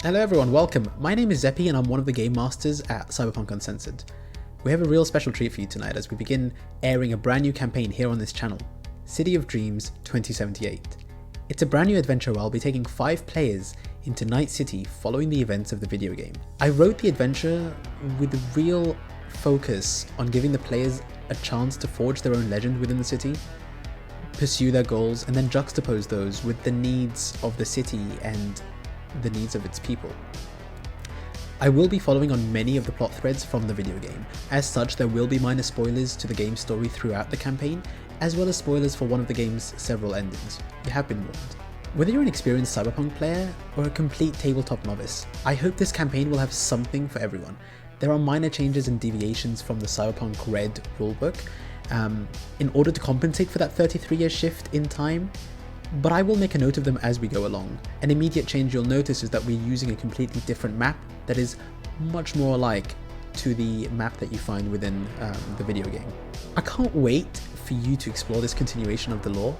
Hello everyone, welcome. My name is Xeppy and I'm one of the game masters at Cyberpunk Uncensored. We have a real special treat for you tonight as we begin airing a brand new campaign here on this channel, City of Dreams 2078. It's a brand new adventure where I'll be taking 5 players into Night City following the events of the video game. I wrote the adventure with a real focus on giving the players a chance to forge their own legend within the city, pursue their goals, and then juxtapose those with the needs of the city and the needs of its people. I will be following on many of the plot threads from the video game. As such, there will be minor spoilers to the game's story throughout the campaign, as well as spoilers for one of the game's several endings. You have been warned. Whether you're an experienced Cyberpunk player or a complete tabletop novice, I hope this campaign will have something for everyone. There are minor changes and deviations from the Cyberpunk RED rulebook in order to compensate for that 33-year shift in time, but I will make a note of them as we go along. An immediate change you'll notice is that we're using a completely different map that is much more alike to the map that you find within the video game. I can't wait for you to explore this continuation of the lore,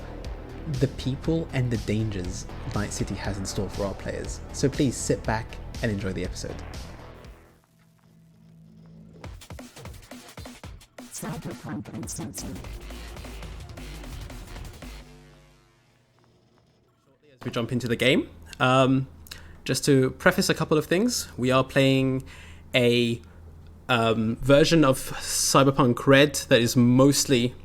the people and the dangers Night City has in store for our players. So please sit back and enjoy the episode. Cyberpunk Uncensored. As we jump into the game, just to preface a couple of things, we are playing a version of Cyberpunk RED that is mostly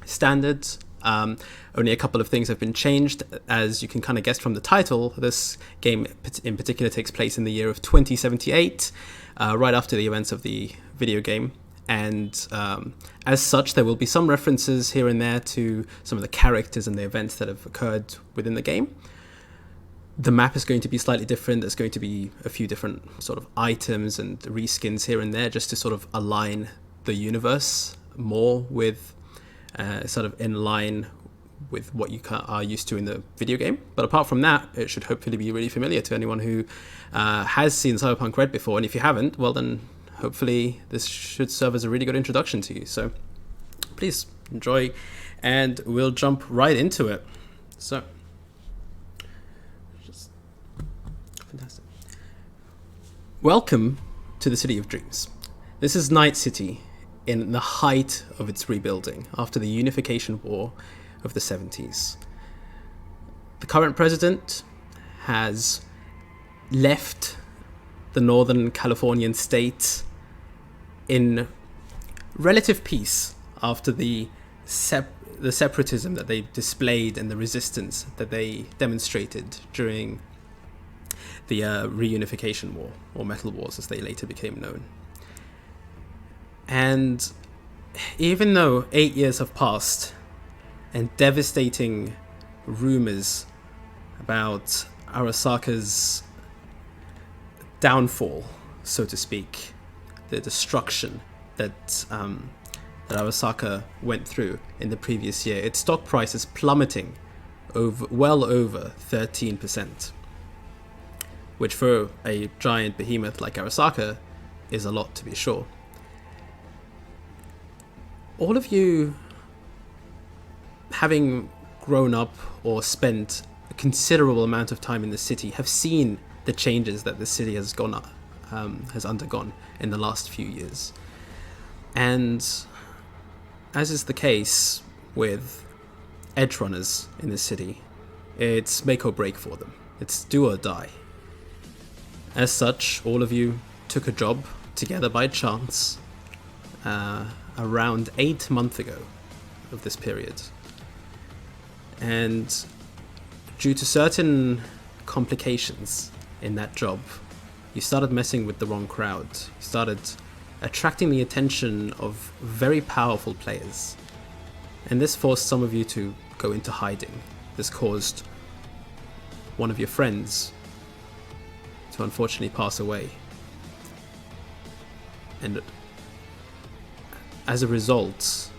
standard. Only a couple of things have been changed. As you can kind of guess from the title, this game in particular takes place in the year of 2078, right after the events of the video game. And as such, there will be some references here and there to some of the characters and the events that have occurred within the game. The map is going to be slightly different. There's going to be a few different sort of items and reskins here and there just to sort of align the universe more with sort of in line with what you are used to in the video game. But apart from that, it should hopefully be really familiar to anyone who has seen Cyberpunk RED before. And if you haven't, well then hopefully this should serve as a really good introduction to you. So please enjoy and we'll jump right into it. So, just fantastic. Welcome to the City of Dreams. This is Night City in the height of its rebuilding after the Unification War of the 70s. The current president has left the Northern Californian state in relative peace after the separatism that they displayed and the resistance that they demonstrated during the reunification war, or metal wars as they later became known. And even though 8 years have passed and devastating rumors about Arasaka's downfall, so to speak, the destruction that Arasaka went through in the previous year, its stock price is plummeting well over 13%, which for a giant behemoth like Arasaka is a lot, to be sure. All of you, having grown up or spent a considerable amount of time in the city, have seen the changes that the city has undergone in the last few years. And as is the case with edge runners in the city, it's make or break for them. It's do or die. As such, all of you took a job together by chance around 8 months ago of this period. And due to certain complications in that job, you started messing with the wrong crowd. You started attracting the attention of very powerful players. And this forced some of you to go into hiding. This caused one of your friends to unfortunately pass away. And as a result,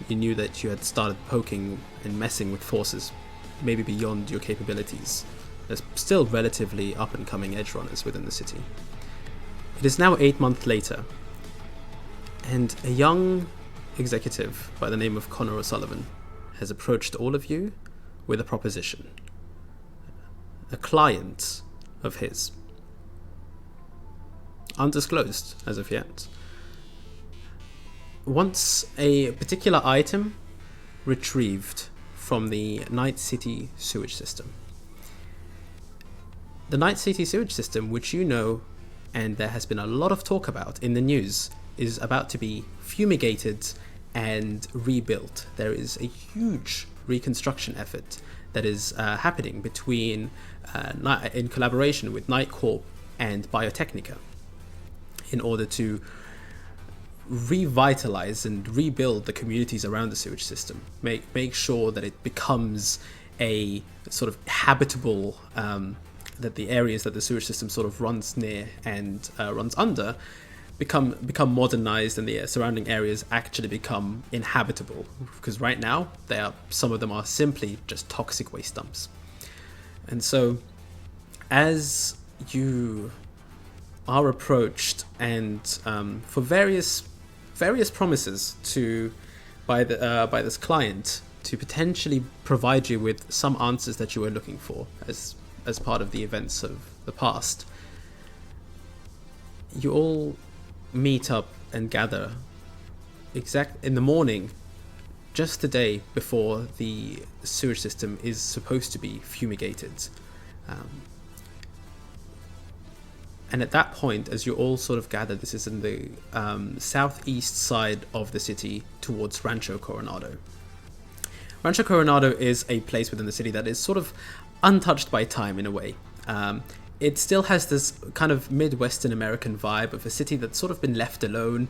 you knew that you had started poking and messing with forces maybe beyond your capabilities. There's still relatively up-and-coming edge runners within the city. It is now 8 months later, and a young executive by the name of Connor O'Sullivan has approached all of you with a proposition. A client of his undisclosed as of yet. Once a particular item retrieved from the Night City sewage system. The Night City sewage system, which you know, and there has been a lot of talk about in the news, is about to be fumigated and rebuilt. There is a huge reconstruction effort that is happening between in collaboration with Night Corp and Biotechnica in order to revitalize and rebuild the communities around the sewage system, make sure that it becomes a sort of habitable, that the areas that the sewage system sort of runs near and runs under become modernized, and the surrounding areas actually become inhabitable, because right now some of them are simply just toxic waste dumps. And so as you are approached and for various promises by this client to potentially provide you with some answers that you were looking for as part of the events of the past, you all meet up and gather in the morning, just the day before the sewage system is supposed to be fumigated. And at that point, as you all sort of gather, this is in the southeast side of the city towards Rancho Coronado. Rancho Coronado is a place within the city that is sort of untouched by time in a way. It still has this kind of Midwestern American vibe of a city that's sort of been left alone.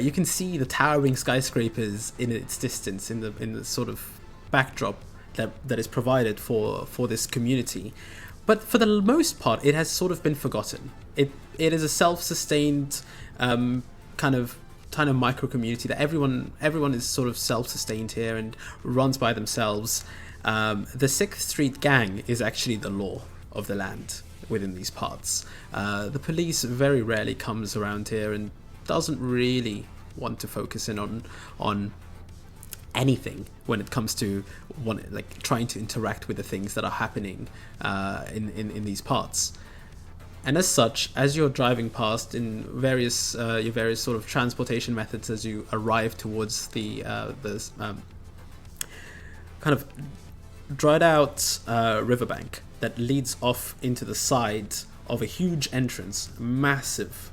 You can see the towering skyscrapers in its distance in the sort of backdrop that is provided for this community. But for the most part, it has sort of been forgotten. It is a self-sustained kind of micro community that everyone is sort of self-sustained here and runs by themselves. The 6th Street gang is actually the law of the land within these parts. The police very rarely comes around here and doesn't really want to focus in on anything when it comes to trying to interact with the things that are happening in these parts. And as such, as you're driving past in your various sort of transportation methods, as you arrive towards the kind of dried out riverbank that leads off into the side of a huge entrance, massive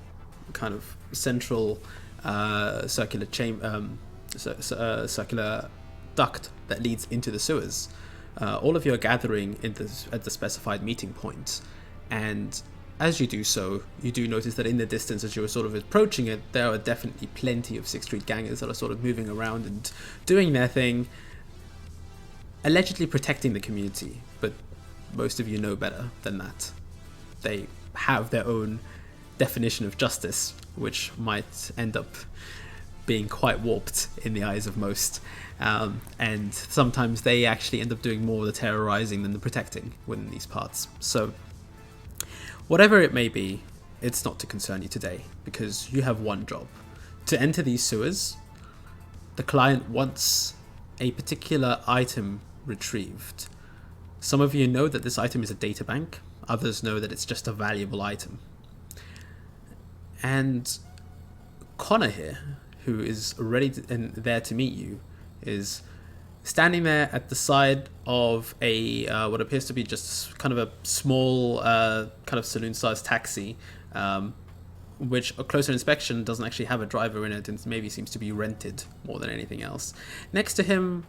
kind of central circular circular duct that leads into the sewers. All of you are gathering at the specified meeting point, and as you do so, you do notice that in the distance, as you are sort of approaching it, there are definitely plenty of 6th Street gangers that are sort of moving around and doing their thing, allegedly protecting the community, but most of you know better than that. They have their own definition of justice, which might end up being quite warped in the eyes of most, and sometimes they actually end up doing more of the terrorizing than the protecting within these parts. So whatever it may be, it's not to concern you today, because you have one job: to enter these sewers. The client wants a particular item retrieved. Some of you know that this item is a data bank, others know that it's just a valuable item. And Connor here, who is ready and there to meet you, is standing there at the side of a what appears to be just kind of a small kind of saloon-sized taxi, which a closer inspection doesn't actually have a driver in it and maybe seems to be rented more than anything else. Next to him,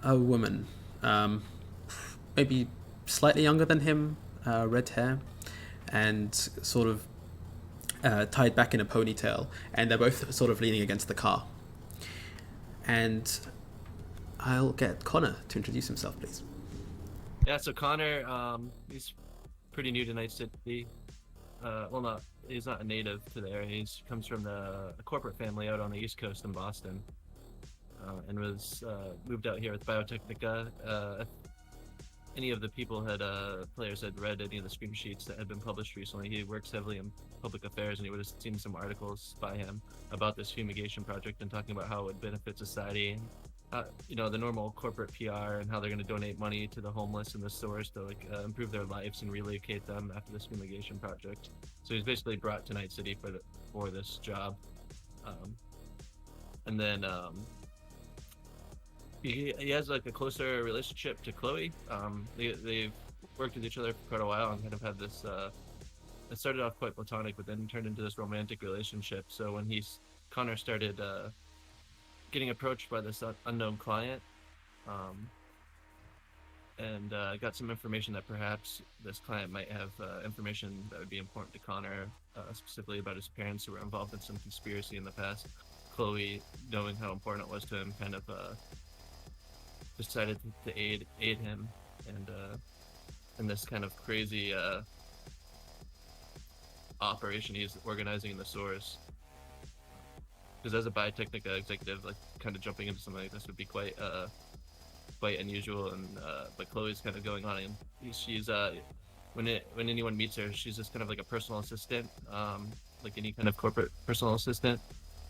a woman, maybe slightly younger than him, red hair, and sort of tied back in a ponytail, and they're both sort of leaning against the car. And I'll get Connor to introduce himself, please. Yeah, so Connor, he's pretty new to Night City. He's not a native to the area. He comes from a corporate family out on the East Coast in Boston, and was moved out here with Biotechnica. Any of the players had read any of the screen sheets that had been published recently. He works heavily in public affairs, and he would have seen some articles by him about this fumigation project and talking about how it would benefit society the normal corporate PR and how they're going to donate money to the homeless in the stores to like improve their lives and relocate them after this fumigation project. So he's basically brought to Night City for this job, and then he has like a closer relationship to Chloe. They've worked with each other for quite a while and kind of had this. It started off quite platonic, but then turned into this romantic relationship. So when Connor started getting approached by this unknown client, and got some information that perhaps this client might have information that would be important to Connor, specifically about his parents who were involved in some conspiracy in the past. Chloe, knowing how important it was to him, kind of decided to aid him and in this kind of crazy operation he's organizing in the source. Because as a Biotechnica executive, like kind of jumping into something like this would be quite unusual. And but Chloe's kind of going on, and she's when anyone meets her, she's just kind of like a personal assistant, like any kind of corporate personal assistant.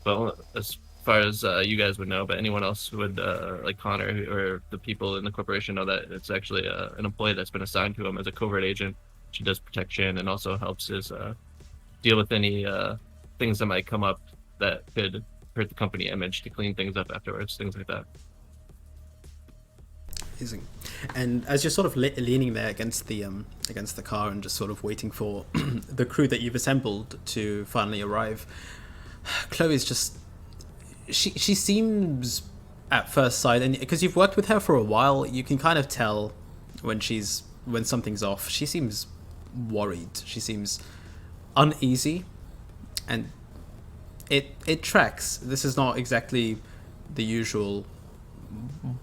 But as far as you guys would know, but anyone else would like Connor or the people in the corporation know that it's actually an employee that's been assigned to him as a covert agent. She does protection and also helps his deal with any things that might come up that could hurt the company image, to clean things up afterwards, things like that. Amazing. And as you're sort of leaning there against the car and just sort of waiting for the crew that you've assembled to finally arrive, Chloe's just she seems at first sight, and because you've worked with her for a while, you can kind of tell when something's off. She seems worried. She seems uneasy, and it tracks. This is not exactly the usual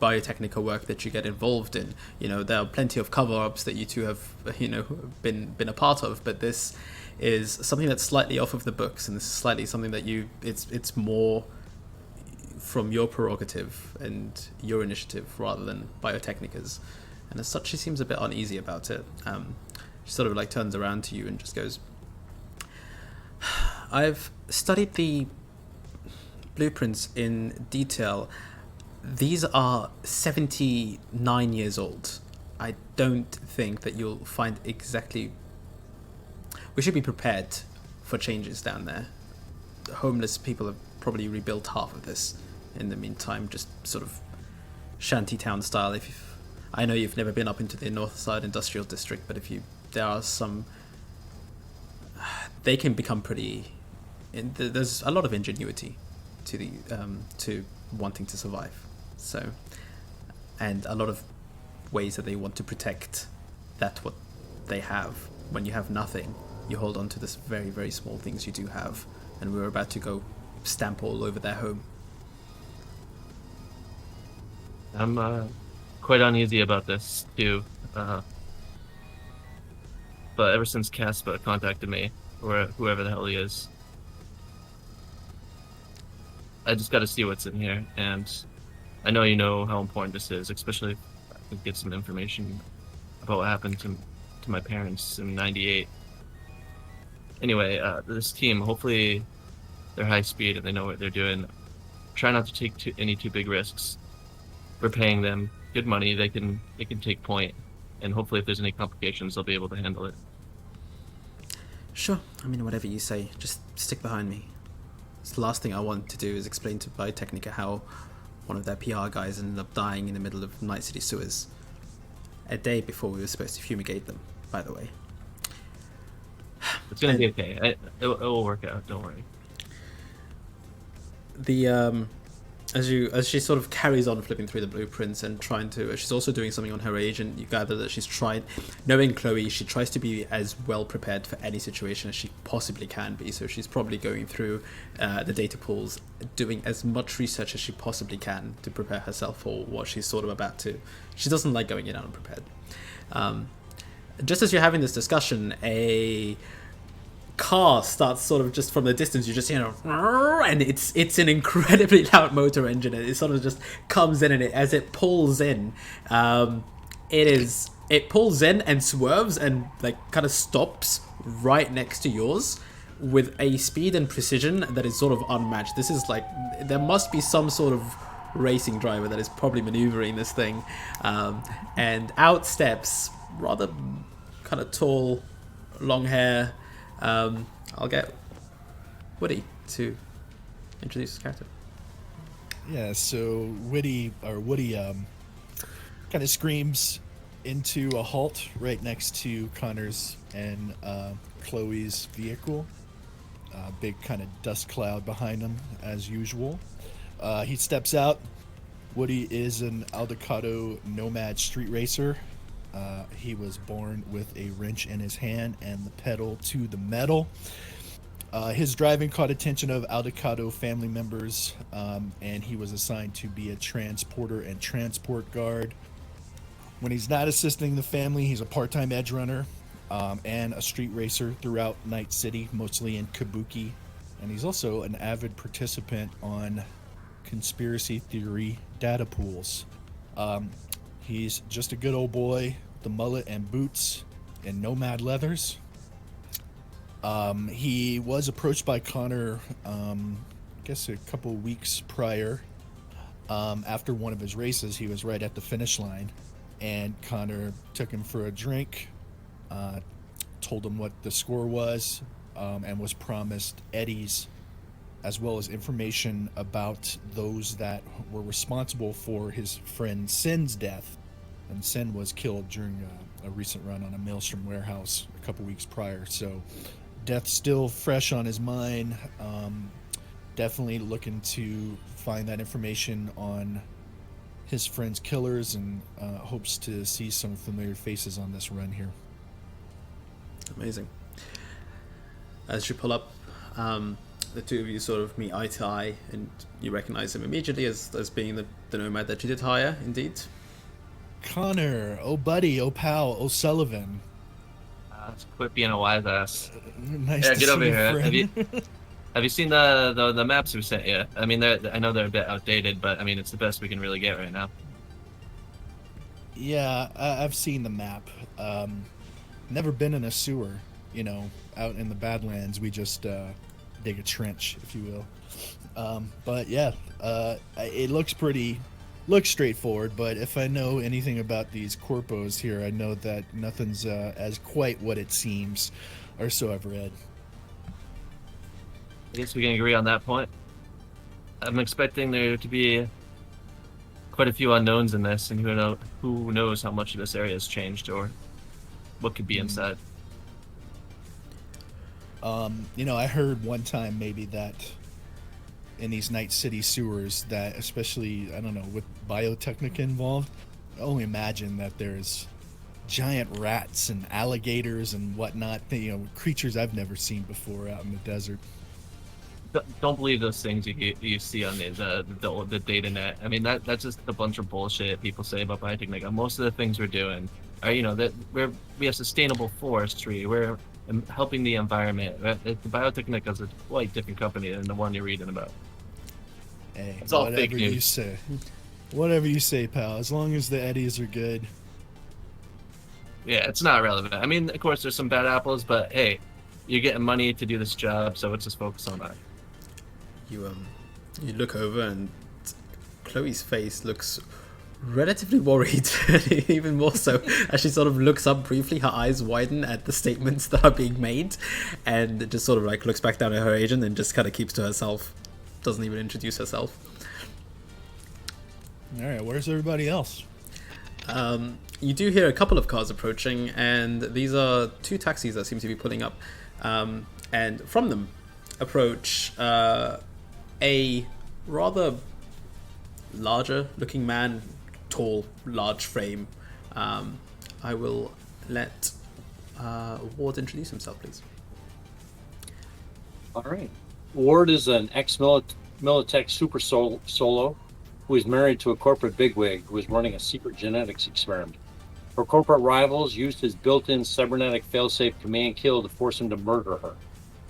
Biotechnica work that you get involved in. There are plenty of cover-ups that you two have been a part of, but this is something that's slightly off of the books, and this is slightly something that it's more from your prerogative and your initiative rather than Biotechnica's, and as such she seems a bit uneasy about it. She sort of like turns around to you and just goes, I've studied the blueprints in detail. These are 79 years old. I don't think that you'll find exactly... We should be prepared for changes down there. The homeless people have probably rebuilt half of this in the meantime, just sort of shantytown style. I know you've never been up into the North Side Industrial District, but there are some... They can become pretty... There's a lot of ingenuity to wanting to survive. So, and a lot of ways that they want to protect what they have. When you have nothing, you hold on to this very, very small things you do have, and we're about to go stamp all over their home. I'm quite uneasy about this too, but ever since Caspa contacted me, or whoever the hell he is, I just got to see what's in here, and I know you know how important this is, especially if I could get some information about what happened to my parents in '98. Anyway, this team, hopefully they're high speed and they know what they're doing. Try not to take any too big risks. We're paying them good money. They can take point, and hopefully if there's any complications, they'll be able to handle it. Sure. I mean, whatever you say. Just stick behind me. It's the last thing I want to do is explain to Biotechnica how one of their PR guys ended up dying in the middle of Night City sewers. A day before we were supposed to fumigate them, by the way. It's gonna be okay. It will work out. Don't worry. As she sort of carries on flipping through the blueprints and trying to, she's also doing something on her agent. You gather that she's trying, knowing Chloe, she tries to be as well prepared for any situation as she possibly can be. So she's probably going through the data pools, doing as much research as she possibly can to prepare herself for what she's sort of about to. She doesn't like going in unprepared. Just as you're having this discussion, a car starts sort of just from the distance. You just hear and it's an incredibly loud motor engine. It sort of just comes in, and as it pulls in, it pulls in and swerves and like kind of stops right next to yours with a speed and precision that is sort of unmatched. This is like, there must be some sort of racing driver that is probably maneuvering this thing. And out steps rather kind of tall, long hair. I'll get Woody to introduce his character. Yeah, so Woody kind of screams into a halt right next to Connor's and Chloe's vehicle. Big kind of dust cloud behind him, as usual. He steps out. Woody is an Aldecado nomad street racer. He was born with a wrench in his hand and the pedal to the metal. His driving caught attention of Aldecado family members, and he was assigned to be a transporter and transport guard. When he's not assisting the family, he's a part-time edge runner and a street racer throughout Night City, mostly in Kabuki. And he's also an avid participant on conspiracy theory data pools. He's just a good old boy, the mullet and boots and nomad leathers. He was approached by Connor, I guess a couple weeks prior. After one of his races, he was right at the finish line, and Connor took him for a drink, told him what the score was, and was promised eddies, as well as information about those that were responsible for his friend Sin's death. And Sin was killed during a recent run on a Maelstrom warehouse a couple weeks prior, so death's still fresh on his mind. Definitely looking to find that information on his friend's killers, and hopes to see some familiar faces on this run here. Amazing. As you pull up, the two of you sort of meet eye to eye, and you recognize him immediately as being the nomad that you did hire, indeed. Connor, oh buddy, oh pal, oh Sullivan. Quit being a wise ass. Nice Yeah, to get see over you, here. friend. Have you seen the maps we sent you? I mean, I know they're a bit outdated, but I mean, it's the best we can really get right now. Yeah, I've seen the map. Never been in a sewer, out in the Badlands. We just dig a trench, if you will. But yeah, it looks straightforward, but if I know anything about these corpos here, I know that nothing's as quite what it seems, or so I've read. I guess we can agree on that point. I'm expecting there to be quite a few unknowns in this, and who knows how much of this area has changed or what could be inside. I heard one time maybe that in these Night City sewers, that especially, I don't know, with Biotechnica involved, I only imagine that there's giant rats and alligators and whatnot, creatures I've never seen before out in the desert. Don't believe those things you see on the data net. I mean, that's just a bunch of bullshit people say about Biotechnica. Most of the things we're doing are, that we have sustainable forestry. We're helping the environment. The Biotechnica is a quite different company than the one you're reading about. Hey, it's all fake news. You say. Whatever you say, pal. As long as the eddies are good. Yeah, it's not relevant. I mean, of course, there's some bad apples, but hey, you're getting money to do this job, so let's just focus on that. You look over, and Chloe's face looks relatively worried, even more so as she sort of looks up briefly. Her eyes widen at the statements that are being made, and just sort of like looks back down at her agent and just kind of keeps to herself. Doesn't even introduce herself. All right, where's everybody else? You do hear a couple of cars approaching, and these are two taxis that seem to be pulling up. And from them approach a rather larger looking man, tall, large frame. I will let Ward introduce himself, please. All right. Ward is an ex-Militech super solo who is married to a corporate bigwig who is running a secret genetics experiment. Her corporate rivals used his built-in cybernetic failsafe command kill to force him to murder her.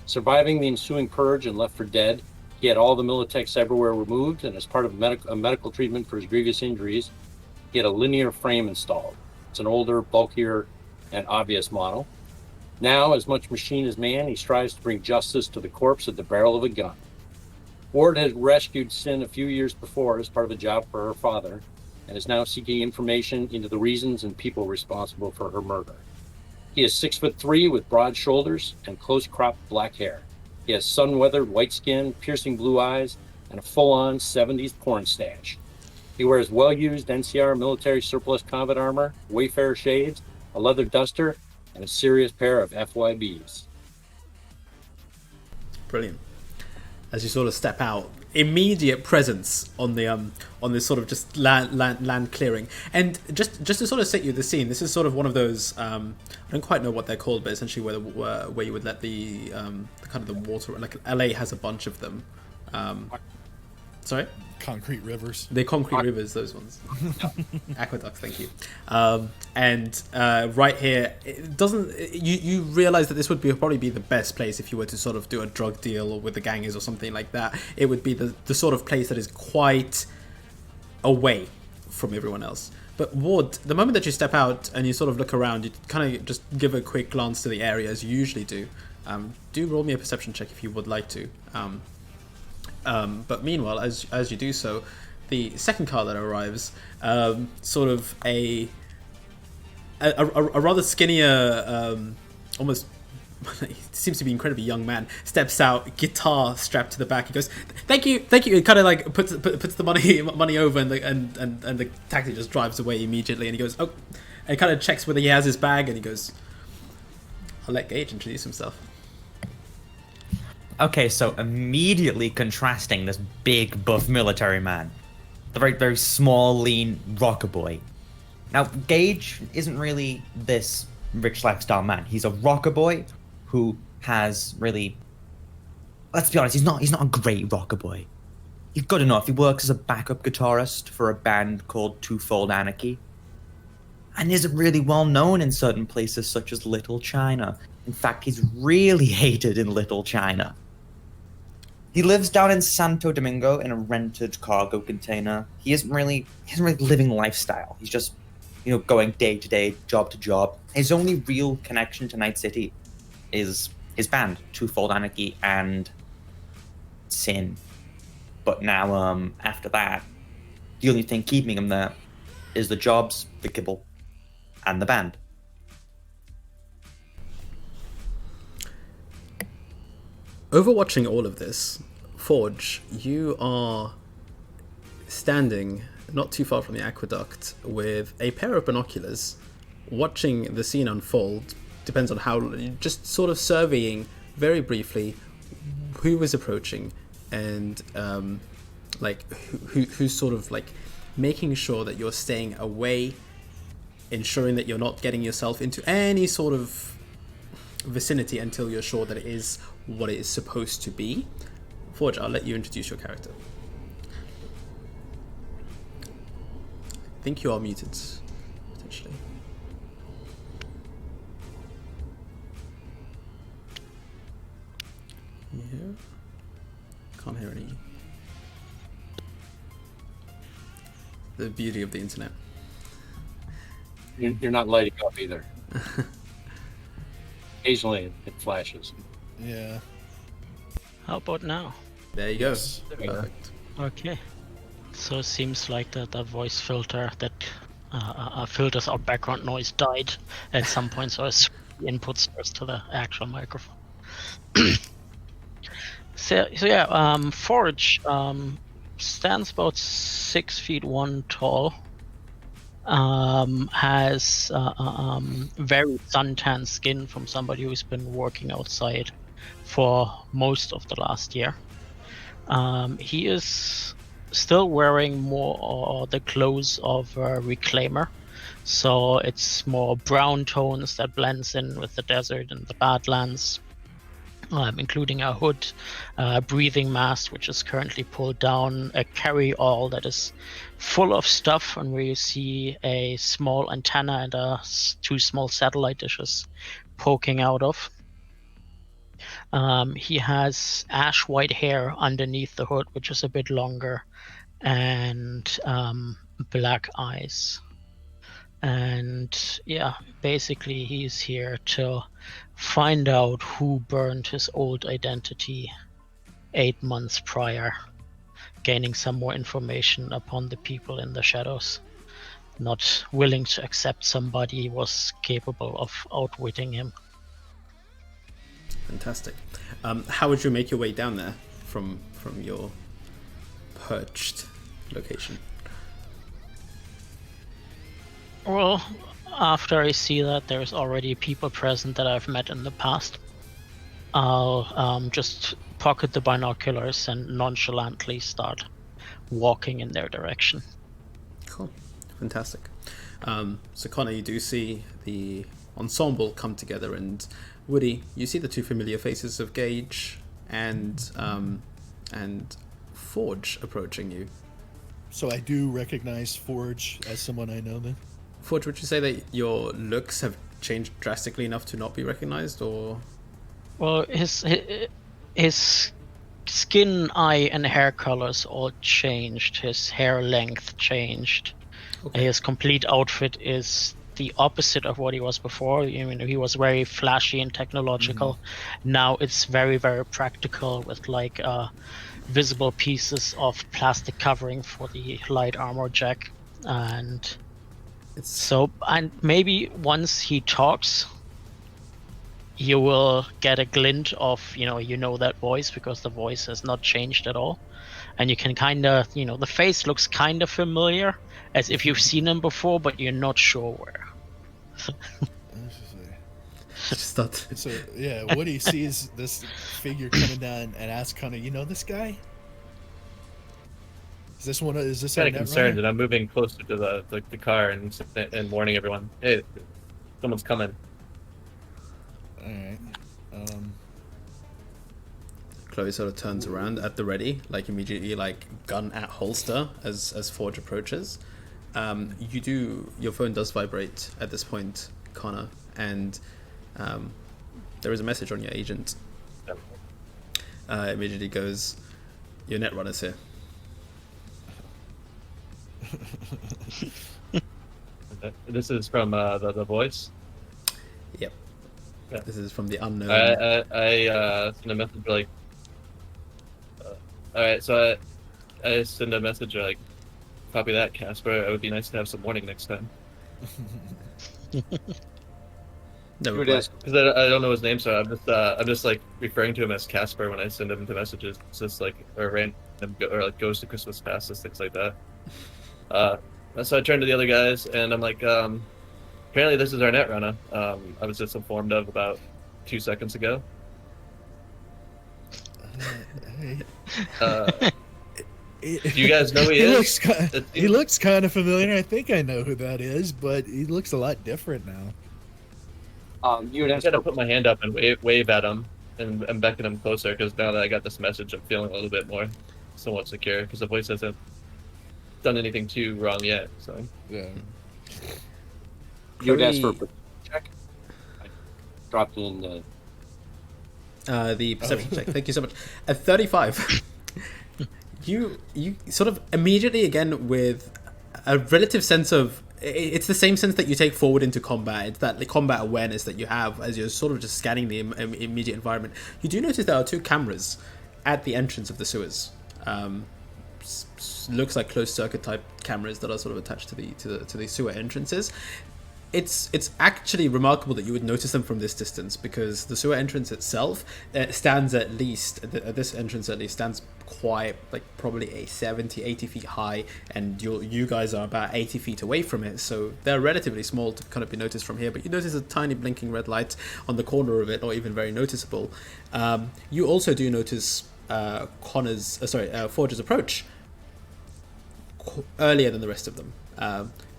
Surviving the ensuing purge and left for dead, he had all the Militech cyberware removed, and as part of a medical treatment for his grievous injuries, he had a linear frame installed. It's an older, bulkier, and obvious model. Now, as much machine as man, he strives to bring justice to the corpse at the barrel of a gun. Ward had rescued Sin a few years before as part of a job for her father, and is now seeking information into the reasons and people responsible for her murder. He is 6'3" with broad shoulders and close-cropped black hair. He has sun-weathered white skin, piercing blue eyes, and a full-on 70s porn stash. He wears well-used NCR military surplus combat armor, Wayfarer shades, a leather duster, and a serious pair of FYBs. Brilliant. As you sort of step out, immediate presence on the on this sort of just land clearing, and just to sort of set you the scene, this is sort of one of those I don't quite know what they're called, but essentially where you would let the kind of the water, like LA has a bunch of them. Sorry? Concrete rivers. The concrete rivers, those ones. Aqueducts, thank you. And right here, it doesn't. You realize that this would probably be the best place if you were to sort of do a drug deal or with the gangers or something like that. It would be the sort of place that is quite away from everyone else. But Ward, the moment that you step out and you sort of look around, you kind of just give a quick glance to the area as you usually do. Do roll me a perception check if you would like to. But meanwhile, as you do so, the second car that arrives, sort of a rather skinnier, almost he seems to be incredibly young man, steps out, guitar strapped to the back. He goes, "Thank you." It kind of like puts the money over, and the taxi just drives away immediately. And he goes, "Oh," and kind of checks whether he has his bag, and he goes, "I'll let Gage introduce himself." Okay, so immediately contrasting this big, buff military man, the very, very small, lean rocker boy. Now, Gage isn't really this rich lifestyle man. He's a rocker boy who has really... Let's be honest, he's not a great rocker boy. He's good enough. He works as a backup guitarist for a band called Twofold Anarchy, and isn't really well known in certain places such as Little China. In fact, he's really hated in Little China. He lives down in Santo Domingo in a rented cargo container. He isn't really living lifestyle. He's just, going day to day, job to job. His only real connection to Night City is his band, Twofold Anarchy and Sin. But now, after that, the only thing keeping him there is the jobs, the kibble, and the band. Overwatching all of this, Forge, you are standing not too far from the aqueduct with a pair of binoculars, watching the scene unfold. Depends on how, just sort of surveying very briefly who is approaching, and who's sort of like making sure that you're staying away, ensuring that you're not getting yourself into any sort of vicinity until you're sure that it is what it is supposed to be. Forge, I'll let you introduce your character. I think you are muted, potentially. Can you hear? Can't hear any. The beauty of the internet. You're not lighting up either. Occasionally it flashes. Yeah. How about now? There you go. Yes. Perfect. Okay. So it seems like that the voice filter that filters our background noise died at some point, so I switched the inputs first to the actual microphone. Forge stands about 6 feet 1 tall. Has very suntan skin from somebody who's been working outside for most of the last year. He is still wearing more the clothes of a reclaimer, so it's more brown tones that blends in with the desert and the Badlands, including a hood, breathing mask which is currently pulled down, a carry-all that is full of stuff, and where you see a small antenna and two small satellite dishes poking out of. He has ash white hair underneath the hood, which is a bit longer, and black eyes. And yeah, basically he's here to find out who burned his old identity 8 months prior gaining some more information upon the people in the shadows. Not willing to accept somebody was capable of outwitting him. Fantastic. How would you make your way down there from your perched location? Well, after I see that there's already people present that I've met in the past, I'll just pocket the binoculars and nonchalantly start walking in their direction. Cool. Fantastic. So Connor, you do see the ensemble come together, and Woody, you see the two familiar faces of Gage and Forge approaching you. So I do recognize Forge as someone I know then? Forge, would you say that your looks have changed drastically enough to not be recognized, or? Well, his skin, eye, and hair colors all changed. His hair length changed. Okay. His complete outfit is the opposite of what he was before. I mean, he was very flashy and technological. Now it's very, very practical with like visible pieces of plastic covering for the light armor jack. And and maybe once he talks, you will get a glint of, you know that voice, because the voice has not changed at all. And you can kind of, the face looks kind of familiar, as if you've seen him before, but you're not sure where. So yeah, Woody sees this figure coming down and asks Connor, "You know this guy? Is this one? Is this kind of concerned?" And I'm moving closer to the car and warning everyone, "Hey, someone's coming." All right. Chloe sort of turns around at the ready, like immediately, like gun at holster as Forge approaches. Your phone does vibrate at this point, Connor, and there is a message on your agent. Immediately goes, "Your netrunner's here." This is from the voice? Yep. Yeah. This is from the unknown. I send a message like, alright, so I send a message like, "Copy that, Casper. It would be nice to have some warning next time." No You would reply. ask- Because I don't know his name, so I'm just like referring to him as Casper when I send him the messages. It's just like or random or like goes to Christmas past and things like that. So I turn to the other guys and I'm like, apparently this is our netrunner. I was just informed of about 2 seconds ago. Hey. Do you guys know who he is? He looks kind of familiar. I think I know who that is, but he looks a lot different now. You would I ask gotta for put my hand up and wave at him and beckon him closer, because now that I got this message, I'm feeling a little bit more somewhat secure, because the voice hasn't done anything too wrong yet. So Yeah. you would ask for a Chloe- persuasion check. I dropped in The perception check. Thank you so much. At 35, you sort of immediately, again, with a relative sense of, it's the same sense that you take forward into combat. It's that combat awareness that you have as you're sort of just scanning the immediate environment. You do notice there are 2 cameras at the entrance of the sewers. Looks like closed circuit type cameras that are sort of attached to the sewer entrances. It's actually remarkable that you would notice them from this distance, because the sewer entrance itself stands at least, this entrance at least stands quite, like probably a 70-80 feet high, and you guys are about 80 feet away from it, so they're relatively small to kind of be noticed from here, but you notice a tiny blinking red light on the corner of it, not even very noticeable. You also do notice Forge's approach earlier than the rest of them.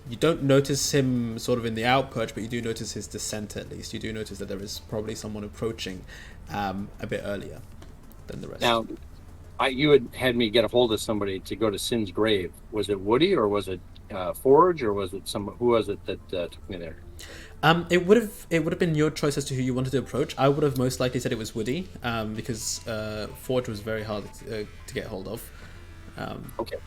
You don't notice him sort of in the outperch, but you do notice his descent at least. You do notice that there is probably someone approaching a bit earlier than the rest. now. You had me get a hold of somebody to go to Sin's grave. Was it Woody or was it Forge or was it who was it that took me there? It would have been your choice as to who you wanted to approach. I would have most likely said it was Woody, because Forge was very hard to get hold of. Okay.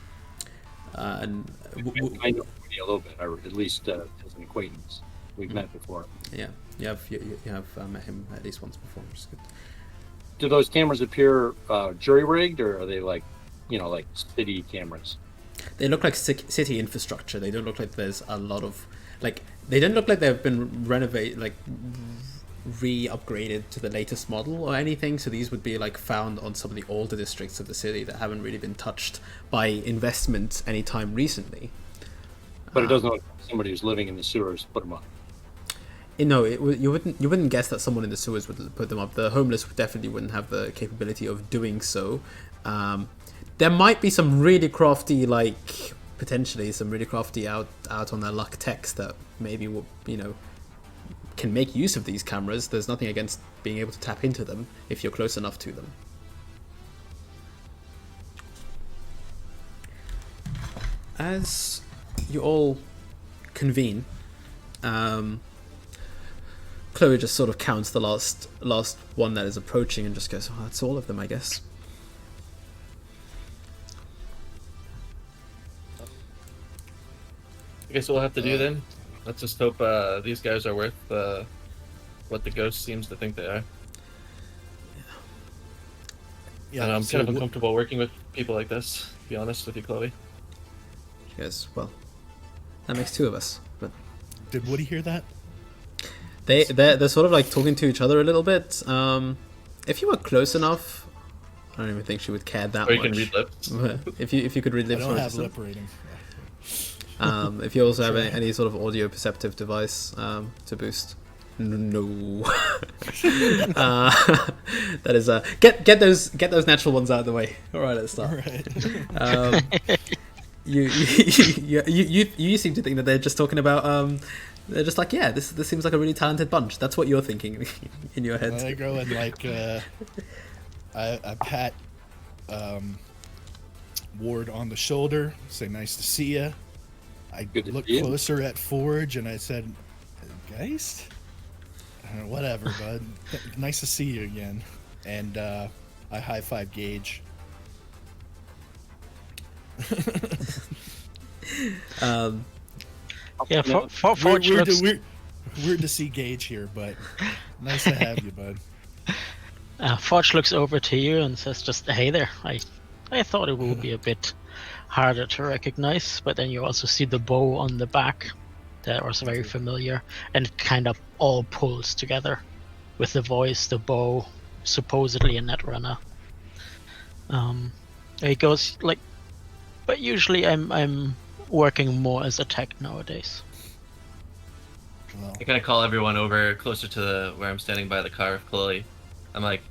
And I know Woody a little bit, or at least as an acquaintance. We've met before. yeah, you have met him at least once before, which is good. Do those cameras appear jury rigged, or are they like, like city cameras. They look like city infrastructure. They don't look like there's a lot of they don't look like they've been renovated, re-upgraded to the latest model or anything. So these would be found on some of the older districts of the city that haven't really been touched by investment anytime recently. But it doesn't look like somebody who's living in the sewers put them up. No, you wouldn't guess that someone in the sewers would put them up. The homeless definitely wouldn't have the capability of doing so. There might be some really crafty, potentially some really crafty out on their luck techs that maybe will, can make use of these cameras. There's nothing against being able to tap into them if you're close enough to them. As you all convene, Chloe just sort of counts the last one that is approaching and just goes, "Oh, that's all of them, I guess." I guess we'll have to do then. Let's just hope these guys are worth what the ghost seems to think they are. Yeah, And I'm so kind of uncomfortable working with people like this, to be honest with you, Chloe. She goes, "Well, that makes two of us." But did Woody hear that? they're sort of talking to each other a little bit. If you were close enough, I don't even think she would care that Or you much. can read lips. if you could read I lips, don't for have instance. lip reading. If you also have any sort of audio perceptive device to boost. No. That is get those natural ones out of the way. All right, let's start. Right. You seem to think that they're just talking about they're just yeah, this seems like a really talented bunch. That's what you're thinking in your head. I go and I pat Ward on the shoulder, say nice to see ya. I Good to look see you. closer at Forge and I said, Geist? Whatever, bud. Nice to see you again. And I high five Gage. Yeah, Forge looks, Weird to see Gage here, but nice to have you, bud. Forge looks over to you and says, "Just hey there. I thought it would be a bit harder to recognize, but then you also see the bow on the back that was very familiar, and it kind of all pulls together with the voice, the bow, supposedly a netrunner." He goes but usually I'm working more as a tech nowadays. Well, I kind of call everyone over closer to where I'm standing by the car of Chloe. I'm like,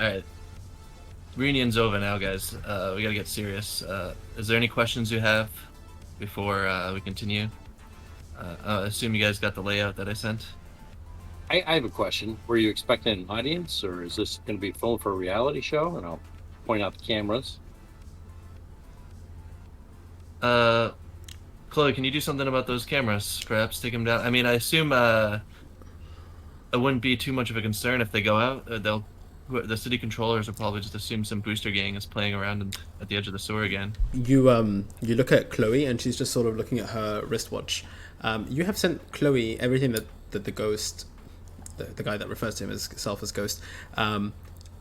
alright, reunion's over now, guys. We gotta get serious. Is there any questions you have before we continue? I assume you guys got the layout that I sent. I have a question. Were you expecting an audience, or is this going to be filmed for a reality show? And I'll point out the cameras. Chloe, can you do something about those cameras? Perhaps take them down. I mean, I assume it wouldn't be too much of a concern if they go out. The city controllers will probably just assume some booster gang is playing around at the edge of the sewer again. You look at Chloe and she's just sort of looking at her wristwatch. You have sent Chloe everything that the ghost, the guy that refers to himself as Ghost,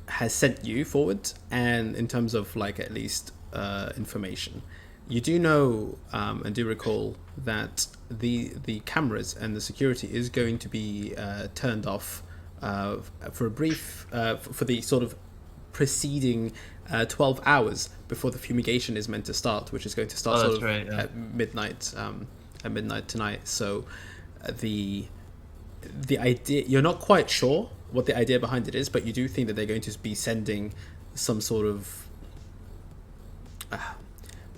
has sent you forward, and in terms of at least information. You do know and do recall that the cameras and the security is going to be turned off for a brief for the sort of preceding 12 hours before the fumigation is meant to start, which is going to start at midnight tonight. So the idea, you're not quite sure what the idea behind it is, but you do think that they're going to be sending some sort of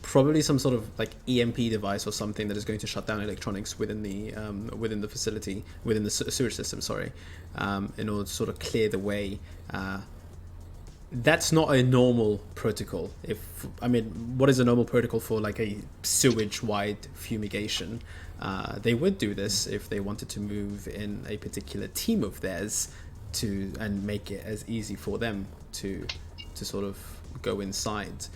probably some sort of EMP device or something that is going to shut down electronics within the facility, within the sewage system, in order to sort of clear the way. That's not a normal protocol. What is a normal protocol for a sewage-wide fumigation? They would do this if they wanted to move in a particular team of theirs and make it as easy for them to sort of go inside.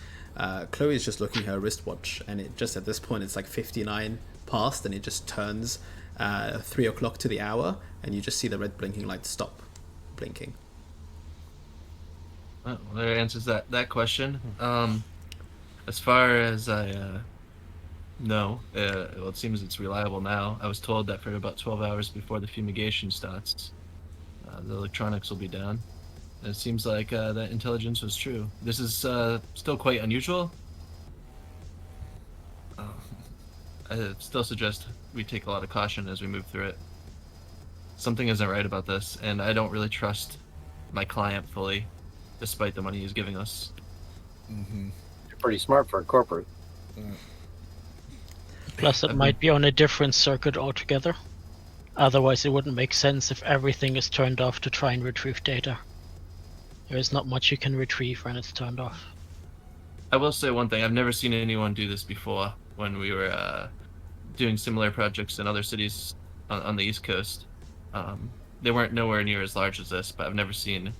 Chloe is just looking at her wristwatch, and it just at this point it's 59 past, and it just turns 3 o'clock to the hour, and you just see the red blinking light stop blinking. Well, there answers that question. As far as I know, well, it seems it's reliable now. I was told that for about 12 hours before the fumigation starts, the electronics will be down. And it seems like that intelligence was true. This is still quite unusual. I still suggest we take a lot of caution as we move through it. Something isn't right about this, and I don't really trust my client fully, despite the money he's giving us. You're pretty smart for a corporate. Plus, it might be on a different circuit altogether. Otherwise, it wouldn't make sense if everything is turned off to try and retrieve data. There is not much you can retrieve when it's turned off. I will say one thing. I've never seen anyone do this before when we were doing similar projects in other cities on the East Coast. They weren't nowhere near as large as this, but I've never seen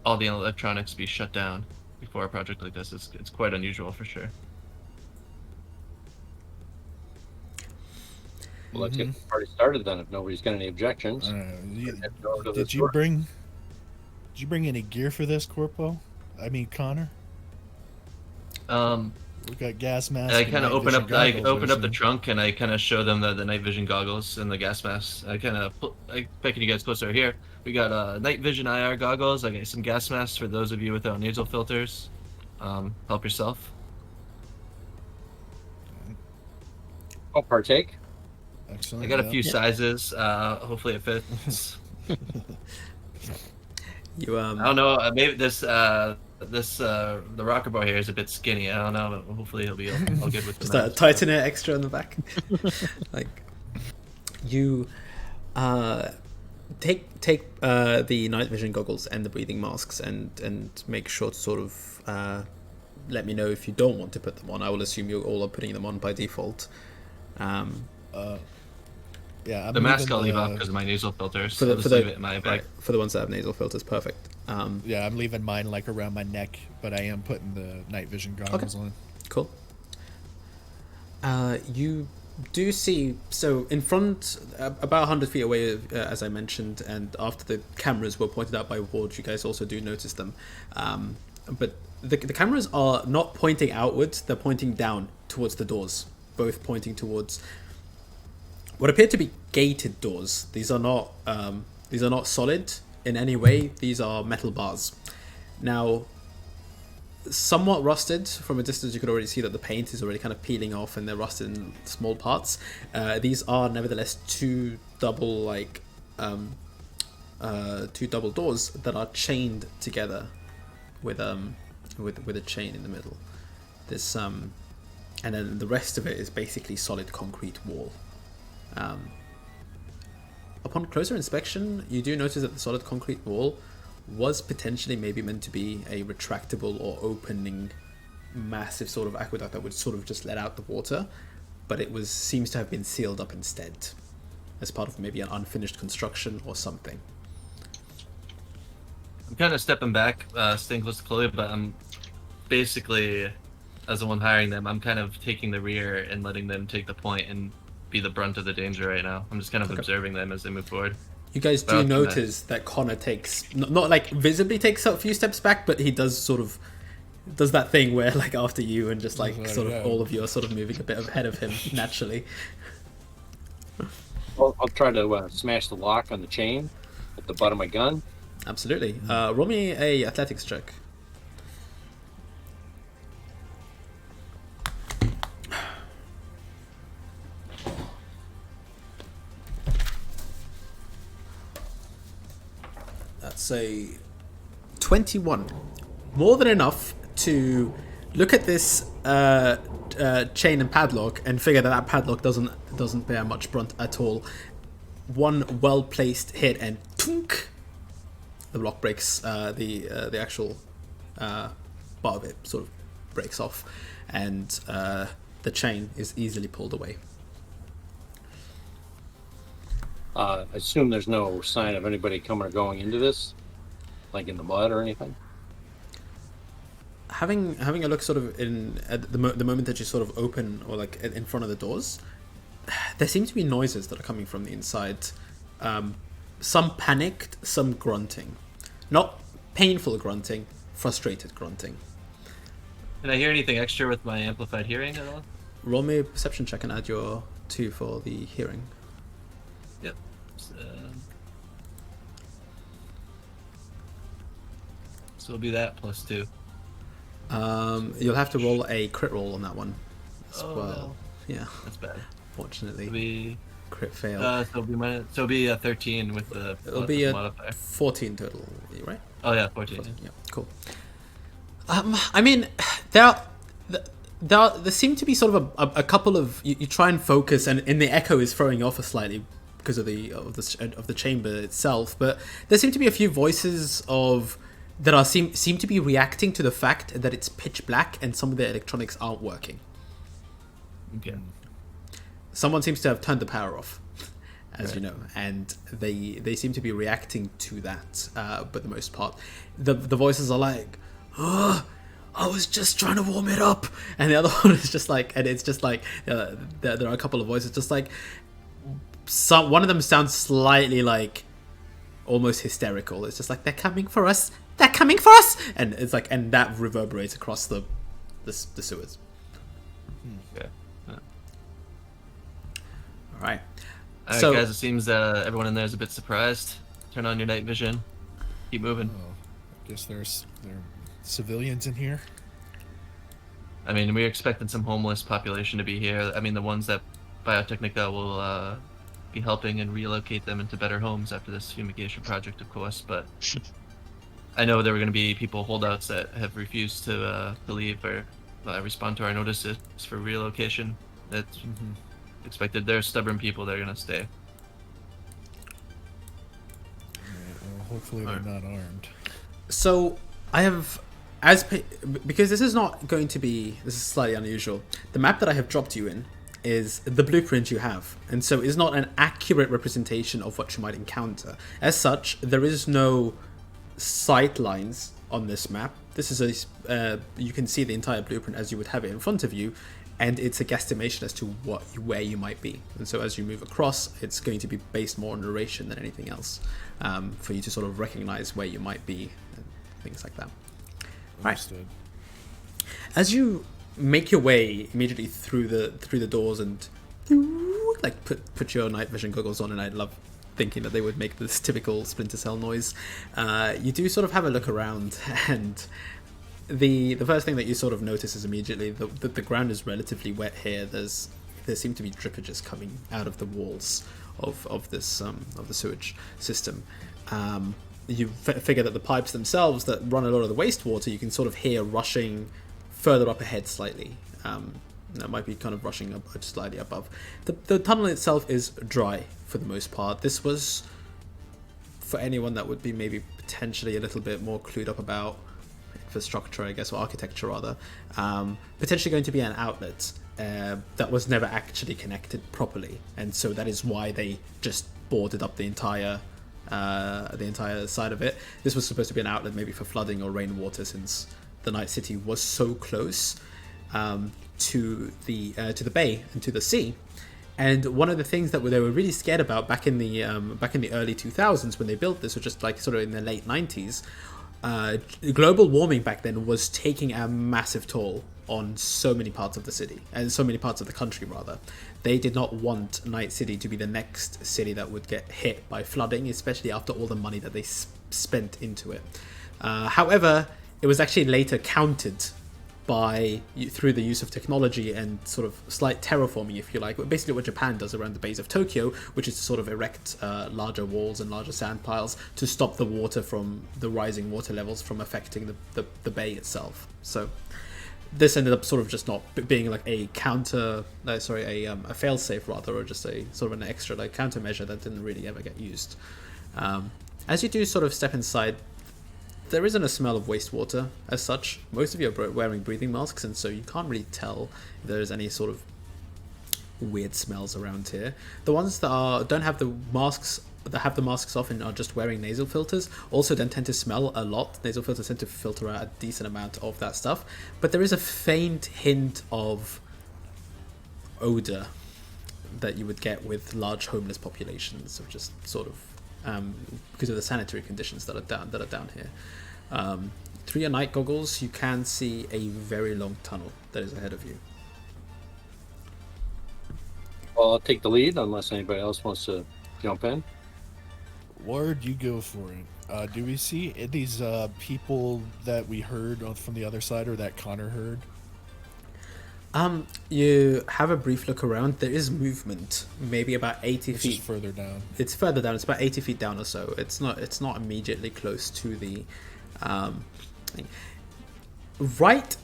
all the electronics be shut down before a project like this. It's quite unusual for sure. Well, let's get the party started then. If nobody's got any objections. Did you bring any gear for this, Connor? We got gas masks. I kind of open up the trunk and I kind of show them the night vision goggles and the gas masks. I beckon you guys closer here. We got night vision IR goggles. I got some gas masks for those of you without nasal filters. Help yourself. I'll partake. Excellent. I got a few sizes. Hopefully it fits. You I don't know. Maybe the rocker boy here is a bit skinny. I don't know. But hopefully he'll be all good with the just tighten it extra in the back. Like you take the night vision goggles and the breathing masks and make sure to sort of let me know if you don't want to put them on. I will assume you all are putting them on by default. Yeah, the mask I'll leave off because of my nasal filters. So just leave it in my bag. For the ones that have nasal filters, perfect. Yeah, I'm leaving mine like around my neck, but I am putting the night vision goggles on. Cool. You do see, so in front, about 100 feet away, as I mentioned, and after the cameras were pointed out by Ward, you guys also do notice them. But the cameras are not pointing outwards, they're pointing down towards the doors, both pointing towards what appear to be gated doors. These are not solid in any way. These are metal bars. Now, somewhat rusted from a distance, you could already see that the paint is already kind of peeling off and they're rusted in small parts. These are nevertheless two double doors that are chained together with a chain in the middle. This and then the rest of it is basically solid concrete wall. Upon closer inspection, you do notice that the solid concrete wall was potentially maybe meant to be a retractable or opening massive sort of aqueduct that would sort of just let out the water, but it seems to have been sealed up instead as part of maybe an unfinished construction or something. I'm kind of stepping back, staying close to Chloe, but I'm basically, as the one hiring them, I'm kind of taking the rear and letting them take the point and be the brunt of the danger right now. I'm just kind of observing them as they move forward. You guys do notice that Connor takes, not like visibly takes a few steps back, but he does that thing where like after you and just like all of you are sort of moving a bit ahead of him naturally. Well, I'll try to smash the lock on the chain at the butt of my gun. Absolutely. Roll me a athletics check. That's a 21. More than enough to look at this chain and padlock and figure that padlock doesn't bear much brunt at all. One well placed hit and tunk, the lock breaks. The actual part of it sort of breaks off, and the chain is easily pulled away. I assume there's no sign of anybody coming or going into this, like in the mud or anything. Having a look sort of at the moment that you sort of open or like in front of the doors, there seem to be noises that are coming from the inside. Some panicked, some grunting. Not painful grunting, frustrated grunting. Can I hear anything extra with my amplified hearing at all? Roll me a perception check and add your 2 for the hearing. Yep. So it'll be that plus 2. You'll have to roll a crit roll on that one as Oh, well. no. Yeah, That's bad. fortunately. It'll be Crit fail. so it'll be a 13 with the It'll be a modifier. 14 total, right? Oh yeah, 14. 14, yeah, cool. I mean, there seem to be sort of a couple of you try and focus, and the echo is throwing off slightly because of the chamber itself. But there seem to be a few voices that seem to be reacting to the fact that it's pitch black and some of the electronics aren't working. Okay. Someone seems to have turned the power off, as you know, and they seem to be reacting to that. But the most part, the voices are like, "Oh, I was just trying to warm it up," and the other one is just like, and it's just like there are a couple of voices just like one of them sounds slightly like almost hysterical. It's just like, "They're coming for us, they're coming for us," and it's like, and that reverberates across the sewers. Okay. All right. Alright, So- guys, it seems everyone in there is a bit surprised. Turn on your night vision. Keep moving. Oh, I guess there are civilians in here. I mean, we're expecting some homeless population to be here. I mean, the ones that Biotechnica will be helping and relocate them into better homes after this fumigation project, of course. But I know there were going to be people, holdouts, that have refused to leave or respond to our notices for relocation. That's expected. They're stubborn people. They're going to stay. Alright, well, hopefully they're not armed. So I have, because this is not going to be, this is slightly unusual. The map that I have dropped you in is the blueprint you have, and so it's not an accurate representation of what you might encounter. As such, there is no sight lines on this map. This is you can see the entire blueprint as you would have it in front of you, and it's a guesstimation as to where you might be. And so as you move across, it's going to be based more on narration than anything else, for you to sort of recognize where you might be and things like that. Understood. As you make your way immediately through the doors and like put your night vision goggles on, and I love thinking that they would make this typical Splinter Cell noise, you do sort of have a look around, and the first thing that you sort of notice is immediately the ground is relatively wet here. There seem to be drippages coming out of the walls of the sewage system. You figure that the pipes themselves that run a lot of the wastewater, you can sort of hear rushing further up ahead slightly. That might be kind of rushing up slightly above. The tunnel itself is dry for the most part. This was, for anyone that would be maybe potentially a little bit more clued up about infrastructure, I guess, or architecture rather, potentially going to be an outlet that was never actually connected properly, and so that is why they just boarded up the entire side of it. This was supposed to be an outlet maybe for flooding or rainwater, since the Night City was so close to the bay and to the sea. And one of the things that they were really scared about back in the early 2000s when they built this, or just like sort of in the late 90s, global warming back then was taking a massive toll on so many parts of the city, and so many parts of the country rather. They did not want Night City to be the next city that would get hit by flooding, especially after all the money that they spent into it. However, it was actually later countered through the use of technology and sort of slight terraforming, if you like. Basically what Japan does around the bays of Tokyo, which is to sort of erect larger walls and larger sand piles to stop the water from the rising water levels from affecting the bay itself. So this ended up sort of just not being like a fail-safe rather, or just a sort of an extra like countermeasure that didn't really ever get used. As you do sort of step inside, there isn't a smell of wastewater as such. Most of you are wearing breathing masks, and so you can't really tell if there's any sort of weird smells around here. The ones that don't have the masks, that have the masks off and are just wearing nasal filters, also don't tend to smell a lot. Nasal filters tend to filter out a decent amount of that stuff, but there is a faint hint of odor that you would get with large homeless populations, of just sort of because of the sanitary conditions that are down here. through your night goggles, you can see a very long tunnel that is ahead of you. Well, I'll take the lead unless anybody else wants to jump in. Ward, you go for it. Do we see these people that we heard from the other side, or that Connor heard? You have a brief look around. There is movement, maybe about 80 Which feet is further down. It's further down. It's about 80 feet down or so. It's not immediately close to the thing. Right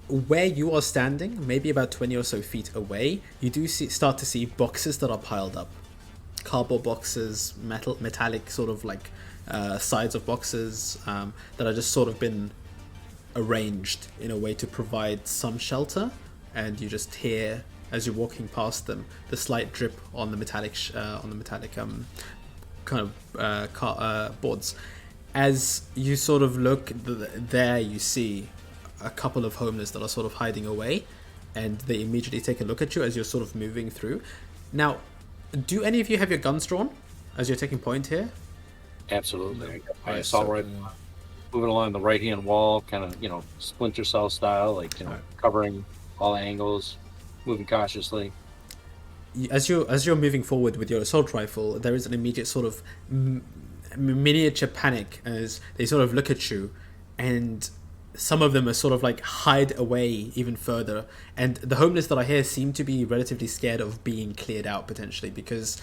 where you are standing, maybe about 20 or so feet away, you do start to see boxes that are piled up. Cardboard boxes, metallic sort of like sides of boxes that are just sort of been arranged in a way to provide some shelter. And you just hear, as you're walking past them, the slight drip on the metallic kind of boards. As you sort of look there, you see a couple of homeless that are sort of hiding away, and they immediately take a look at you as you're sort of moving through. Now, do any of you have your guns drawn as you're taking point here? Absolutely. I Alright, saw so- right moving along the right hand wall, kind of, Splinter Cell style, like, covering all angles, moving cautiously. As you're moving forward with your assault rifle, there is an immediate sort of miniature panic as they sort of look at you, and some of them are sort of like hide away even further. And the homeless that are here seem to be relatively scared of being cleared out potentially, because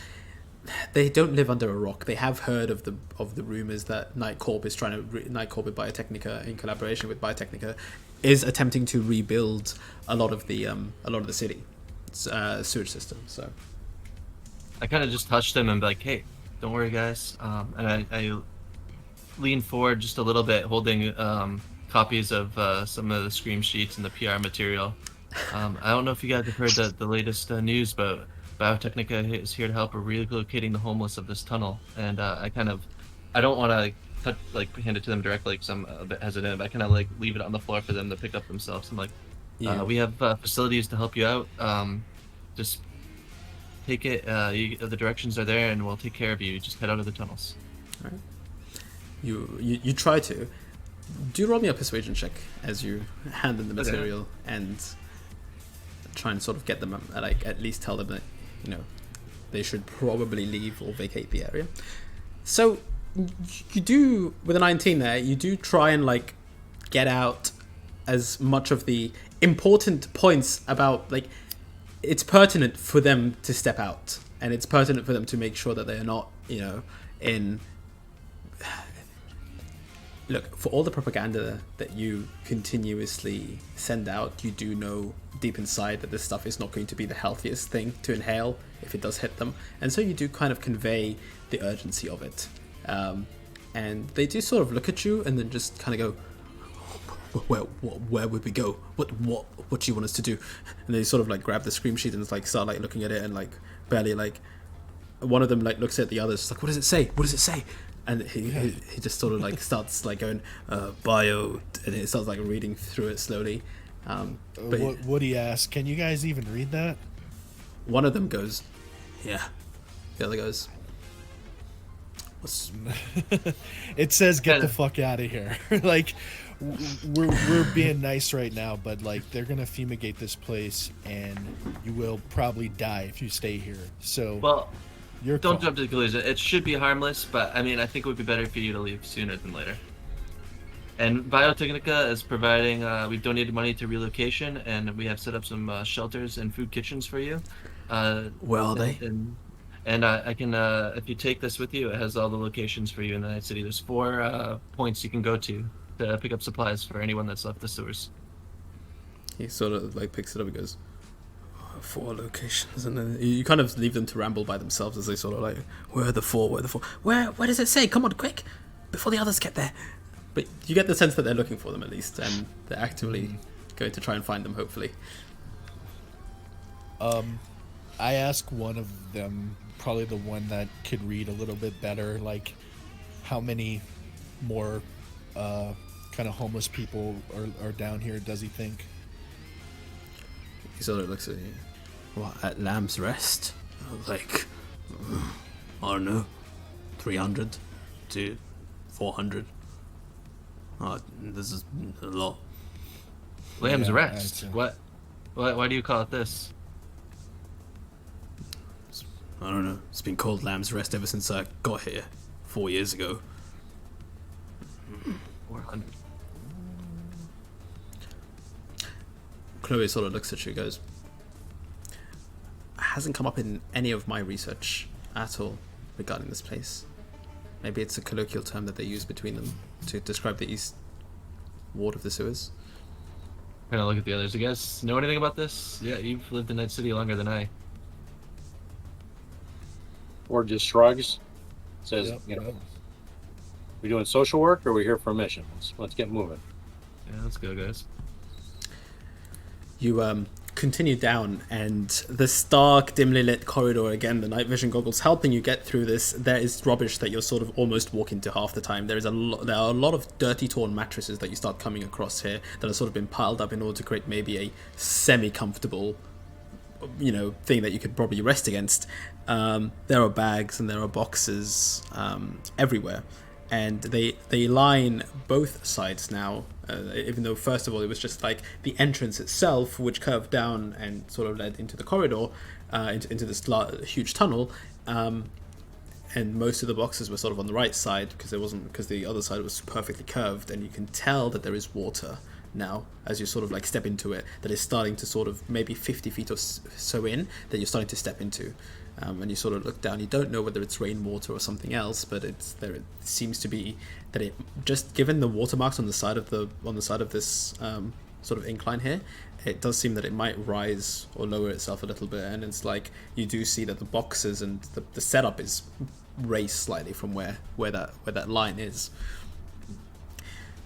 they don't live under a rock. They have heard of the rumors that Nightcorp with Biotechnica, in collaboration with Biotechnica, is attempting to rebuild a lot of the city sewage system. So I kind of just touched him and be like, "Hey, don't worry, guys." And I leaned forward just a little bit, holding copies of some of the scream sheets and the PR material. I don't know if you guys have heard the latest news, but Biotechnica is here to help with relocating the homeless of this tunnel. And I don't want to hand it to them directly because I'm a bit hesitant. But I kind of like leave it on the floor for them to pick up themselves. I'm like, we have facilities to help you out. Just take it. The directions are there, and we'll take care of you. Just head out of the tunnels. all right. You try to. Do roll me a persuasion check as you hand them the Okay. material and try and sort of get them at least tell them that they should probably leave or vacate the area. So you do, with a 19 there, you do try and get out as much of the important points about it's pertinent for them to step out, and it's pertinent for them to make sure that they are not in. Look, for all the propaganda that you continuously send out, you do know deep inside that this stuff is not going to be the healthiest thing to inhale if it does hit them. And so you do kind of convey the urgency of it. And they do sort of look at you and then just kind of go, where would we go? What do you want us to do? And they sort of grab the scream sheet and start looking at it and barely one of them looks at the others, what does it say? What does it say? And he just sort of starts going bio, and he starts reading through it slowly. But Woody asks, "Can you guys even read that?" one of them goes, "Yeah." The other goes, "What's?" It says, "Get the fuck out of here." We're being nice right now, but they're gonna fumigate this place, and you will probably die if you stay here. So Well, you're don't jump to the conclusion. It should be harmless, but I mean, I think it would be better for you to leave sooner than later. And Biotechnica is providing. We've donated money to relocation, and we have set up some shelters and food kitchens for you. Where are they? And I can, if you take this with you, it has all the locations for you in the night city. There's 4 points you can go to pick up supplies for anyone that's left the sewers. He sort of picks it up and goes, 4 locations, and then you kind of leave them to ramble by themselves as they sort of where are the 4? Where are the 4? Where does it say? Come on, quick, before the others get there. But you get the sense that they're looking for them at least, and they're actively going to try and find them, hopefully. I ask one of them, probably the one that could read a little bit better, how many more kind of homeless people are down here, does he think? He sort of looks at you. What, at Lamb's Rest? I don't know, 300 to 400. Oh, this is a lot. Lamb's Yeah, Rest. I'd say. What? Why do you call it this? I don't know. It's been called Lamb's Rest ever since I got here 4 years ago. 400. Chloe sort of looks at you and goes, hasn't come up in any of my research at all regarding this place. Maybe it's a colloquial term that they use between them to describe the east ward of the sewers. I'm gonna look at the others. You guys know anything about this? Yeah, you've lived in Night City longer than I. Or just shrugs, says, Yep, you know, yep. we doing social work or are we here for a mission? Let's get moving. Yeah, let's go, guys. You continue down, and the stark, dimly lit corridor, again, the night vision goggles helping you get through this. There is rubbish that you're sort of almost walking to half the time. There are a lot of dirty, torn mattresses that you start coming across here that have sort of been piled up in order to create maybe a semi-comfortable, thing that you could probably rest against. There are bags and there are boxes everywhere, and they line both sides now. Even though first of all it was just like the entrance itself, which curved down and sort of led into the corridor, into this huge tunnel, and most of the boxes were sort of on the right side because the other side was perfectly curved, and you can tell that there is water now as you sort of like step into it, that is starting to sort of maybe 50 feet or so in, that you're starting to step into. And you sort of look down. You don't know whether it's rainwater or something else, but it seems to be that it, just given the watermarks on the side of this sort of incline here, it does seem that it might rise or lower itself a little bit. And it's like you do see that the boxes and the setup is raised slightly from where that line is.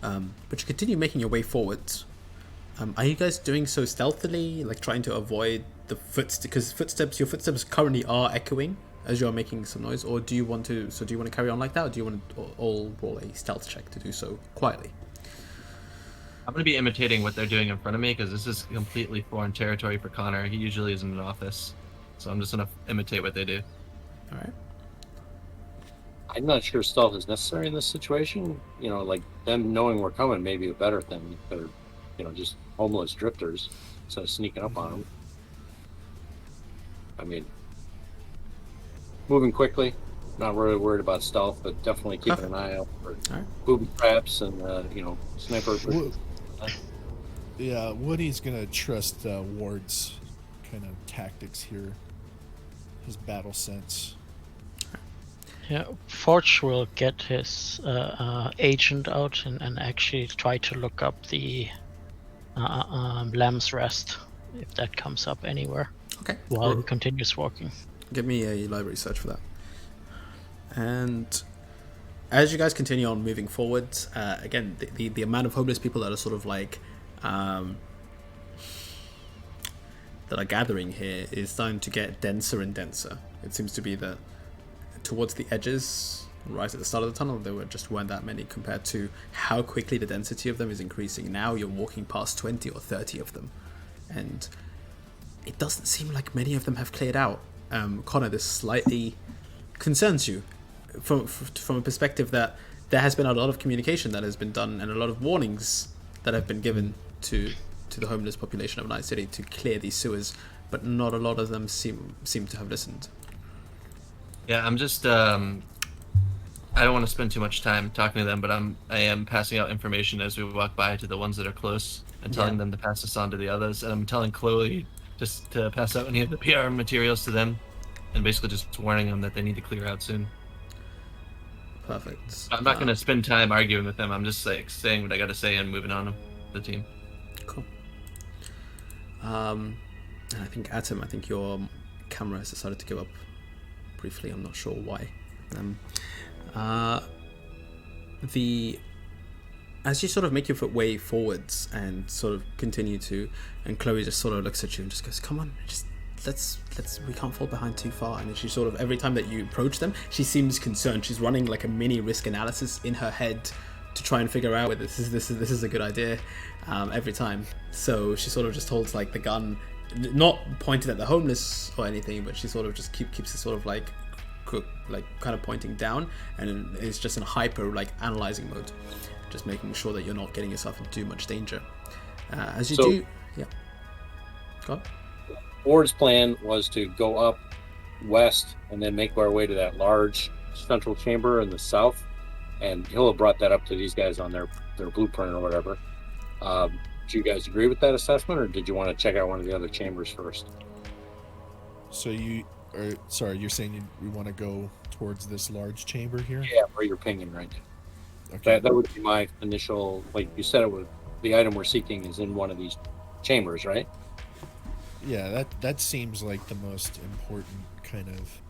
But you continue making your way forward. Are you guys doing so stealthily, like trying to avoid the footsteps? Because your footsteps currently are echoing as you are making some noise, or do you want to carry on like that, or do you want to all roll a stealth check to do so quietly? I'm gonna be imitating what they're doing in front of me because this is completely foreign territory for Connor. He usually is in an office, so I'm just gonna imitate what they do. All right. I'm not sure stealth is necessary in this situation. Like them knowing we're coming may be a better thing. They're, just homeless drifters instead of sneaking up on them. I mean, moving quickly, not really worried about stealth, but definitely keeping an eye out for booby traps and, sniper. Yeah, Woody's gonna trust Ward's kind of tactics here. His battle sense. Yeah, Forge will get his agent out and actually try to look up the Lamb's Rest, if that comes up anywhere. Okay. While he continues walking. Give me a library search for that. And as you guys continue on moving forward, again, the amount of homeless people that are sort of like that are gathering here is starting to get denser and denser. It seems to be that towards the edges, right at the start of the tunnel, there weren't that many compared to how quickly the density of them is increasing. Now you're walking past 20 or 30 of them, and it doesn't seem like many of them have cleared out. Connor, this slightly concerns you from a perspective that there has been a lot of communication that has been done and a lot of warnings that have been given to the homeless population of Night City to clear these sewers, but not a lot of them seem to have listened. Yeah, I'm just I don't want to spend too much time talking to them, but I am passing out information as we walk by to the ones that are close and telling them to pass this on to the others. And I'm telling Chloe just to pass out any of the PR materials to them, and basically just warning them that they need to clear out soon. Perfect. I'm not going to spend time arguing with them. I'm just like saying what I got to say and moving on to the team. Cool. And I think Atom, your camera has decided to go up briefly. I'm not sure why. As you sort of make your way forwards and sort of continue to, and Chloe just sort of looks at you and just goes, "Come on, just let's we can't fall behind too far." And she sort of, every time that you approach them, she seems concerned. She's running like a mini risk analysis in her head to try and figure out whether this is a good idea every time. So she sort of just holds like the gun, not pointed at the homeless or anything, but she sort of just keeps it sort of like kind of pointing down, and it's just in hyper like analyzing mode. just making sure that you're not getting yourself into too much danger. As you So- do, yeah. Go on. Ward's plan was to go up west and then make our way to that large central chamber in the south, and he'll have brought that up to these guys on their blueprint or whatever. Do you guys agree with that assessment, or did you want to check out one of the other chambers first? So you're saying we want to go towards this large chamber here? Yeah, where you're pinging right now. Okay. That would be my initial, like you said, the item we're seeking is in one of these chambers, right? Yeah, that seems like the most important kind of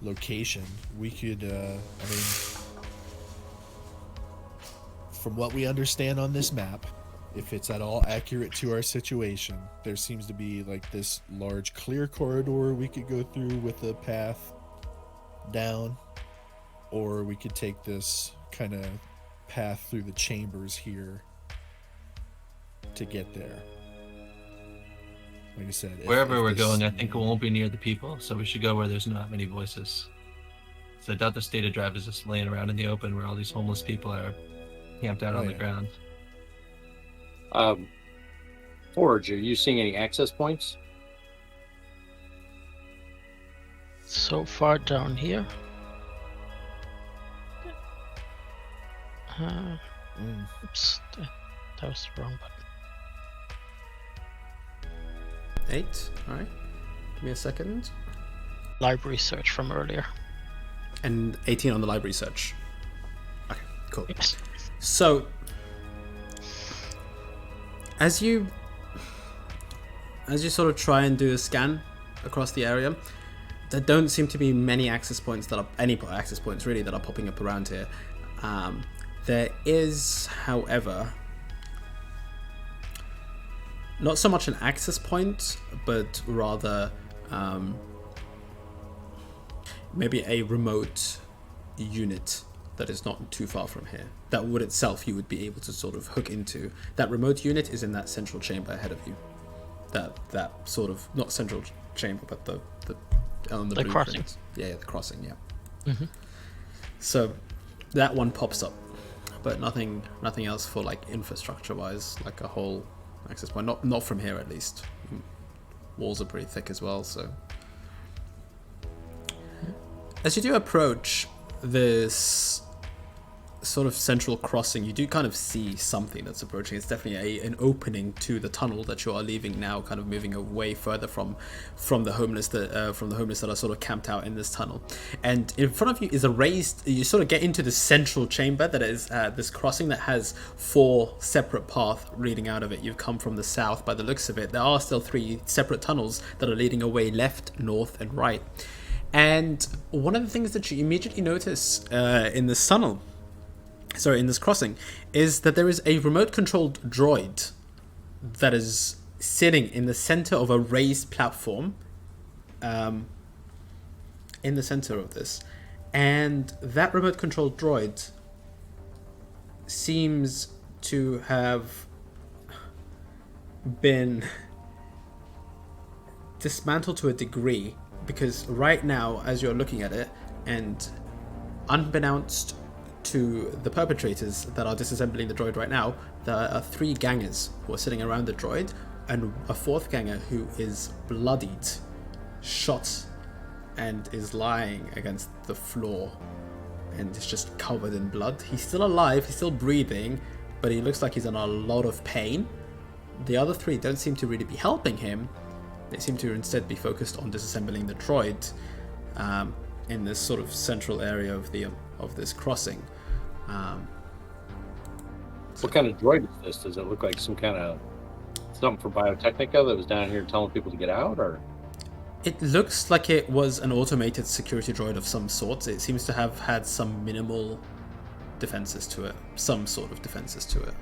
location. We could, I mean, from what we understand on this map, if it's at all accurate to our situation, there seems to be like this large clear corridor we could go through with a path down, or we could take this kind of path through the chambers here to get there. Like I said, Wherever we're this- going, I think it won't be near the people, so we should go where there's not many voices. So I doubt the state of drive is just laying around in the open where all these homeless people are camped out on the yeah. ground. Forge, are you seeing any access points? So far down here. Oops, that was the wrong button. 8. All right. Give me a second. Library search from earlier. And 18 on the library search. Okay, cool. Yes. So, as you sort of try and do a scan across the area, there don't seem to be many access points any access points really that are popping up around here. There is, however, not so much an access point, but rather maybe a remote unit that is not too far from here. That would itself you would be able to sort of hook into. That remote unit is in that central chamber ahead of you. That sort of, not central chamber, but the on the blueprint. crossing. Yeah, the crossing. Yeah. Mhm. So that one pops up, but nothing else for like infrastructure wise, like a whole access point. Not from here at least. Walls are pretty thick as well. So as you do approach this sort of central crossing, you do kind of see something that's approaching. It's definitely an opening to the tunnel that you are leaving now, kind of moving away further from the homeless that are sort of camped out in this tunnel. And in front of you is a raised. You sort of get into the central chamber that is this crossing that has 4 separate paths leading out of it. You've come from the south by the looks of it. There are still 3 separate tunnels that are leading away left, north, and right. And one of the things that you immediately notice in this crossing, is that there is a remote-controlled droid that is sitting in the center of a raised platform, in the center of this, and that remote-controlled droid seems to have been dismantled to a degree, because right now, as you're looking at it, and unbeknownst to the perpetrators that are disassembling the droid right now, there are 3 gangers who are sitting around the droid, and a 4th ganger who is bloodied, shot, and is lying against the floor and is just covered in blood. He's still alive, he's still breathing, but he looks like he's in a lot of pain. The other 3 don't seem to really be helping him. They seem to instead be focused on disassembling the droid in this sort of central area of this crossing. What kind of droid is this? Does it look like some kind of something for Biotechnica that was down here telling people to get out, or? It looks like it was an automated security droid of some sort. It seems to have had some minimal defenses to it, some sort of defenses to it.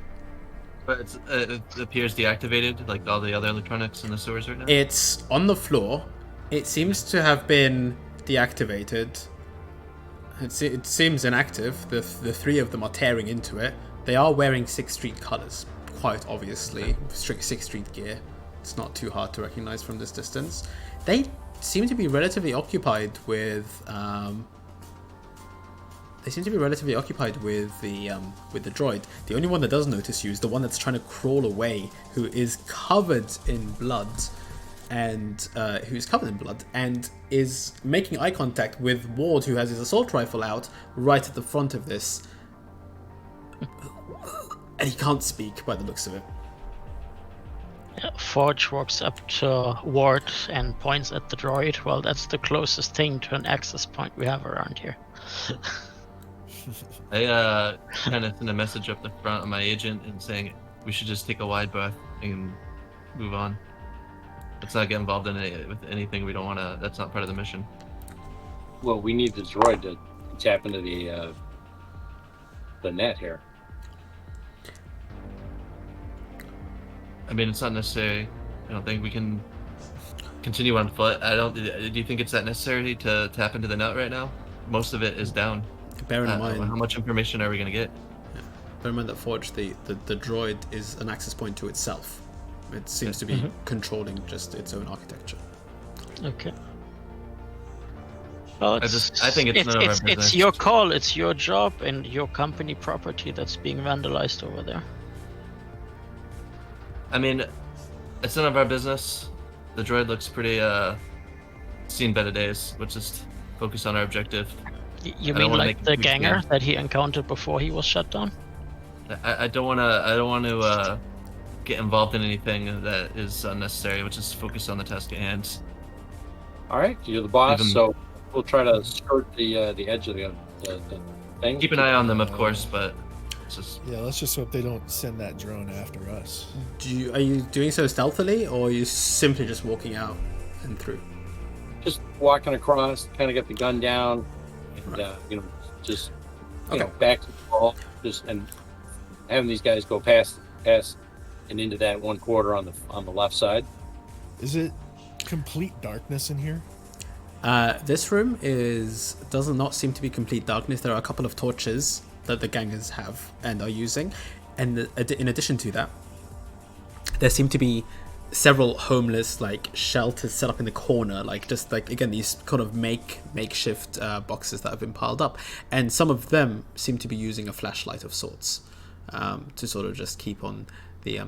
But it appears deactivated, like all the other electronics in the sewers right now. It's on the floor. It seems to have been deactivated. It seems inactive. The 3 of them are tearing into it. They are wearing 6th Street colors, quite obviously. 6th Street gear. It's not too hard to recognize from this distance. They seem to be relatively occupied with they seem to be relatively occupied with the droid. The only one that does notice you is the one that's trying to crawl away, who is covered in blood, and is making eye contact with Ward, who has his assault rifle out right at the front of this, and he can't speak by the looks of it. Forge walks up to Ward and points at the droid. Well, that's the closest thing to an access point we have around here. I kind of send a message up the front of my agent and saying we should just take a wide breath and move on. Let's not get involved in with anything we don't want to. That's not part of the mission. Well, we need the droid to tap into the net here. I mean, it's not necessary. I don't think we can continue on foot. Do you think it's that necessary to tap into the net right now? Most of it is down. Bear in mind, how much information are we going to get? bear in mind that Forge, the droid is an access point to itself. It seems to be controlling just its own architecture. Okay. Well, I think it's none of our business. It's your call, it's your job, and your company property that's being vandalized over there. I mean, it's none of our business. The droid looks pretty seen better days. Let's just focus on our objective. You mean like the ganger that he encountered before he was shut down? I don't want to get involved in anything that is unnecessary. Let's just focus on the task at hand. All right, you're the boss, so we'll try to skirt the edge of the thing. Keep an eye on them, of course, but it's just... Yeah, let's just hope they don't send that drone after us. Are you doing so stealthily, or are you simply just walking out and through? Just walking across, kind of get the gun down, and just back to the wall, and having these guys go past and into that one quarter on the left side. Is it complete darkness in here? This room does not seem to be complete darkness. There are a couple of torches that the gangers have and are using, and in addition to that, there seem to be several homeless shelters set up in the corner, again these kind of makeshift boxes that have been piled up, and some of them seem to be using a flashlight of sorts to sort of just keep on the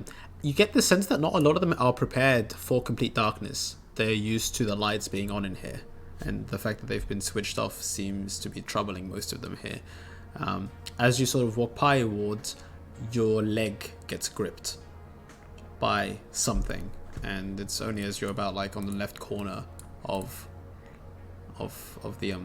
you get the sense that not a lot of them are prepared for complete darkness. They're used to the lights being on in here, and the fact that they've been switched off seems to be troubling most of them here. As you sort of walk by Ward, your leg gets gripped by something, and it's only as you're about on the left corner of the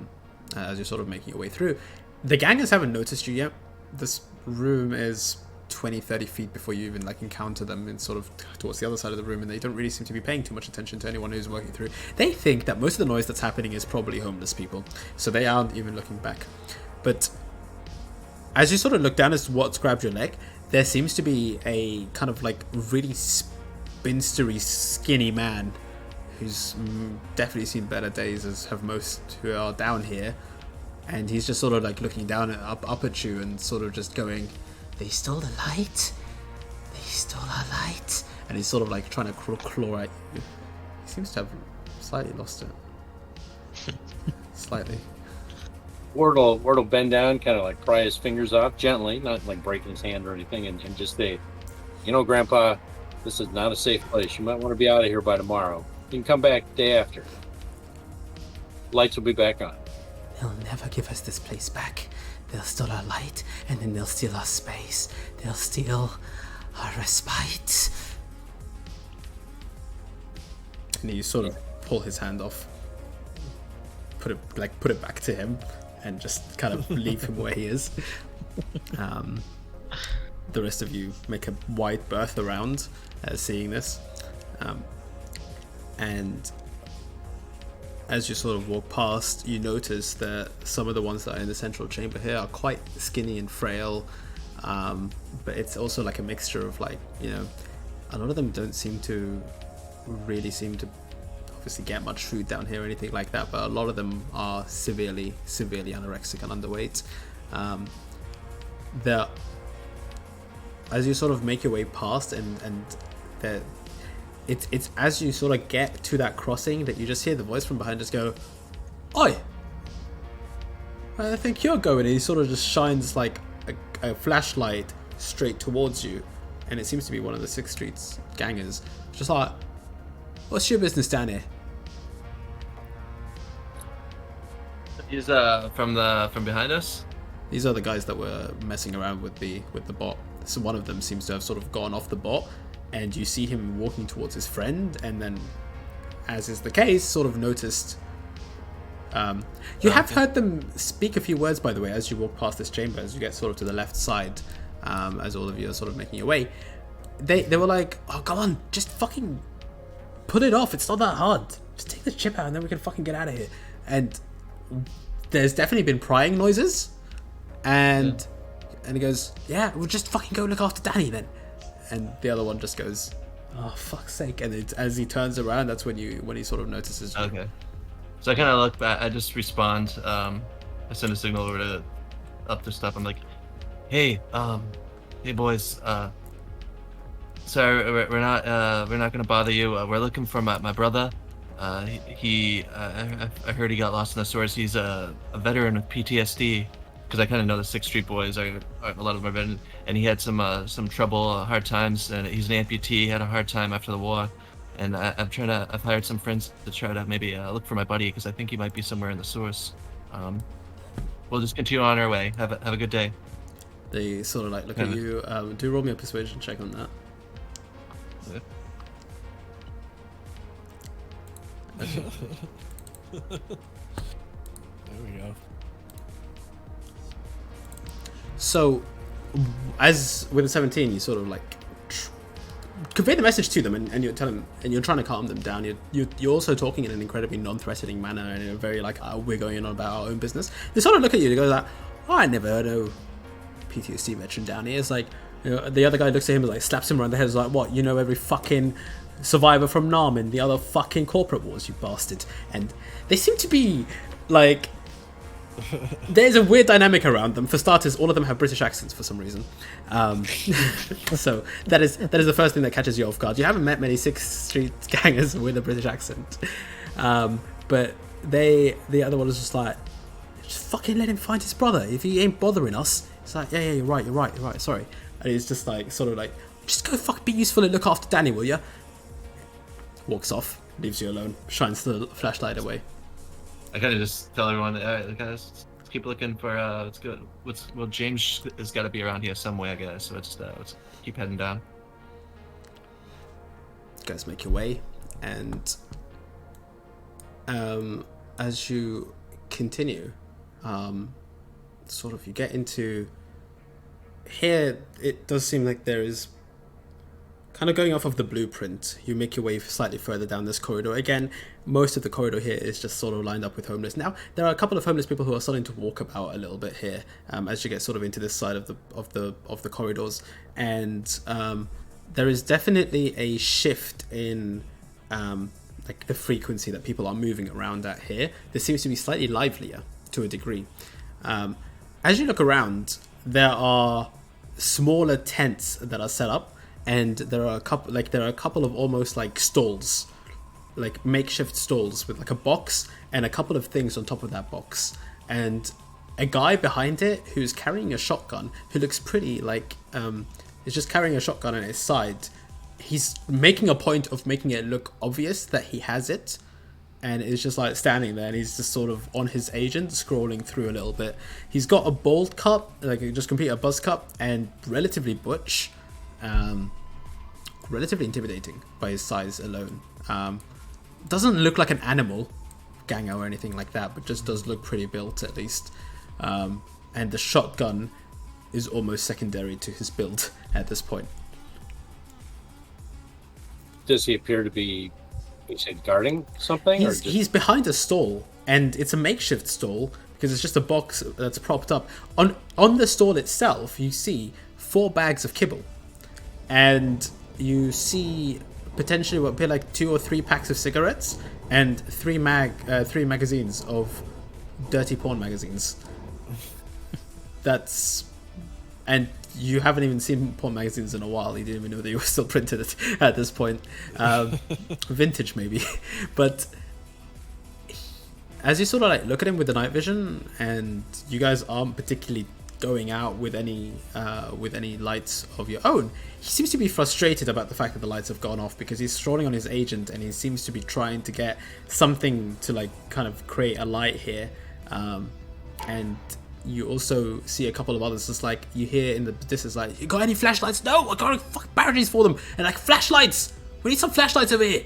as you're sort of making your way through. The gangers haven't noticed you yet. This room is 20-30 feet before you even encounter them, and sort of towards the other side of the room, and they don't really seem to be paying too much attention to anyone who's working through. They think that most of the noise that's happening is probably homeless people, so they aren't even looking back. But as you sort of look down as to what's grabbed your leg, there seems to be a kind of really spinstery, skinny man who's definitely seen better days, as have most who are down here, and he's just sort of looking down up at you and sort of just going, "They stole the light. They stole our light." And he's sort of trying to claw at you. He seems to have slightly lost it. Slightly. Ward will bend down, kind of pry his fingers off gently, not breaking his hand or anything, and just say, Grandpa, this is not a safe place. You might want to be out of here by tomorrow. You can come back the day after. Lights will be back on. They'll never give us this place back. They'll steal our light, and then they'll steal our space. They'll steal our respite. And you sort of pull his hand off, put it back to him, and just kind of leave him where he is. The rest of you make a wide berth around, seeing this, and as you sort of walk past, you notice that some of the ones that are in the central chamber here are quite skinny and frail, but it's also a mixture of a lot of them don't seem to obviously get much food down here or anything like that, but a lot of them are severely anorexic and underweight. As you sort of make your way past, and it's as you sort of get to that crossing that you just hear the voice from behind just go, "Oi! I think you're going. And he sort of just shines like a flashlight straight towards you, and it seems to be one of the 6th Street's gangers. Just like, what's your business down here? He's from behind us. These are the guys that were messing around with the bot. So one of them seems to have sort of gone off the bot, and you see him walking towards his friend, and then, as is the case, sort of noticed. You have heard them speak a few words, by the way, as you walk past this chamber, as you get sort of to the left side, as all of you are sort of making your way. They were like, oh, come on, just fucking put it off. It's not that hard. Just take the chip out and then we can fucking get out of here. And there's definitely been prying noises. And he goes, yeah, we'll just fucking go look after Danny then. And the other one just goes, oh, fuck's sake. And as he turns around, that's when he sort of notices you. Okay. So I kind of look back. I just respond. I send a signal over to up the stuff. I'm like, hey boys. Sorry, we're not gonna bother you. We're looking for my brother. I heard he got lost in the sewers. He's a veteran with PTSD. Because I kind of know the 6th Street boys. A lot of them are veterans, and he had some trouble, hard times, and he's an amputee. He had a hard time after the war. And I've hired some friends to try to maybe look for my buddy, because I think he might be somewhere in the source. We'll just continue on our way. Have a good day. They sort of like look at you. Do roll me a persuasion check on that. Yeah. There we go. So, as with a 17, you sort of like convey the message to them, and you're telling them, and you're trying to calm them down. You're also talking in an incredibly non-threatening manner, and in a very like, we're going on about our own business. They sort of look at you. They go like, oh, I never heard of PTSD veteran down here. It's like, you know, the other guy looks at him and like slaps him around the head. Is like, what? You know every fucking survivor from Nam and the other fucking corporate wars, you bastard. And they seem to be like. There's a weird dynamic around them. For starters, all of them have British accents for some reason. So that is the first thing that catches you off guard. You haven't met many 6th Street gangers with a British accent. But the other one is just like, just fucking let him find his brother. If he ain't bothering us, it's like, yeah, you're right, sorry. And he's just like, sort of like, just go fucking be useful and look after Danny, will ya? Walks off, leaves you alone, shines the flashlight away. I kind of just tell everyone, all right, guys, let's keep looking for. Let's go. Well, James has got to be around here some way, I guess. So let's keep heading down. You guys make your way, and as you continue, sort of you get into here. It does seem like there is. Kind of going off of the blueprint, you make your way slightly further down this corridor. Again, most of the corridor here is just sort of lined up with homeless. Now, there are a couple of homeless people who are starting to walk about a little bit here as you get sort of into this side of the corridors, and there is definitely a shift in like the frequency that people are moving around at here. This seems to be slightly livelier to a degree. As you look around, there are smaller tents that are set up. And there are a couple of almost like stalls, like makeshift stalls with like a box and a couple of things on top of that box, and a guy behind it who's carrying a shotgun, who looks pretty like is just carrying a shotgun on his side. He's making a point of making it look obvious that he has it, and is just like standing there, and he's just sort of on his agent, scrolling through a little bit. He's got a bald cut, like just complete a buzz cut, and relatively butch. Relatively intimidating by his size alone. Doesn't look like an animal ganger or anything like that, but just does look pretty built at least. And the shotgun is almost secondary to his build at this point. Does he appear to be, you said, guarding something? He's behind a stall, and it's a makeshift stall because it's just a box that's propped up. On the stall itself, you see 4 bags of kibble. And you see potentially what appear like 2 or 3 packs of cigarettes and 3 magazines of dirty porn magazines. And you haven't even seen porn magazines in a while. You didn't even know they were still printed at this point. Vintage maybe, but as you sort of like look at him with the night vision, and you guys aren't particularly going out with any lights of your own, he seems to be frustrated about the fact that the lights have gone off, because he's strolling on his agent and he seems to be trying to get something to like kind of create a light here. And you also see a couple of others, just like you hear in the distance, like, you got any flashlights? No, I got fucking batteries for them. And like, flashlights, we need some flashlights over here.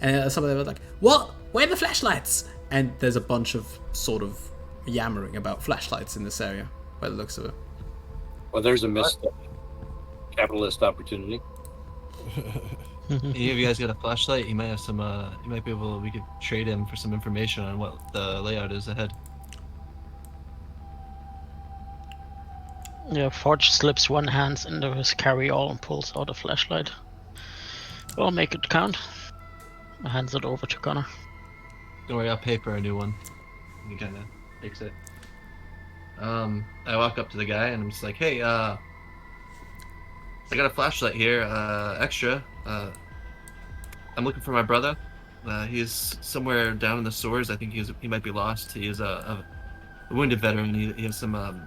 And some of them are like, what? Where are the flashlights? And there's a bunch of sort of yammering about flashlights in this area, by the looks of it. Well, there's a missed capitalist opportunity. Any of you guys got a flashlight? You might have some. You might be able. We could trade him for some information on what the layout is ahead. Yeah, Forge slips one hand into his carry-all and pulls out a flashlight. Well, make it count. Hands it over to Connor. Don't worry, I'll pay for a new one. He kind of takes it. I walk up to the guy and I'm just like, hey, I got a flashlight here, extra. I'm looking for my brother. He's somewhere down in the sewers. I think he might be lost. He is a wounded veteran. He has some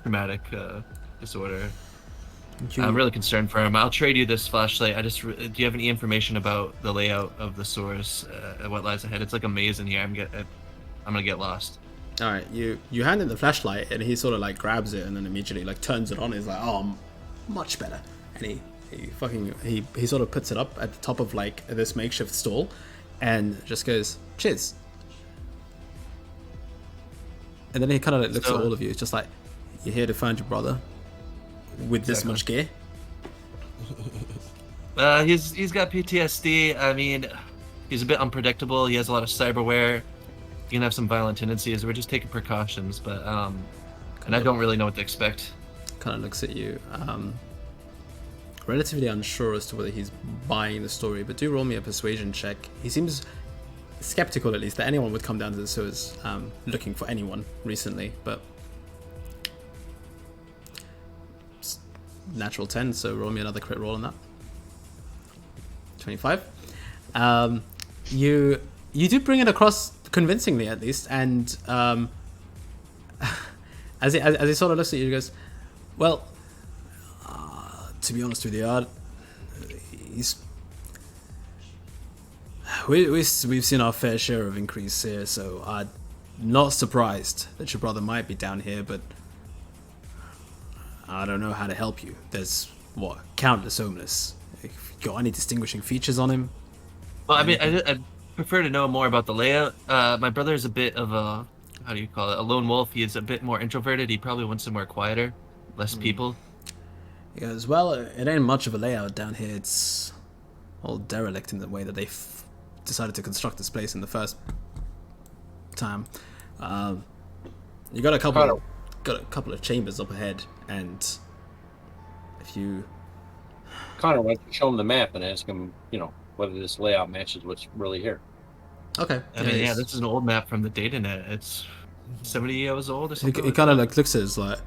traumatic disorder. I'm really concerned for him. I'll trade you this flashlight. Do you have any information about the layout of the sewers, what lies ahead? It's like a maze in here. I'm gonna get lost. All right, you hand him the flashlight, and he sort of like grabs it, and then immediately like turns it on. He's like, "Oh, much better." And he sort of puts it up at the top of like this makeshift stall, and just goes, "Cheers." And then he kind of like looks at all of you. It's just like, "You're here to find your brother with this much gear?" He's got PTSD. I mean, he's a bit unpredictable. He has a lot of cyberware. He can have some violent tendencies. We're just taking precautions, but and I don't really know what to expect. Kind of looks at you, relatively unsure as to whether he's buying the story, but do roll me a persuasion check. He seems skeptical, at least, that anyone would come down to the sewers looking for anyone recently, but natural 10, so roll me another crit roll on that. 25. You do bring it across convincingly, at least, and as he sort of looks at you, he goes, "Well, to be honest with you, we've seen our fair share of increase here, so I'm not surprised that your brother might be down here, but I don't know how to help you. There's countless homeless. If you got any distinguishing features on him?" Well, I mean, I'd prefer to know more about the layout. My brother is a bit of a, how do you call it, a lone wolf. He is a bit more introverted. He probably wants somewhere quieter, less people. He goes, "Well, it ain't much of a layout down here. It's all derelict in the way that they decided to construct this place in the first time. You got a couple of chambers up ahead, and if you..." Connor, why don't you show him the map and ask him, whether this layout matches what's really here. Okay. I mean, yeah, this is an old map from the datanet. It's 70 years old or something. He kind of like looks at us like,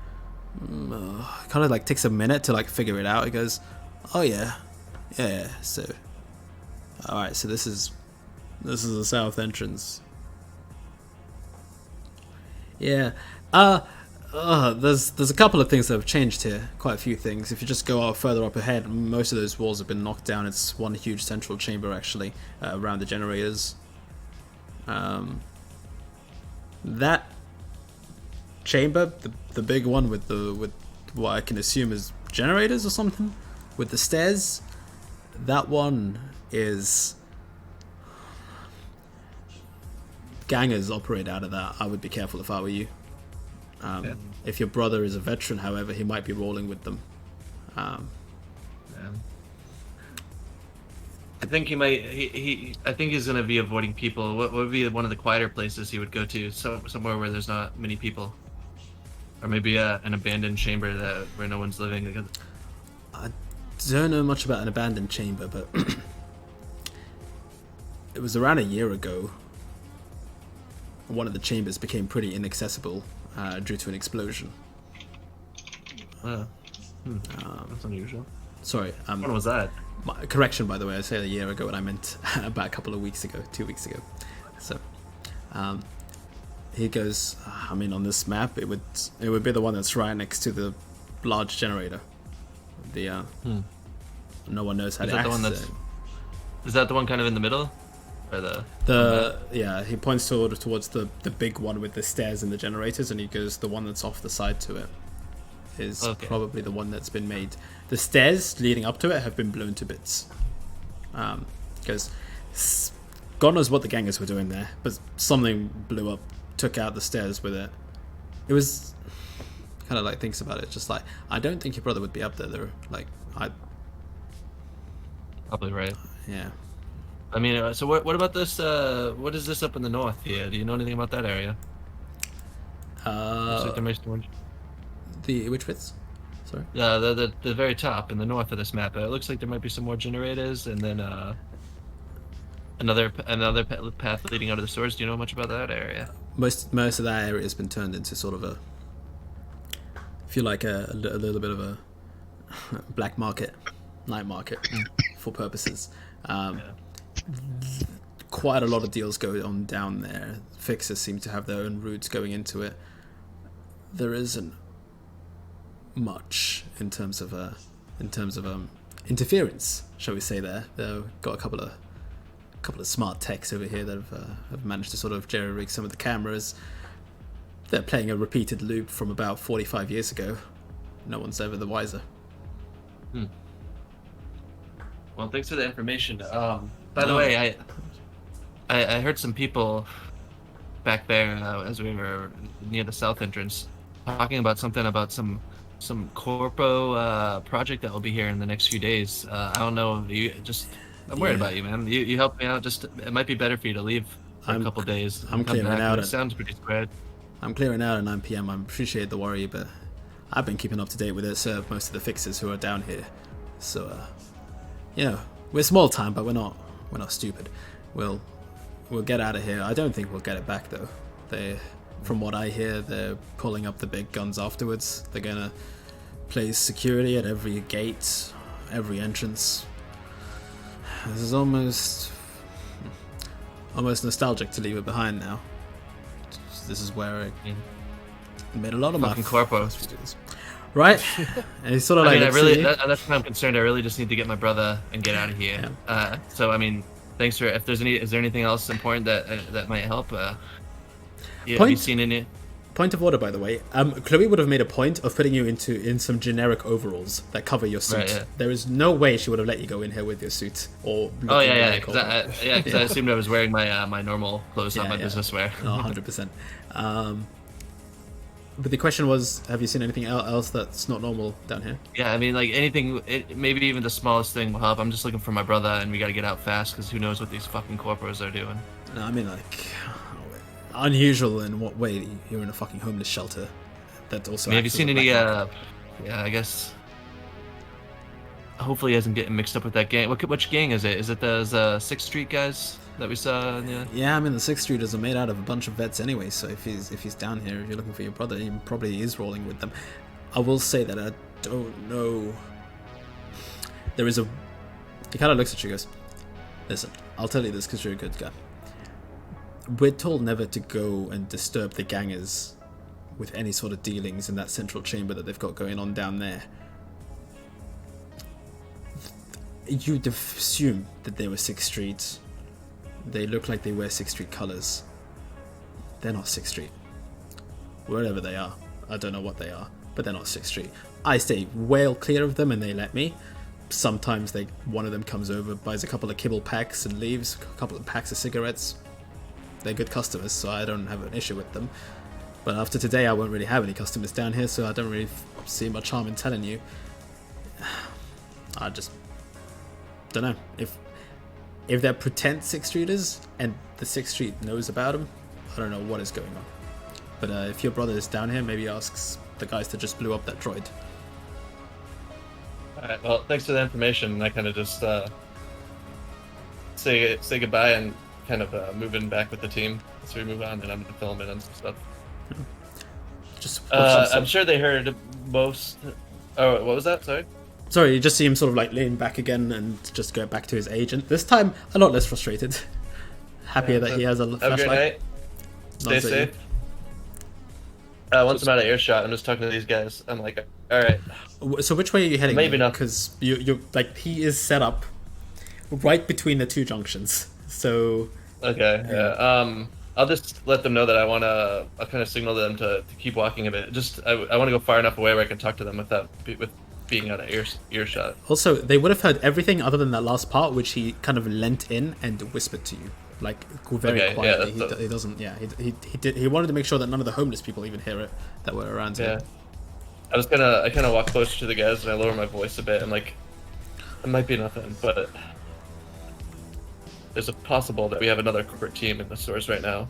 kind of like takes a minute to like figure it out. He goes, "Oh yeah. So, all right. So this is the south entrance. Yeah. There's a couple of things that have changed here. Quite a few things. If you just go out further up ahead, most of those walls have been knocked down. It's one huge central chamber actually around the generators. That chamber, the big one with what I can assume is generators or something, with the stairs, that one is gangers operate out of that. I would be careful if I were you. If your brother is a veteran, however, he might be rolling with them. I think he might. I think he's gonna be avoiding people. What would be one of the quieter places he would go to? Somewhere where there's not many people, or maybe an abandoned chamber where no one's living. I don't know much about an abandoned chamber, but it was around a year ago. One of the chambers became pretty inaccessible due to an explosion. That's unusual. Sorry. When was that? Correction, by the way, I said a year ago, and I meant about a couple of weeks ago, 2 weeks ago. So, He goes, I mean, on this map, it would be the one that's right next to the large generator. The no one knows how Is to that the one access that's? it. Is that the one kind of in the middle, or He points towards the big one with the stairs and the generators, and he goes, the one that's off the side to it is probably the one that's been made. The stairs leading up to it have been blown to bits. Because God knows what the gangers were doing there, but something blew up, took out the stairs with it. It was kind of like, thinks about it, just like, I don't think your brother would be up there though. Like, Probably right. Yeah. I mean, so what about this? What is this up in the north here? Do you know anything about that area? Looks like there might be more- Which bits? Sorry. The very top in the north of this map. It looks like there might be some more generators, and then another path leading out of the stores. Do you know much about that area? Most of that area has been turned into sort of if you like, a little bit of a black market, night market for purposes. Quite a lot of deals go on down there. Fixers seem to have their own routes going into it. There isn't much in terms of interference, shall we say? They've got a couple of smart techs over here that have managed to sort of jerry-rig some of the cameras. They're playing a repeated loop from about 45 years ago. No one's ever the wiser. Well, thanks for the information. By the way, I heard some people back there as we were near the south entrance talking about some corpo project that will be here in the next few days. I don't know. I'm worried about you, man. You help me out. Just it might be better for you to leave for a couple days. I'm clearing out. It sounds pretty spread. I'm clearing out at 9 p.m. I appreciate the worry, but I've been keeping up to date with it. So most of the fixers who are down here. So we're small time, but we're not stupid. We'll get out of here. I don't think we'll get it back though. From what I hear, they're pulling up the big guns afterwards. They're gonna place security at every gate, every entrance. This is almost nostalgic to leave it behind now. This is where I made a lot of my fucking corpos. Right? And it's sort of like, that's why I'm concerned. I really just need to get my brother and get out of here. Yeah. So I mean, thanks for. Is there anything else important that might help? Have you seen any? Point of order, by the way. Chloe would have made a point of putting you in some generic overalls that cover your suit. Right, yeah. There is no way she would have let you go in here with your suit or. Because I assumed I was wearing my normal clothes, not my business wear. 100%. But the question was, have you seen anything else that's not normal down here? Yeah, I mean, like anything, maybe even the smallest thing will help. I'm just looking for my brother, and we got to get out fast because who knows what these fucking corporos are doing. No, I mean, like, unusual in what way? You're in a fucking homeless shelter. That also. Have you seen any? I guess. Hopefully, he hasn't getting mixed up with that gang. Which gang is it? Is it those 6th Street guys that we saw? Yeah, I mean, the 6th Streeters are made out of a bunch of vets anyway. So if he's down here, if you're looking for your brother, he probably is rolling with them. I will say that I don't know. There is a. He kind of looks at you, and goes, "Listen, I'll tell you this because you're a good guy. We're told never to go and disturb the gangers with any sort of dealings in that central chamber that they've got going on down there. You'd assume that they were 6th Street. They look like they wear 6th Street colours. They're not 6th Street. Wherever they are. I don't know what they are, but they're not 6th Street. I stay well clear of them and they let me. Sometimes one of them comes over, buys a couple of kibble packs and leaves, a couple of packs of cigarettes. They're good customers, so I don't have an issue with them. But after today, I won't really have any customers down here, so I don't really see much harm in telling you. I just don't know. If they're pretend 6th Streeters and the 6th Street knows about them, I don't know what is going on. But if your brother is down here, maybe asks the guys that just blew up that droid. Alright, well, thanks for the information. I kind of just say goodbye and kind of move in back with the team as we move on, and I'm going to fill them in on some stuff. I'm sure they heard most... Oh, what was that? Sorry, you just see him sort of like lean back again and just go back to his agent. This time, a lot less frustrated. Happier that he has a flashlight. Have a great night. Stay Nods at you. safe. Once I'm out of earshot, I'm just talking to these guys. I'm like, all right. So which way are you heading? Maybe not. Because you like he is set up right between the two junctions. So Okay. Yeah. I'll just let them know that I'll kind of signal to them to keep walking a bit. Just I want to go far enough away where I can talk to them with being out of earshot. also they would have heard everything other than that last part, which he kind of leant in and whispered to you, like very Okay, yeah, quietly. that's He doesn't. Yeah, he wanted to make sure that none of the homeless people even hear it that were around Yeah. him. I kind of walk closer to the guys and I lower my voice a bit. I'm like, it might be nothing, but there's a possible that we have another corporate team in the stores right now.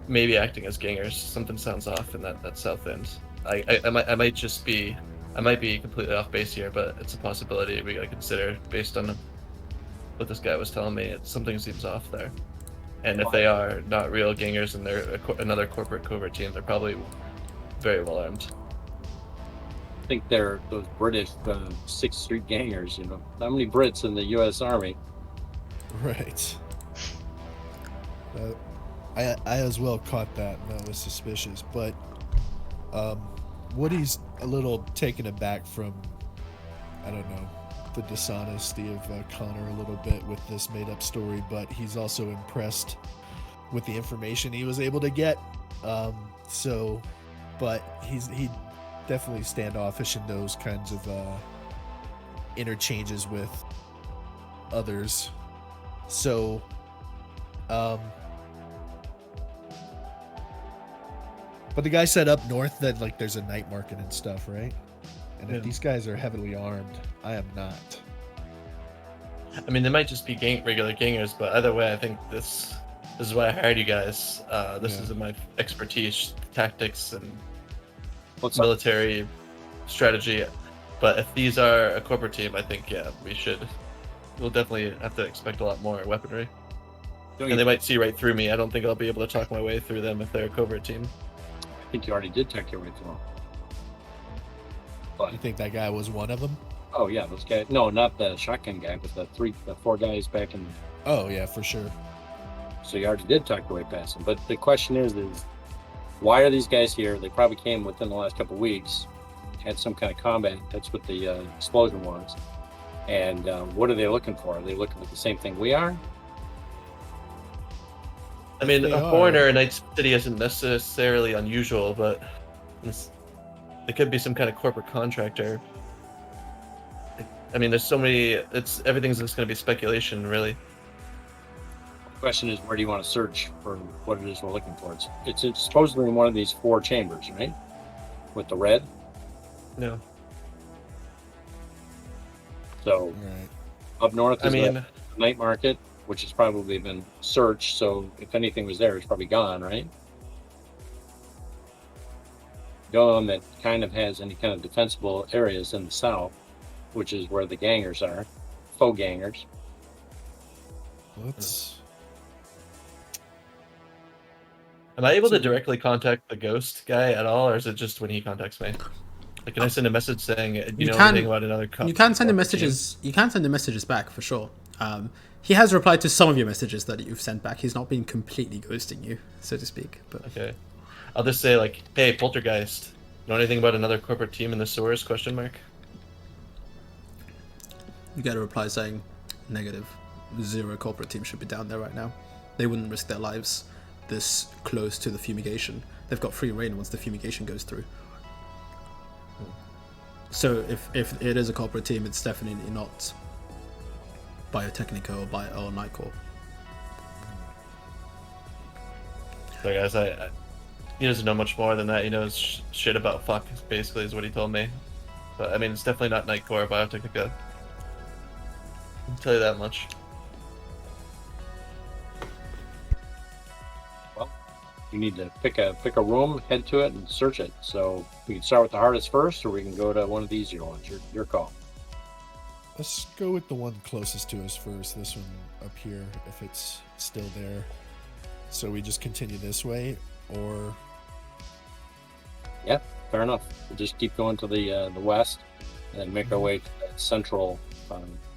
Maybe acting as gangers. Something sounds off in that south end. I might be completely off base here, but it's a possibility we gotta consider based on what this guy was telling me. Something seems off there. And if they are not real gangers and they're another corporate covert team, they're probably very well armed. I think they're those British 6th Street gangers, you know. How many Brits in the U.S. Army? Right. I as well caught that, and that was suspicious. But Woody's a little taken aback from, I don't know, the dishonesty of Connor a little bit with this made-up story, but he's also impressed with the information he was able to get. But he definitely standoffish in those kinds of interchanges with others. So, but the guy said up north that like there's a night market and stuff, right? And if these guys are heavily armed, I am not. I mean, they might just be regular gangers, but either way, I think this is why I hired you guys. This is my expertise, tactics, and military strategy. But if these are a corporate team, I think we'll definitely have to expect a lot more weaponry. And they might see right through me. I don't think I'll be able to talk my way through them if they're a covert team. I think you already did talk your way through them. But You think that guy was one of them? oh yeah, those guys. No, not the shotgun guy, but the 4 guys back in. Oh yeah, for sure. So you already did talk your way past them. But the question is why are these guys here? They probably came within the last couple of weeks, had some kind of combat. That's what the explosion was. And what are they looking for? Are they looking for the same thing we are? I mean, They a are. foreigner in Night City isn't necessarily unusual, but it could be some kind of corporate contractor. I mean, there's so many. Everything's just going to be speculation, really. The question is, where do you want to search for what it is we're looking for? It's supposedly in one of these 4 chambers, right? With the red. No. So Right. up north I is mean, the night market, which has probably been searched. So if anything was there, it's probably gone, right? The only one that kind of has any kind of defensible areas in the south, which is where the gangers are, faux gangers. Let's. am I able to directly contact the ghost guy at all, or is it just when he contacts me? Like, can I send a message saying, you know anything about another You can send him messages. You can send him messages back for sure. He has replied to some of your messages that you've sent back. He's not been completely ghosting you, so to speak. But Okay. I'll just say, like, hey, Poltergeist, know anything about another corporate team in the sewers, question mark? you get a reply saying, negative. 0 corporate team should be down there right now. They wouldn't risk their lives this close to the fumigation. They've got free reign once the fumigation goes through. So if it is a corporate team, it's definitely not Biotechnica or Nightcore. So, guys, he doesn't know much more than that. He knows shit about fuck, basically, is what he told me. But, I mean, it's definitely not Nightcore or Biotechnica. I'll tell you that much. Well, you need to pick a room, head to it, and search it. So we can start with the hardest first, or we can go to one of the easier ones. Your call. Let's go with the one closest to us first. This one up here, if it's still there. So we just continue this way, or Yeah, fair enough. We'll just keep going to the west, and then make our way to that central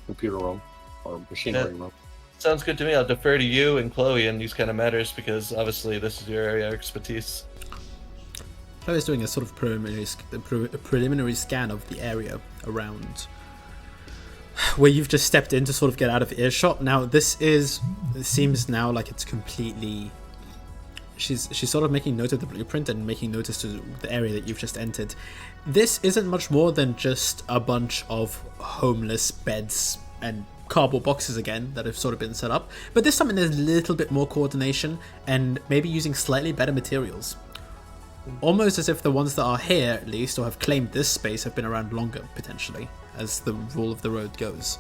computer room or machinery room. Sounds good to me. I'll defer to you and Chloe in these kind of matters because obviously this is your area of expertise. Chloe's doing a sort of preliminary scan of the area around where you've just stepped in to sort of get out of earshot. Now it seems now like it's completely... She's sort of making note of the blueprint and making notice to the area that you've just entered. This isn't much more than just a bunch of homeless beds and cardboard boxes again that have sort of been set up, but this time there's a little bit more coordination and maybe using slightly better materials. Almost as if the ones that are here, at least, or have claimed this space, have been around longer, potentially, as the rule of the road goes.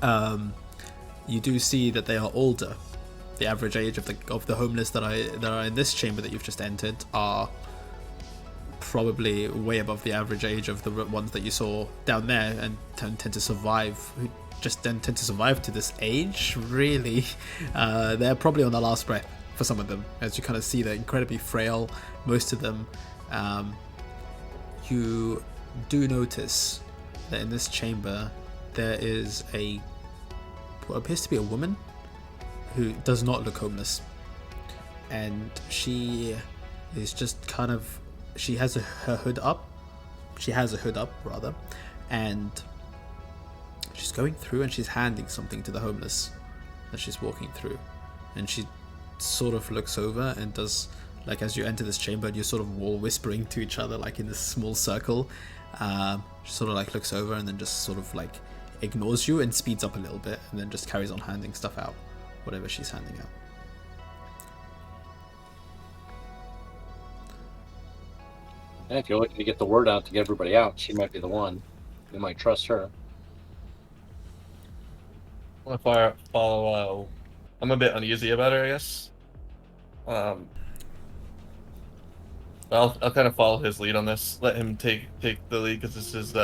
You do see that they are older. The average age of the homeless that are in this chamber that you've just entered are probably way above the average age of the ones that you saw down there, and tend to survive. Who just tend to survive to this age. Really, they're probably on the last breath for some of them, as you kind of see they're incredibly frail. Most of them. You do notice that in this chamber there is what appears to be a woman who does not look homeless, and she is just kind of, she has her hood up. She has a hood up rather, and she's going through and she's handing something to the homeless as she's walking through, and she sort of looks over and does, like, as you enter this chamber and you're sort of all whispering to each other like in this small circle, she sort of like looks over and then just sort of like ignores you and speeds up a little bit and then just carries on handing stuff out, whatever she's handing out. And if you're looking to get the word out to get everybody out, she might be the one. You might trust her. If I follow, I'm a bit uneasy about her, I guess. I'll kind of follow his lead on this. Let him take the lead because this is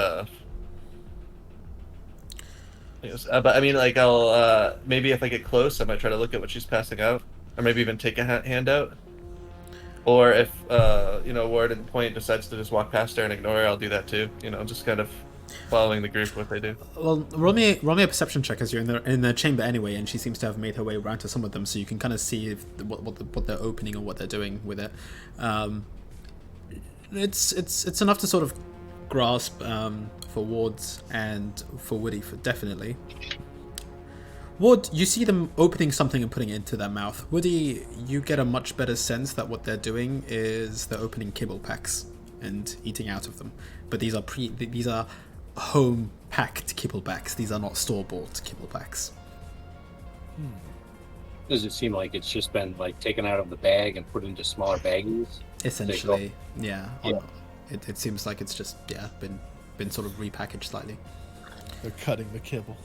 yes, but I mean, like, I'll maybe if I get close, I might try to look at what she's passing out, or maybe even take a handout. Or if Ward and Point decides to just walk past her and ignore her, I'll do that too. Just kind of following the group what they do. Well, roll me a perception check as you're in the chamber anyway, and she seems to have made her way around to some of them, so you can kind of see what they're opening or what they're doing with it. It's enough to sort of grasp for Ward's and for Woody, definitely. Ward, you see them opening something and putting it into their mouth. Woody, you get a much better sense that what they're doing is they're opening kibble packs and eating out of them. But these are home packed kibble packs. These are not store bought kibble packs. Does it seem like it's just been like taken out of the bag and put into smaller baggies? Essentially, yeah. It seems like it's just been sort of repackaged slightly. They're cutting the kibble.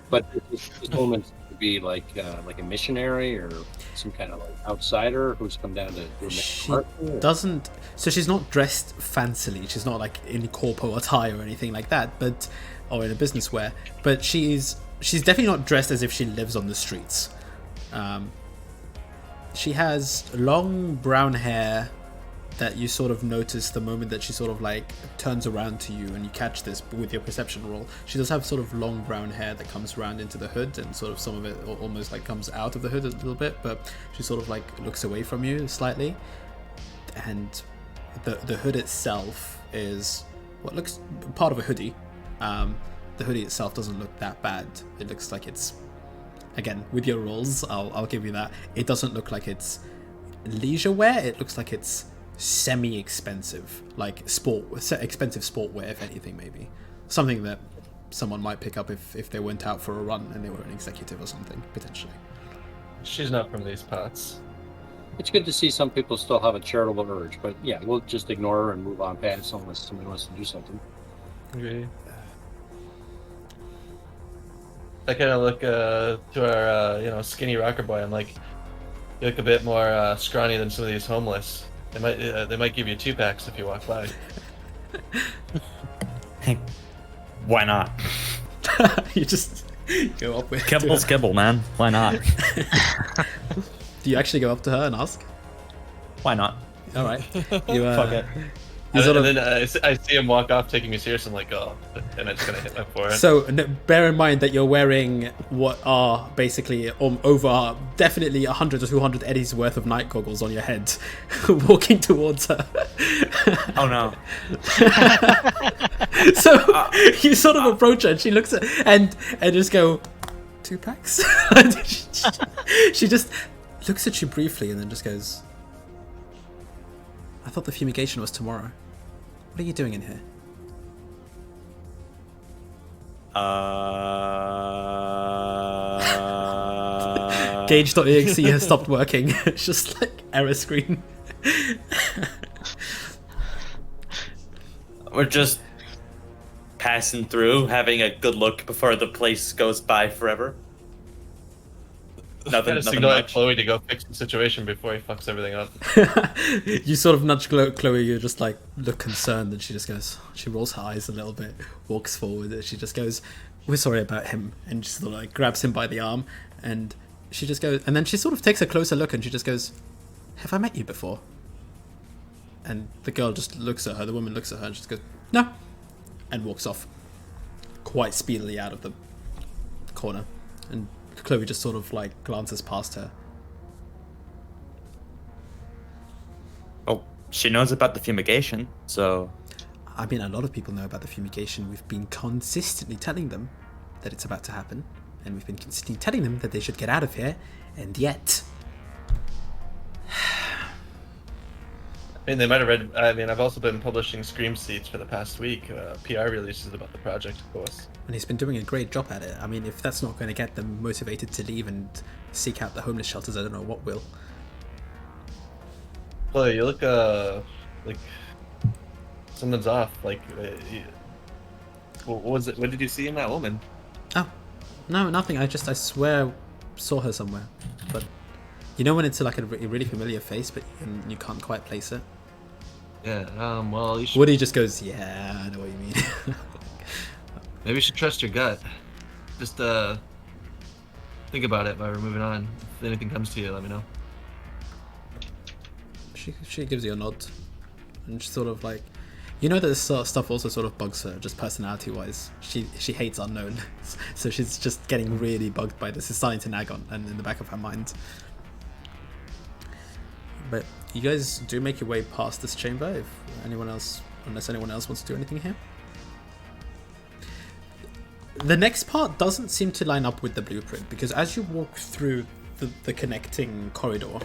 But this woman would be like a missionary or some kind of like outsider who's come down to do She doesn't. So she's not dressed fancily. She's not like in corpo attire or anything like that, or in a business wear. But she's definitely not dressed as if she lives on the streets. She has long brown hair that you sort of notice the moment that she sort of like turns around to you, and you catch this with your perception roll. She does have sort of long brown hair that comes around into the hood, and sort of some of it almost like comes out of the hood a little bit, but she sort of like looks away from you slightly. And the hood itself is what looks part of a hoodie. The hoodie itself doesn't look that bad. It looks like it's, again, with your rolls, I'll give you that. It doesn't look like it's leisure wear. It looks like it's semi-expensive, like expensive sport wear, if anything, maybe. Something that someone might pick up if they went out for a run and they were an executive or something, potentially. She's not from these parts. It's good to see some people still have a charitable urge, but yeah, we'll just ignore her and move on past unless somebody wants to do something. Okay. I kind of look to our skinny rocker boy. I'm like, you look a bit more scrawny than some of these homeless. They might give you 2 packs if you walk by. Why not? You just go up with Kibble's kibble, man. Why not? Do you actually go up to her and ask? Why not? All right. Fuck it. You sort of- then I see him walk off, taking me serious. I'm like, oh, and I'm just gonna hit my forehead. So bear in mind that you're wearing what are basically over definitely 100 or 200 eddies worth of night goggles on your head, walking towards her. Oh no. So you sort of approach her, and she looks at and just go, 2 packs. She just looks at you briefly and then just goes, I thought the fumigation was tomorrow. What are you doing in here? Gauge.exe has stopped working. It's just like error screen. We're just passing through, having a good look before the place goes by forever. Nothing Signal at much. Chloe to go fix the situation before he fucks everything up. You sort of nudge Chloe, you just like look concerned, and she just goes, she rolls her eyes a little bit, walks forward, and she just goes, we're sorry about him, and just sort of like grabs him by the arm, and she just goes, and then she sort of takes a closer look, and she just goes, have I met you before? And the girl just looks at her, the woman looks at her, and she just goes, no, and walks off quite speedily out of the corner, and Chloe just sort of like glances past her. Oh, she knows about the fumigation, so... I mean, a lot of people know about the fumigation. We've been consistently telling them that it's about to happen, and we've been consistently telling them that they should get out of here, and yet... I mean, they might have read. I mean, I've also been publishing Scream Seats for the past week, PR releases about the project, of course. And he's been doing a great job at it. I mean, if that's not going to get them motivated to leave and seek out the homeless shelters, I don't know what will. Chloe, you look like someone's off. Like, what was it? What did you see in that woman? Oh, no, nothing. I swear saw her somewhere. But you know when it's like a really familiar face, but you can't quite place it? Yeah, well, you should... Woody just goes, yeah, I know what you mean. Maybe you should trust your gut. Just think about it while we're moving on. If anything comes to you, let me know. She gives you a nod, and she's sort of like, you know that this sort of stuff also sort of bugs her, just personality-wise. She hates unknown, so she's just getting really bugged by this. It's starting to nag on, and in the back of her mind. But you guys do make your way past this chamber. If anyone else, unless anyone else wants to do anything here. The next part doesn't seem to line up with the blueprint, because as you walk through the connecting corridor,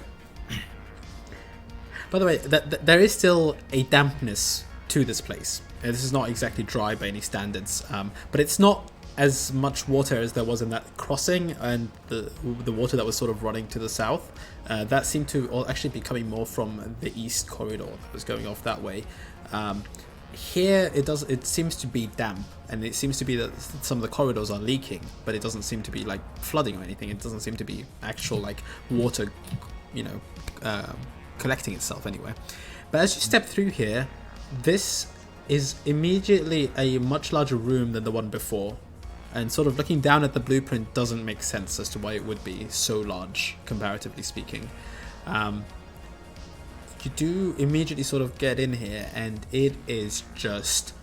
by the way, there is still a dampness to this place. This is not exactly dry by any standards, but it's not as much water as there was in that crossing, and the water that was sort of running to the south. That seemed to actually be coming more from the east corridor that was going off that way. Here it seems to be damp, and it seems to be that some of the corridors are leaking, but it doesn't seem to be like flooding or anything. It doesn't seem to be actual like water, collecting itself anyway. But as you step through here, this is immediately a much larger room than the one before, and sort of looking down at the blueprint doesn't make sense as to why it would be so large, comparatively speaking. You do immediately sort of get in here, and it is just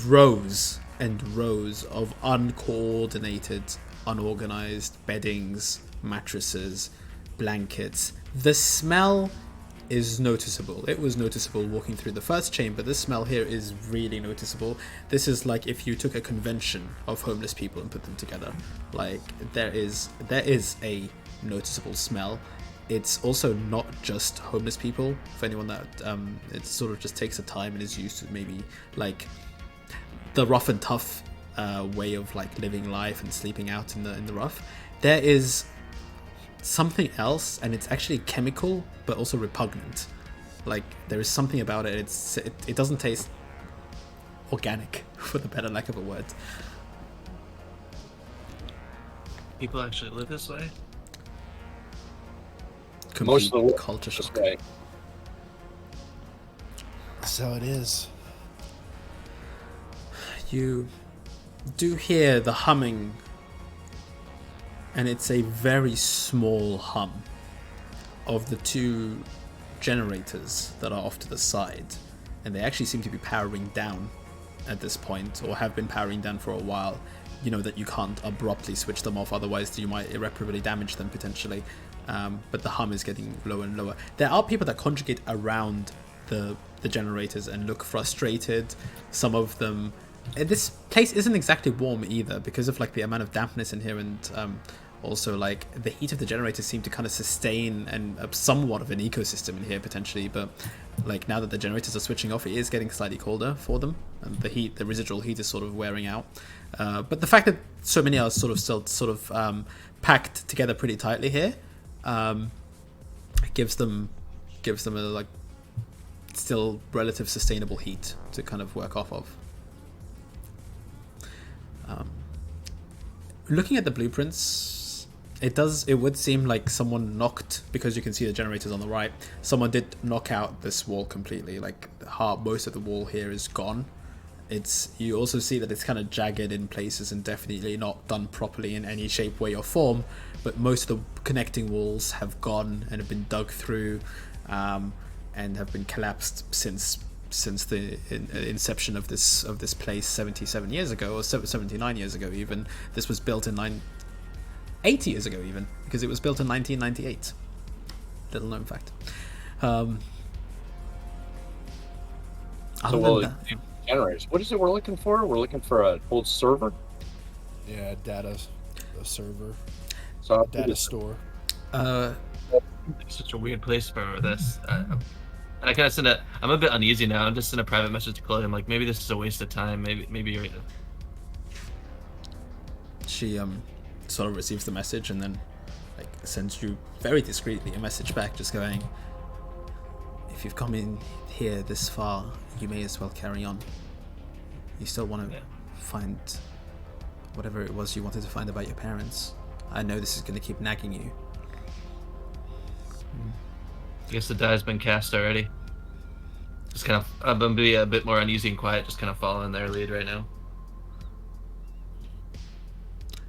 rows and rows of uncoordinated, unorganized beddings, mattresses, blankets. The smell is noticeable. It was noticeable walking through the first chamber. This smell here is really noticeable. This is like if you took a convention of homeless people and put them together. Like there is a noticeable smell. It's also not just homeless people. For anyone that it sort of just takes a time and is used to maybe like the rough and tough way of like living life and sleeping out in the rough. There is something else, and it's actually chemical but also repugnant. Like there is something about it. It doesn't taste organic, for the better lack of a word. People actually live this way? Most of the world culture this shock. way. That's how it is. You do hear the humming, and it's a very small hum of the two generators that are off to the side. and they actually seem to be powering down at this point, or have been powering down for a while. You know that you can't abruptly switch them off, otherwise you might irreparably damage them potentially. But the hum is getting lower and lower. There are people that conjugate around the generators and look frustrated. Some of them... This place isn't exactly warm either because of like the amount of dampness in here, and also like the heat of the generators seem to kind of sustain and somewhat of an ecosystem in here potentially. But like now that the generators are switching off, it is getting slightly colder for them, and the residual heat is sort of wearing out. But the fact that so many are sort of packed together pretty tightly here gives them a like still relative sustainable heat to kind of work off of. Looking at the blueprints, it would seem like someone knocked, because you can see the generators on the right, someone did knock out this wall completely. Like most of the wall here is gone. You also see that it's kind of jagged in places and definitely not done properly in any shape, way or form, but most of the connecting walls have gone and have been dug through and have been collapsed since the inception of this place 77 years ago, or 79 years ago even. This was built in 80 years ago even, because it was built in 1998. Little known fact. Generators. What is it we're looking for? We're looking for an old server. Yeah, a server. So Data store. It's such a weird place for this. I kind of I'm a bit uneasy now. I'm just in a private message to Chloe. I'm like, maybe this is a waste of time. Maybe you're right. She sort of receives the message and then like sends you very discreetly a message back, just going, "If you've come in here this far, you may as well carry on. You still want to find whatever it was you wanted to find about your parents. I know this is going to keep nagging you." I guess the die's been cast already. Just kind of, I'm gonna be a bit more uneasy and quiet, just kind of following their lead right now.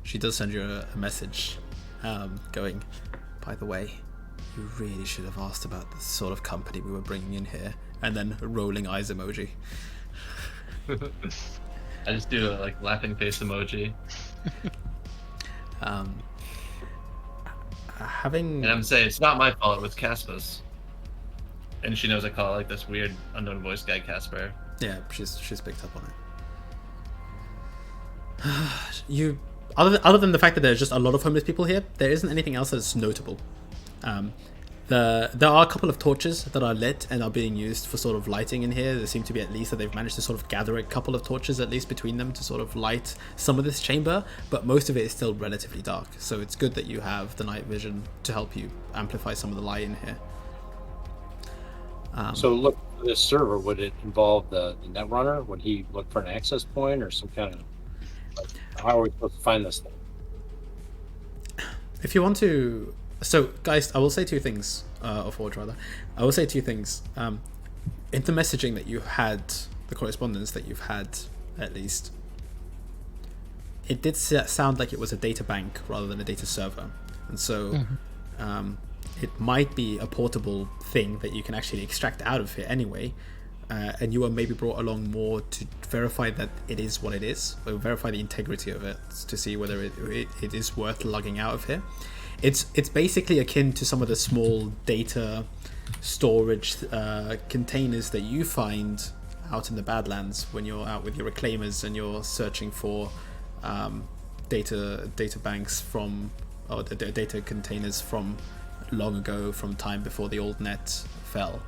She does send you a message, going, "By the way, you really should have asked about the sort of company we were bringing in here," and then a rolling eyes emoji. I just do a like laughing face emoji. And I'm saying it's not my fault, it was Caspa's. And she knows I call it like this weird unknown voice guy Casper. Yeah, she's picked up on it. You, other than the fact that there's just a lot of homeless people here, there isn't anything else that's notable. There are a couple of torches that are lit and are being used for sort of lighting in here. There seem to be at least that they've managed to sort of gather a couple of torches at least between them to sort of light some of this chamber, but most of it is still relatively dark. So it's good that you have the night vision to help you amplify some of the light in here. So look, this server, would it involve the net runner? Would he look for an access point or some kind of, like, how are we supposed to find this thing? If you want to, so guys, I will say two things, or Forge rather. I will say two things. In the messaging that you had, the correspondence that you've had, at least, it did sound like it was a data bank rather than a data server, and so it might be a portable thing that you can actually extract out of here anyway, and you were maybe brought along more to verify that it is what it is, or verify the integrity of it to see whether it is worth lugging out of here. It's basically akin to some of the small data storage containers that you find out in the Badlands when you're out with your reclaimers and you're searching for data banks from, or the data containers from long ago, from time before the old net fell.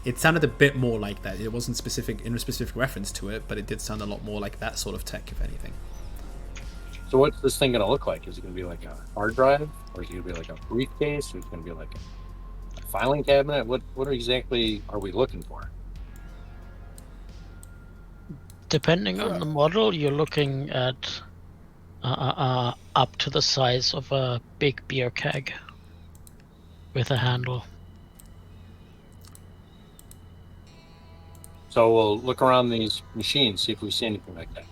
It sounded a bit more like that. It wasn't in a specific reference to it, but it did sound a lot more like that sort of tech, if anything. So what's this thing going to look like? Is it going to be like a hard drive, or is it going to be like a briefcase, or is it going to be like a filing cabinet? What exactly are we looking for? Depending on the model, you're looking at up to the size of a big beer keg with a handle. So we'll look around these machines, see if we see anything like that.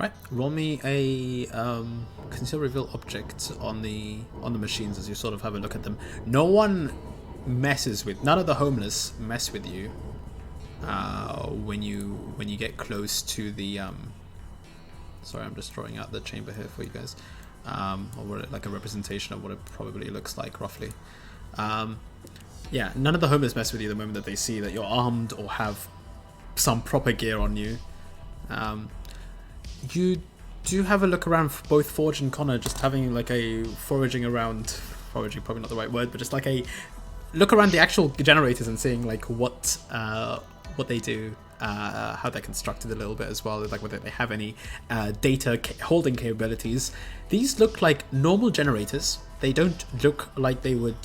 Right, roll me a conceal reveal object on the machines as you sort of have a look at them. None of the homeless mess with you when you get close to the sorry, I'm just drawing out the chamber here for you guys, or what, like a representation of what it probably looks like roughly. Yeah, none of the homeless mess with you the moment that they see that you're armed or have some proper gear on you. You do have a look around for both Forge and Connor, just having like a foraging, probably not the right word, but just like a look around the actual generators and seeing like what they do, how they're constructed a little bit as well, like whether they have any data holding capabilities. These look like normal generators. They don't look like they would,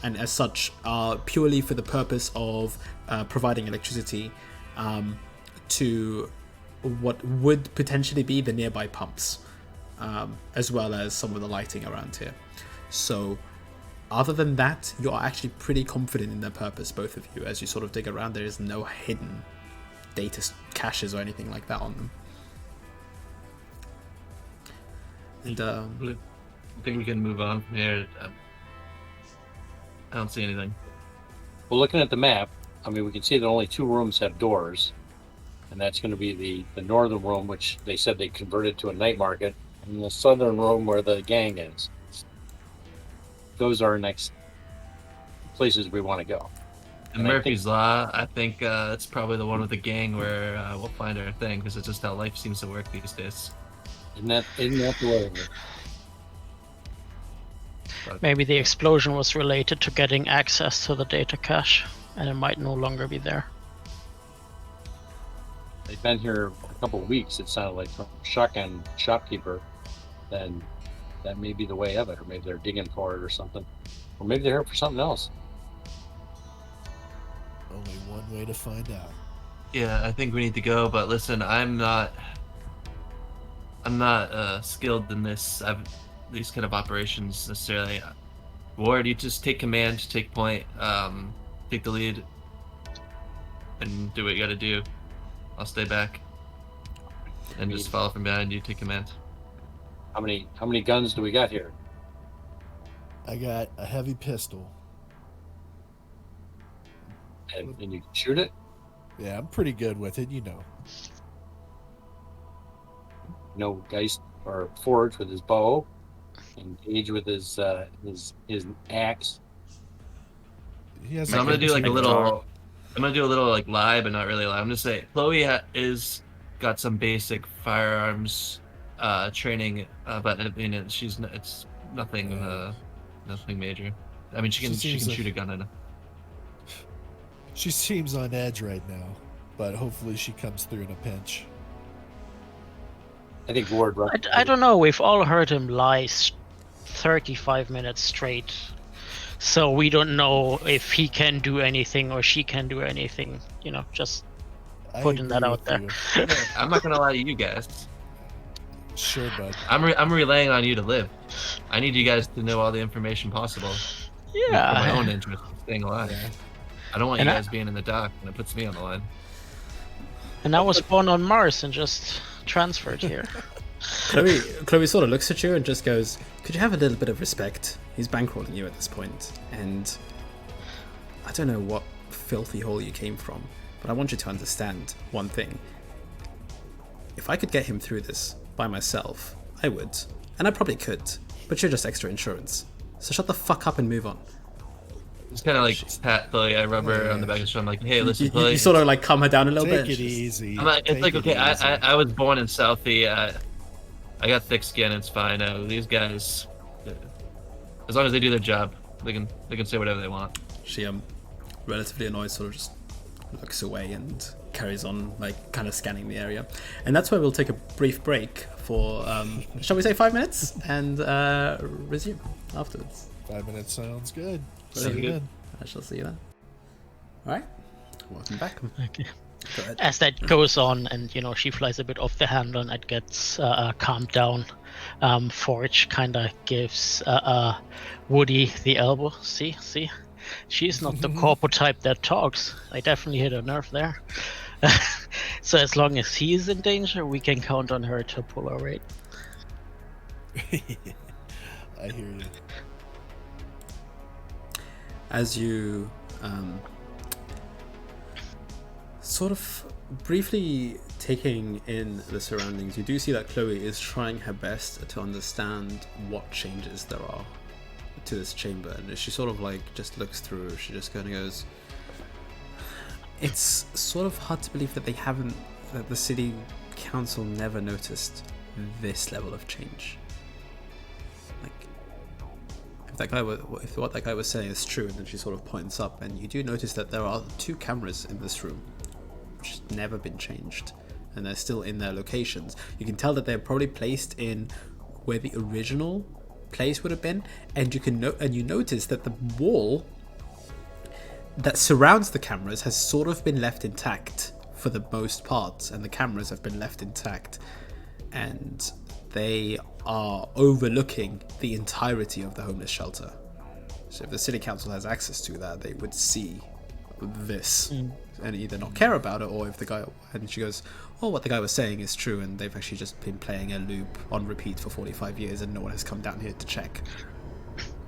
and as such are purely for the purpose of providing electricity to what would potentially be the nearby pumps, as well as some of the lighting around here. So other than that, you are actually pretty confident in their purpose, both of you. As you sort of dig around, there is no hidden data caches or anything like that on them. And I think we can move on from here. I don't see anything. Well, looking at the map, I mean, we can see that only 2 rooms have doors, and that's going to be the northern room, which they said they converted to a night market, and the southern room where the gang is. Those are our next places we want to go. And Murphy's Law, I think that's probably the one with the gang where we'll find our thing, because it's just how life seems to work these days. Isn't that the way? Maybe the explosion was related to getting access to the data cache, and it might no longer be there. They've been here a couple of weeks, it sounded like, from shopkeeper. Then that may be the way of it, or maybe they're digging for it or something. Or maybe they're here for something else. Only one way to find out. Yeah, I think we need to go, but listen, I'm not skilled in these kind of operations necessarily. Ward, you just take command, take point, take the lead, and do what you gotta do. I'll stay back and just follow from behind you, take command. How many guns do we got here? I got a heavy pistol. And you can shoot it? Yeah, I'm pretty good with it, you know. Geist or Forge with his bow, and Gage with his axe. He has So I'm gonna do like a little. I'm gonna do a little like lie, but not really lie. I'm gonna say Chloe is got some basic firearms training, but I mean it's nothing major. I mean she can shoot a gun at it. She seems on edge right now, but hopefully she comes through in a pinch. I think Ward. I don't know. We've all heard him lie 35 minutes straight, so we don't know if he can do anything or she can do anything. Just putting that out there. I'm not gonna lie to you guys. Sure, bud. I'm relying on you to live. I need you guys to know all the information possible. Yeah. For my own interest in staying alive. Yeah. I don't want you guys being in the dock, and it puts me on the line. And I was born on Mars and just transferred here. Chloe sort of looks at you and just goes, "Could you have a little bit of respect? He's bankrolling you at this point, and I don't know what filthy hole you came from, but I want you to understand one thing. If I could get him through this by myself, I would, and I probably could, but you're just extra insurance. So shut the fuck up and move on." It's kind of like pat Chloe. I rub her on the back of the shoulder. I'm like, "Hey, listen, Chloe." You sort of like calm her down a little bit. Take it easy. I'm like, it's like, okay, I was born in Southie. I got thick skin. It's fine. These guys, as long as they do their job, they can say whatever they want. She relatively annoyed, sort of just looks away and carries on, like kind of scanning the area. And that's where we'll take a brief break for, shall we say 5 minutes, and resume afterwards. 5 minutes sounds good. Very good. I shall see you then. All right. Welcome back. Okay. As that goes on, and she flies a bit off the handle, and it gets calmed down. Forge kind of gives Woody the elbow. See, she's not the corpo type that talks. I definitely hit a nerve there. So as long as he is in danger, we can count on her to pull our weight. I hear you. As you sort of briefly taking in the surroundings, you do see that Chloe is trying her best to understand what changes there are to this chamber, and she sort of like just looks through. She just kind of goes, it's sort of hard to believe that that the city council never noticed this level of change. Like, if what that guy was saying is true, and then she sort of points up, and you do notice that there are 2 cameras in this room, which has never been changed, and they're still in their locations. You can tell that they're probably placed in where the original place would have been, and you notice that the wall that surrounds the cameras has sort of been left intact for the most part, and the cameras have been left intact, and they are overlooking the entirety of the homeless shelter. So if the city council has access to that, they would see this and either not care about it, or if the guy, and she goes, oh, what the guy was saying is true, and they've actually just been playing a loop on repeat for 45 years and no one has come down here to check.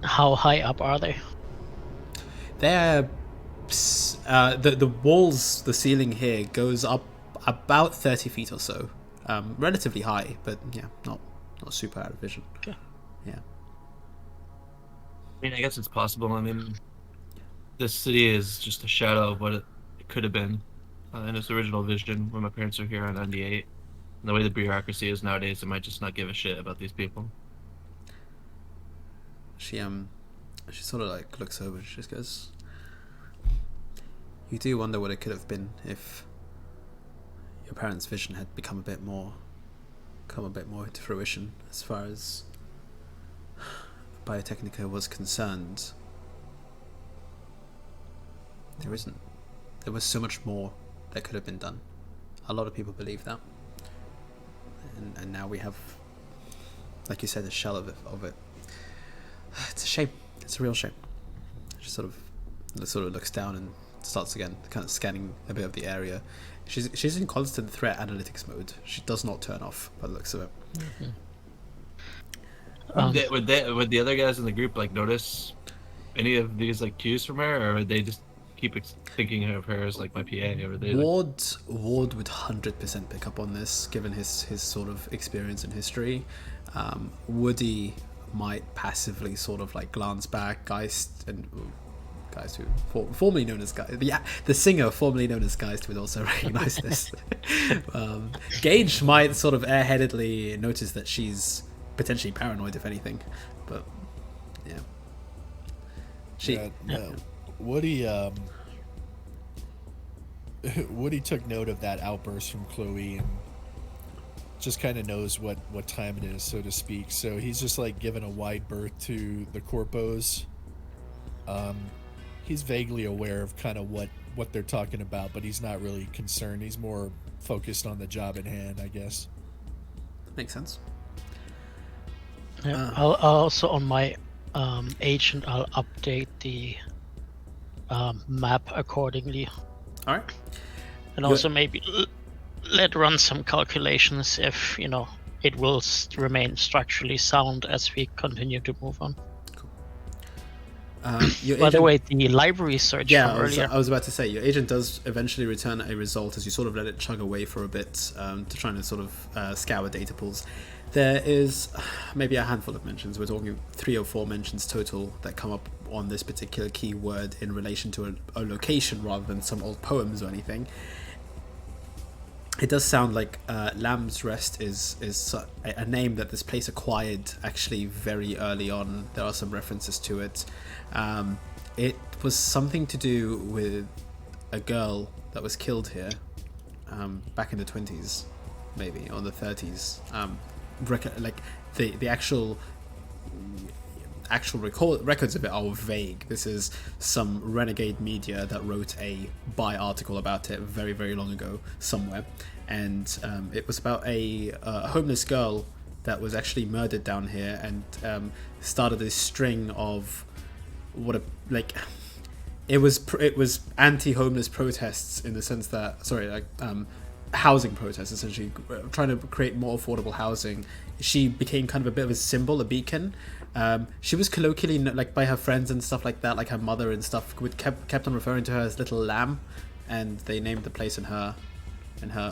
How high up are they? They're the walls, the ceiling here goes up about 30 feet or so. Relatively high, but yeah, not super out of vision. Okay. Yeah. I mean, I guess it's possible. I mean, this city is just a shadow of what it could have been in its original vision when my parents were here on 98. And the way the bureaucracy is nowadays, it might just not give a shit about these people. She sort of like looks over and she just goes, you do wonder what it could have been if your parents' vision had come a bit more into fruition as far as Biotechnica was concerned. There was so much more that could have been done. A lot of people believe that, and now we have, like you said, a shell of it. It's a shame. It's a real shame. She sort of looks down and starts again, kind of scanning a bit of the area. She's in constant threat analytics mode. She does not turn off by the looks of it. Mm-hmm. Would the other guys in the group like notice any of these like cues from her, or would they just keep thinking of her as like my PA? Or they Ward would 100% pick up on this, given his sort of experience and history. Woody might passively sort of like glance back. Geist who formerly known as Geist, the singer formerly known as Geist would also recognize this. Gage might sort of airheadedly notice that she's potentially paranoid, if anything, but yeah. Woody took note of that outburst from Chloe and just kind of knows what time it is, so to speak. So he's just like given a wide berth to the corpos. He's vaguely aware of kind of what they're talking about, but he's not really concerned. He's more focused on the job at hand, I guess. Makes sense. Yeah, I'll also on my agent, I'll update the map accordingly. All right. And also maybe let run some calculations if it will remain structurally sound as we continue to move on. By the way, the library search from earlier. I was about to say, your agent does eventually return a result as you sort of let it chug away for a bit to try and sort of scour data pools. There is maybe a handful of mentions. We're talking 3 or 4 mentions total that come up on this particular keyword in relation to a location rather than some old poems or anything. It does sound like Lamb's Rest is a name that this place acquired actually very early on. There are some references to it. It was something to do with a girl that was killed here back in the 20s, maybe, or the 30s. Like the actual records of it are vague. This is some renegade media that wrote a article about it very, very long ago somewhere, and it was about a homeless girl that was actually murdered down here, and started this string of it was anti-homeless protests in the sense that housing protest, essentially trying to create more affordable housing. She became kind of a bit of a symbol, a beacon. She was colloquially, like by her friends and stuff like that, like her mother and stuff, kept on referring to her as Little Lamb, and they named the place in her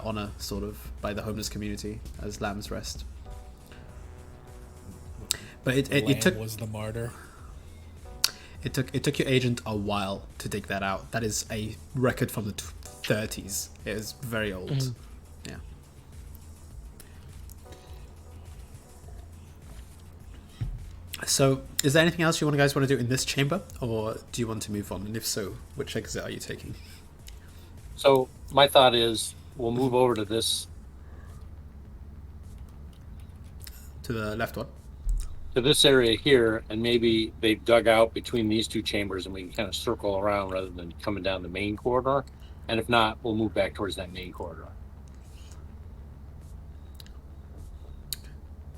honor, sort of, by the homeless community as Lamb's Rest. But it took was the martyr. It took your agent a while to dig that out. That is a record from the 30s. It is very old. Yeah. So, is there anything else you guys want to do in this chamber, or do you want to move on? And if so, which exit are you taking? So my thought is we'll move over to this, To the left one. to this area here, and maybe they've dug out between these two chambers, and we can kind of circle around rather than coming down the main corridor. And if not, we'll move back towards that main corridor.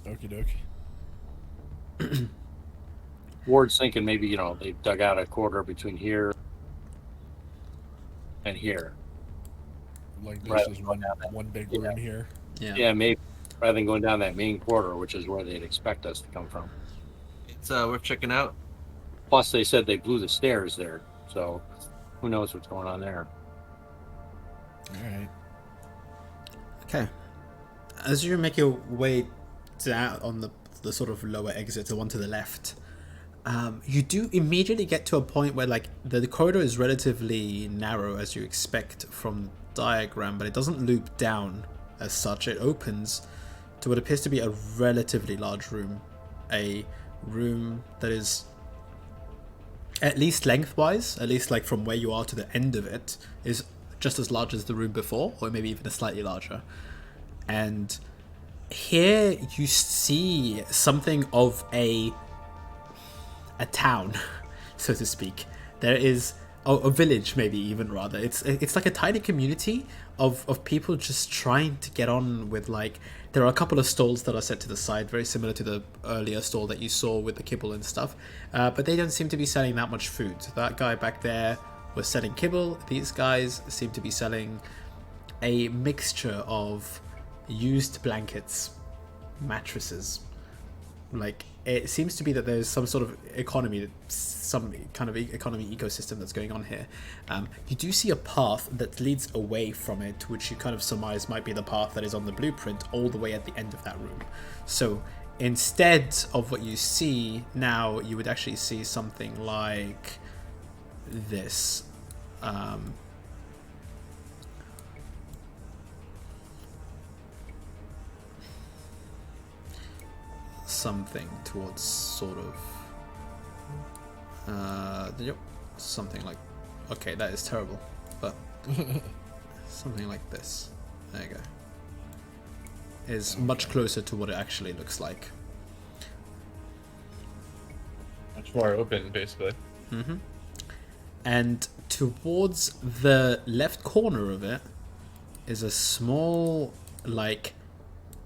Okie dokie. Ward's thinking maybe, they've dug out a corridor between here and here. Like this Right. is one big room here. Yeah, maybe rather than going down that main corridor, which is where they'd expect us to come from. It's worth checking out. Plus, they said they blew the stairs there, so who knows what's going on there. All right. Okay. As you make your way down on the sort of lower exit, the one to the left, you do immediately get to a point where like the corridor is relatively narrow as you expect from the diagram, but it doesn't loop down as such. It opens to what appears to be a relatively large room, a room that is at least lengthwise, at least like from where you are to the end of it, is just as large as the room before, or maybe even a slightly larger. And here you see something of a town, so to speak. There is a village, maybe even rather. It's like a tiny community of people just trying to get on with, like, there are a couple of stalls that are set to the side, very similar to the earlier stall that you saw with the kibble and stuff, but they don't seem to be selling that much food. That guy back there was selling kibble. These guys seem to be selling a mixture of used blankets, mattresses. Like, it seems to be that there's some sort of economy, some kind of economy ecosystem that's going on here. You do see a path that leads away from it, which you kind of surmise might be the path that is on the blueprint all the way at the end of that room. So instead of what you see now, you would actually see something like this. Something towards sort of something like, okay, that is terrible, but something like this, there you go, is much closer to what it actually looks like. Much more open, basically. And towards the left corner of it is a small, like,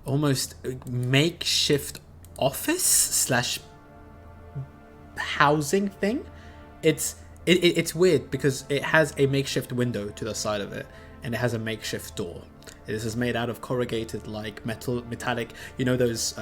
almost makeshift office slash housing thing. It's weird because it has a makeshift window to the side of it, and it has a makeshift door. This is made out of corrugated, like, metallic, those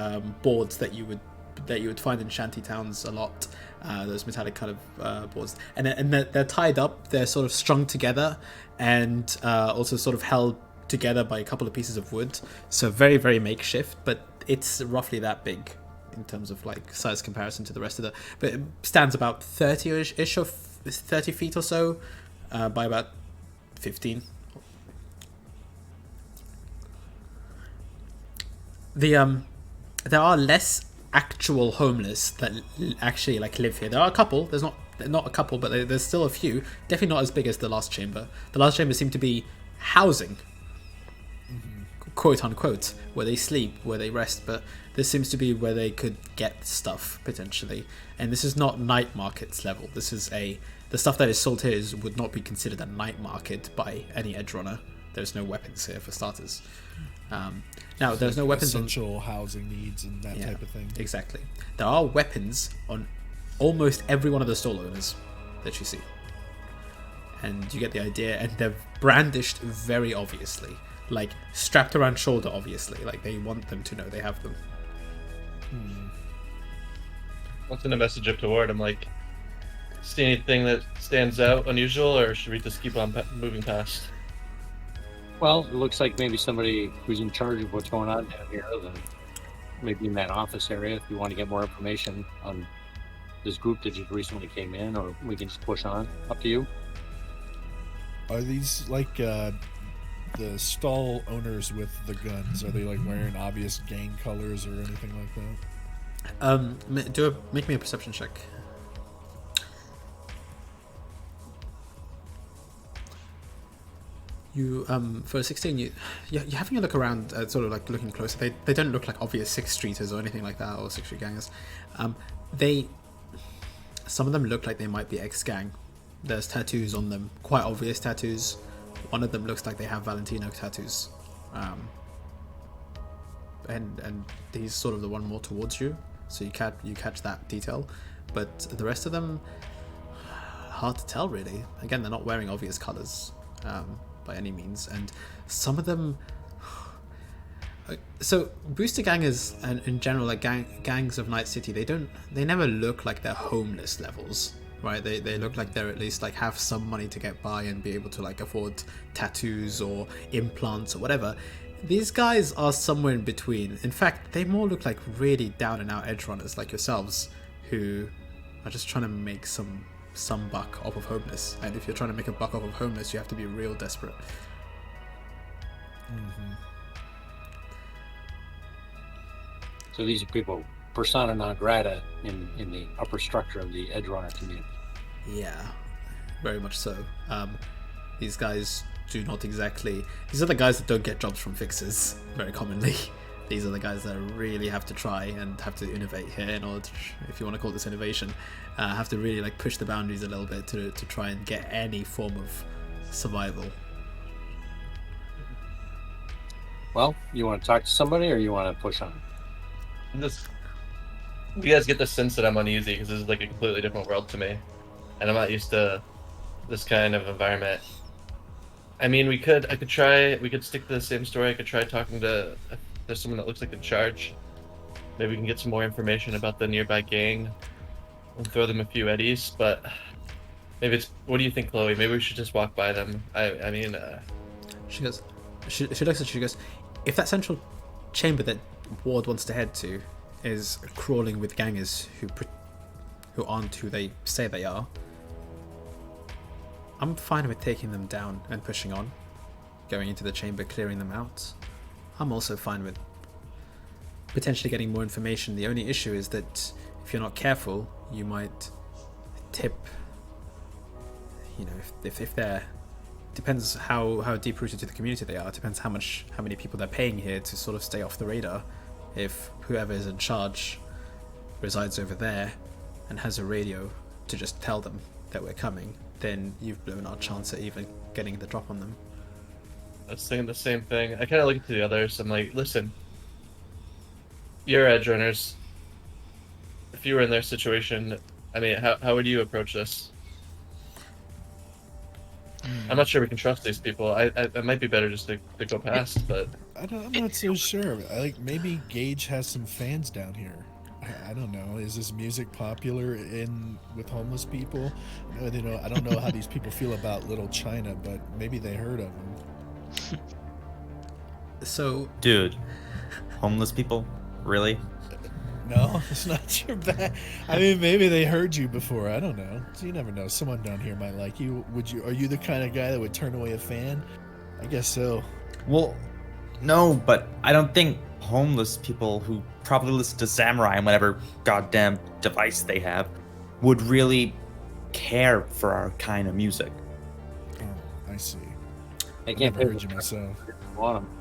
boards that you would find in shanty towns a lot. Those metallic kind of boards, and they're tied up. They're sort of strung together, and also sort of held together by a couple of pieces of wood. So very, very makeshift, but it's roughly that big in terms of, like, size comparison to the rest of the. But it stands about 30-ish or 30 feet or so by about 15. There are less actual homeless that actually, like, live here. There are a couple. There's not a couple, but there's still a few. Definitely not as big as the last chamber. The last chamber seemed to be housing, quote unquote, where they sleep, where they rest, but this seems to be where they could get stuff potentially. And this is not night markets level. This is the stuff that is sold here would not be considered a night market by any edge runner. There's no weapons here for starters. Now, there's no weapons on essential housing needs and that type of thing. Exactly. There are weapons on almost every one of the stall owners that you see, and you get the idea. And they're brandished very obviously. like strapped around shoulder, obviously. Like they want them to know they have them. I'll send a message up toward him, like, see anything that stands out unusual, or should we just keep on moving past? Well, it looks like maybe somebody who's in charge of what's going on down here, then maybe in that office area, if you want to get more information on this group that just recently came in, or we can just push on. Up to you. Are these like the stall owners with the guns? Are they like wearing obvious gang colors or anything like that? Make me a perception check. You for a 16, you're having a look around, sort of like looking closer. They don't look like obvious Sixth Streeters or anything like that, or Sixth Street gangers. Some of them look like they might be ex-gang. There's tattoos on them, quite obvious tattoos. One of them looks like they have Valentino tattoos, and he's sort of the one more towards you, so you catch that detail. But the rest of them, hard to tell really. Again, they're not wearing obvious colors by any means, and some of them. So booster gangers and in general, like gangs of Night City, they never look like they're homeless levels, right? They look like they're at least like have some money to get by and be able to like afford tattoos or implants or whatever. These guys are somewhere in between. In fact, they more look like really down and out edge runners like yourselves, who are just trying to make some buck off of homeless. And if you're trying to make a buck off of homeless, you have to be real desperate. Mm-hmm. So these are people persona non grata in the upper structure of the edge runner community. Yeah, very much so. These guys do not exactly. These are the guys that don't get jobs from fixers very commonly. These are the guys that really have to try and have to innovate here in order to, if you want to call this innovation, have to really like push the boundaries a little bit to try and get any form of survival. Well, you want to talk to somebody or you want to push on? You guys get the sense that I'm uneasy because this is like a completely different world to me, and I'm not used to this kind of environment. I mean, we could stick to the same story. I could try talking to, if there's someone that looks like in charge. Maybe we can get some more information about the nearby gang and throw them a few eddies, but maybe it's, what do you think, Chloe? Maybe we should just walk by them. I mean, she looks at you, she goes, if that central chamber that Ward wants to head to is crawling with gangers who aren't who they say they are, I'm fine with taking them down and pushing on, going into the chamber, clearing them out. I'm also fine with potentially getting more information. The only issue is that if you're not careful, you might tip, you know, if they're, depends how deep rooted to the community they are. It depends how many people they're paying here to sort of stay off the radar. If whoever is in charge resides over there and has a radio to just tell them that we're coming, then you've blown our chance at even getting the drop on them. I was thinking the same thing. I kind of look at the others. I'm like, listen, you're edge runners. If you were in their situation, I mean, how would you approach this? I'm not sure we can trust these people. It might be better just to go past, but I'm not so sure. Maybe Gage has some fans down here. I don't know. Is this music popular with homeless people? I don't know how these people feel about Little China, but maybe they heard of him. So, dude, homeless people, really? No, it's not your bad. I mean, maybe they heard you before. I don't know. So you never know. Someone down here might like you. Are you the kind of guy that would turn away a fan? I guess so. Well, no, but I don't think homeless people who probably listen to Samurai and whatever goddamn device they have would really care for our kind of music. Oh, I see. I can't heard you myself. Want them.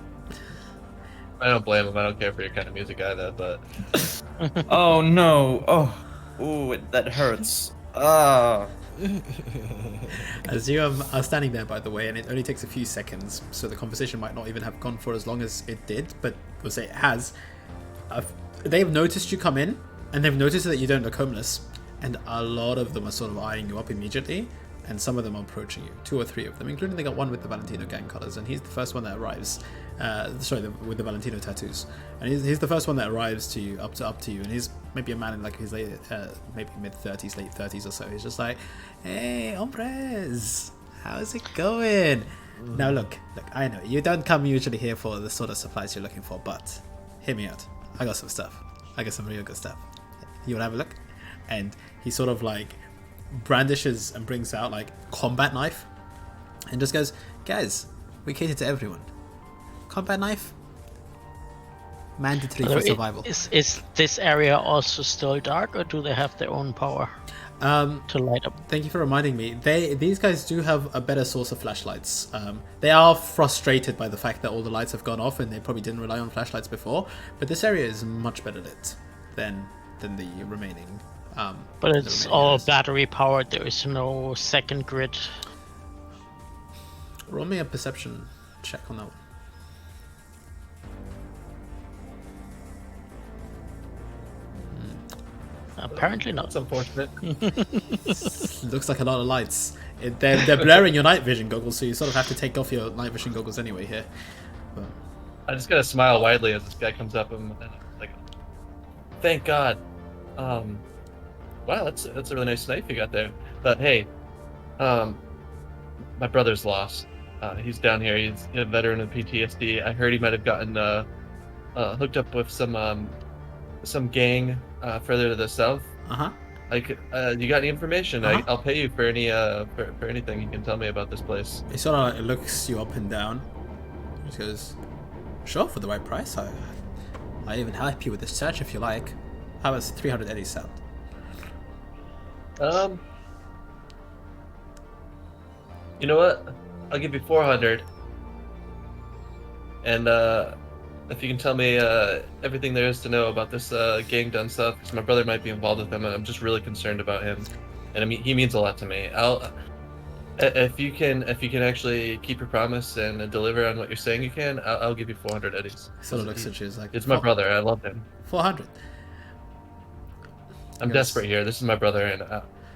I don't blame them. I don't care for your kind of music either, but... Oh, no. Oh, ooh, that hurts. As you are standing there, by the way, and it only takes a few seconds, so the conversation might not even have gone for as long as it did, but we'll say it has. They've noticed you come in, and they've noticed that you don't look homeless, and a lot of them are sort of eyeing you up immediately, and some of them are approaching you. 2 or 3 of them, including they got one with the Valentino gang colors, and he's the first one that arrives. With the Valentino tattoos, and he's the first one that arrives to you, up to you, and he's maybe a man in like his maybe mid-30s, late 30s or so. He's just like, "Hey, hombres, how's it going?" Now look, I know you don't come usually here for the sort of supplies you're looking for, but hear me out. I got some stuff. I got some real good stuff. You wanna have a look? And he sort of like brandishes and brings out like combat knife, and just goes, "Guys, we cater to everyone. Combat knife, mandatory for survival." Is this area also still dark, or do they have their own power to light up? Thank you for reminding me. These guys do have a better source of flashlights. They are frustrated by the fact that all the lights have gone off, and they probably didn't rely on flashlights before. But this area is much better lit than the remaining. But it's all battery powered. There is no second grid. Roll me a perception check on that one. Apparently not. That's unfortunate. Looks like a lot of lights. They're blurring your night vision goggles, so you sort of have to take off your night vision goggles anyway here. But... I just gotta smile widely as this guy comes up and like, thank God. Wow, that's a really nice knife you got there. But hey, my brother's lost. He's down here. He's a veteran of PTSD. I heard he might have gotten hooked up with some gang further to the south. Like, you got any information? I'll pay you for any for anything you can tell me about this place. He sort of like looks you up and down. He just goes, "Sure, for the right price. I even help you with the search if you like. How about 300 eddies sound?" You know what? I'll give you 400. And if you can tell me everything there is to know about this gang done stuff, because my brother might be involved with them, and I'm just really concerned about him. And I mean, he means a lot to me. If you can actually keep your promise and deliver on what you're saying you can, I'll give you 400 eddies. Sort of looks at you, is like, it's my brother. I love him. 400. I'm desperate here. This is my brother, and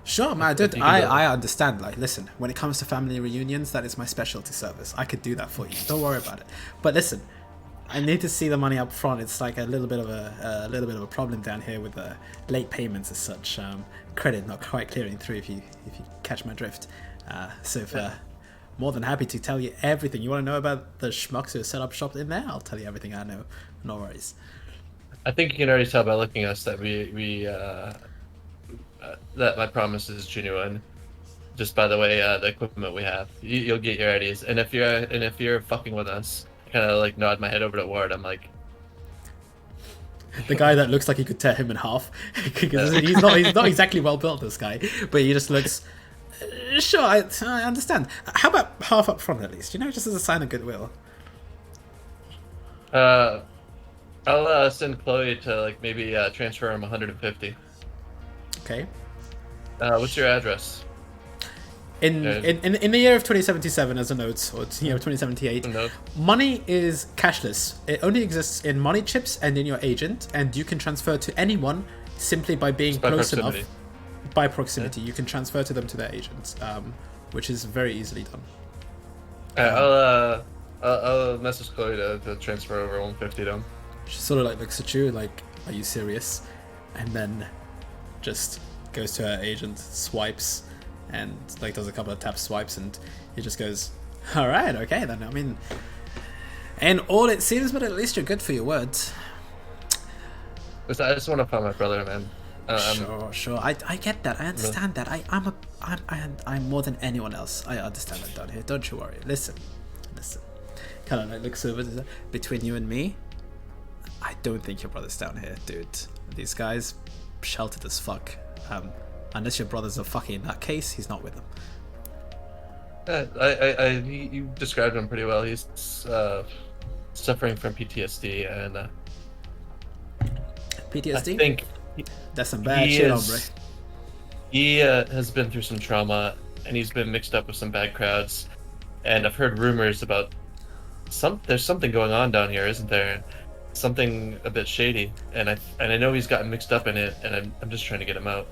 sure, man. Dude, I understand. Like, listen, when it comes to family reunions, that is my specialty service. I could do that for you. Don't worry about it. But listen, I need to see the money up front. It's like a little bit of a problem down here with the late payments as such. Credit not quite clearing through, if you catch my drift. More than happy to tell you everything you want to know about the schmucks who set up shop in there. I'll tell you everything I know. No worries. I think you can already tell by looking at us that that my promise is genuine, just by the way the equipment we have. You'll get your ideas, and if you're fucking with us, kind of like nod my head over to Ward. I'm like, the guy that looks like he could tear him in half. he's not exactly well built, this guy, but he just looks. Sure, I understand. How about half up front at least? You know, just as a sign of goodwill. I'll send Chloe to like maybe transfer him 150. Okay. What's your address? In the year of 2077, as a note, or 2078, money is cashless. It only exists in money chips and in your agent, and you can transfer to anyone simply by being close enough. By proximity, you can transfer to them to their agents, which is very easily done. I'll message Chloe to transfer over 150 to him. She sort of like looks at you like, "Are you serious?" And then just goes to her agent, swipes, and like does a couple of tap swipes, and he just goes, "All right, okay then. I mean, and all it seems, but at least you're good for your words." I just want to find my brother, man. Sure. I get that. I understand that. I'm more than anyone else. I understand that down here. Don't you worry. Listen. Kind of like looks over between you and me. I don't think your brother's down here, dude. These guys sheltered as fuck. Unless your brother's a fucking nutcase, he's not with them. You described him pretty well. He's suffering from PTSD and PTSD. I think that's some bad shit, hombre. He has been through some trauma, and he's been mixed up with some bad crowds. And I've heard rumors about there's something going on down here, isn't there? Something a bit shady, and I know he's gotten mixed up in it, and I'm just trying to get him out.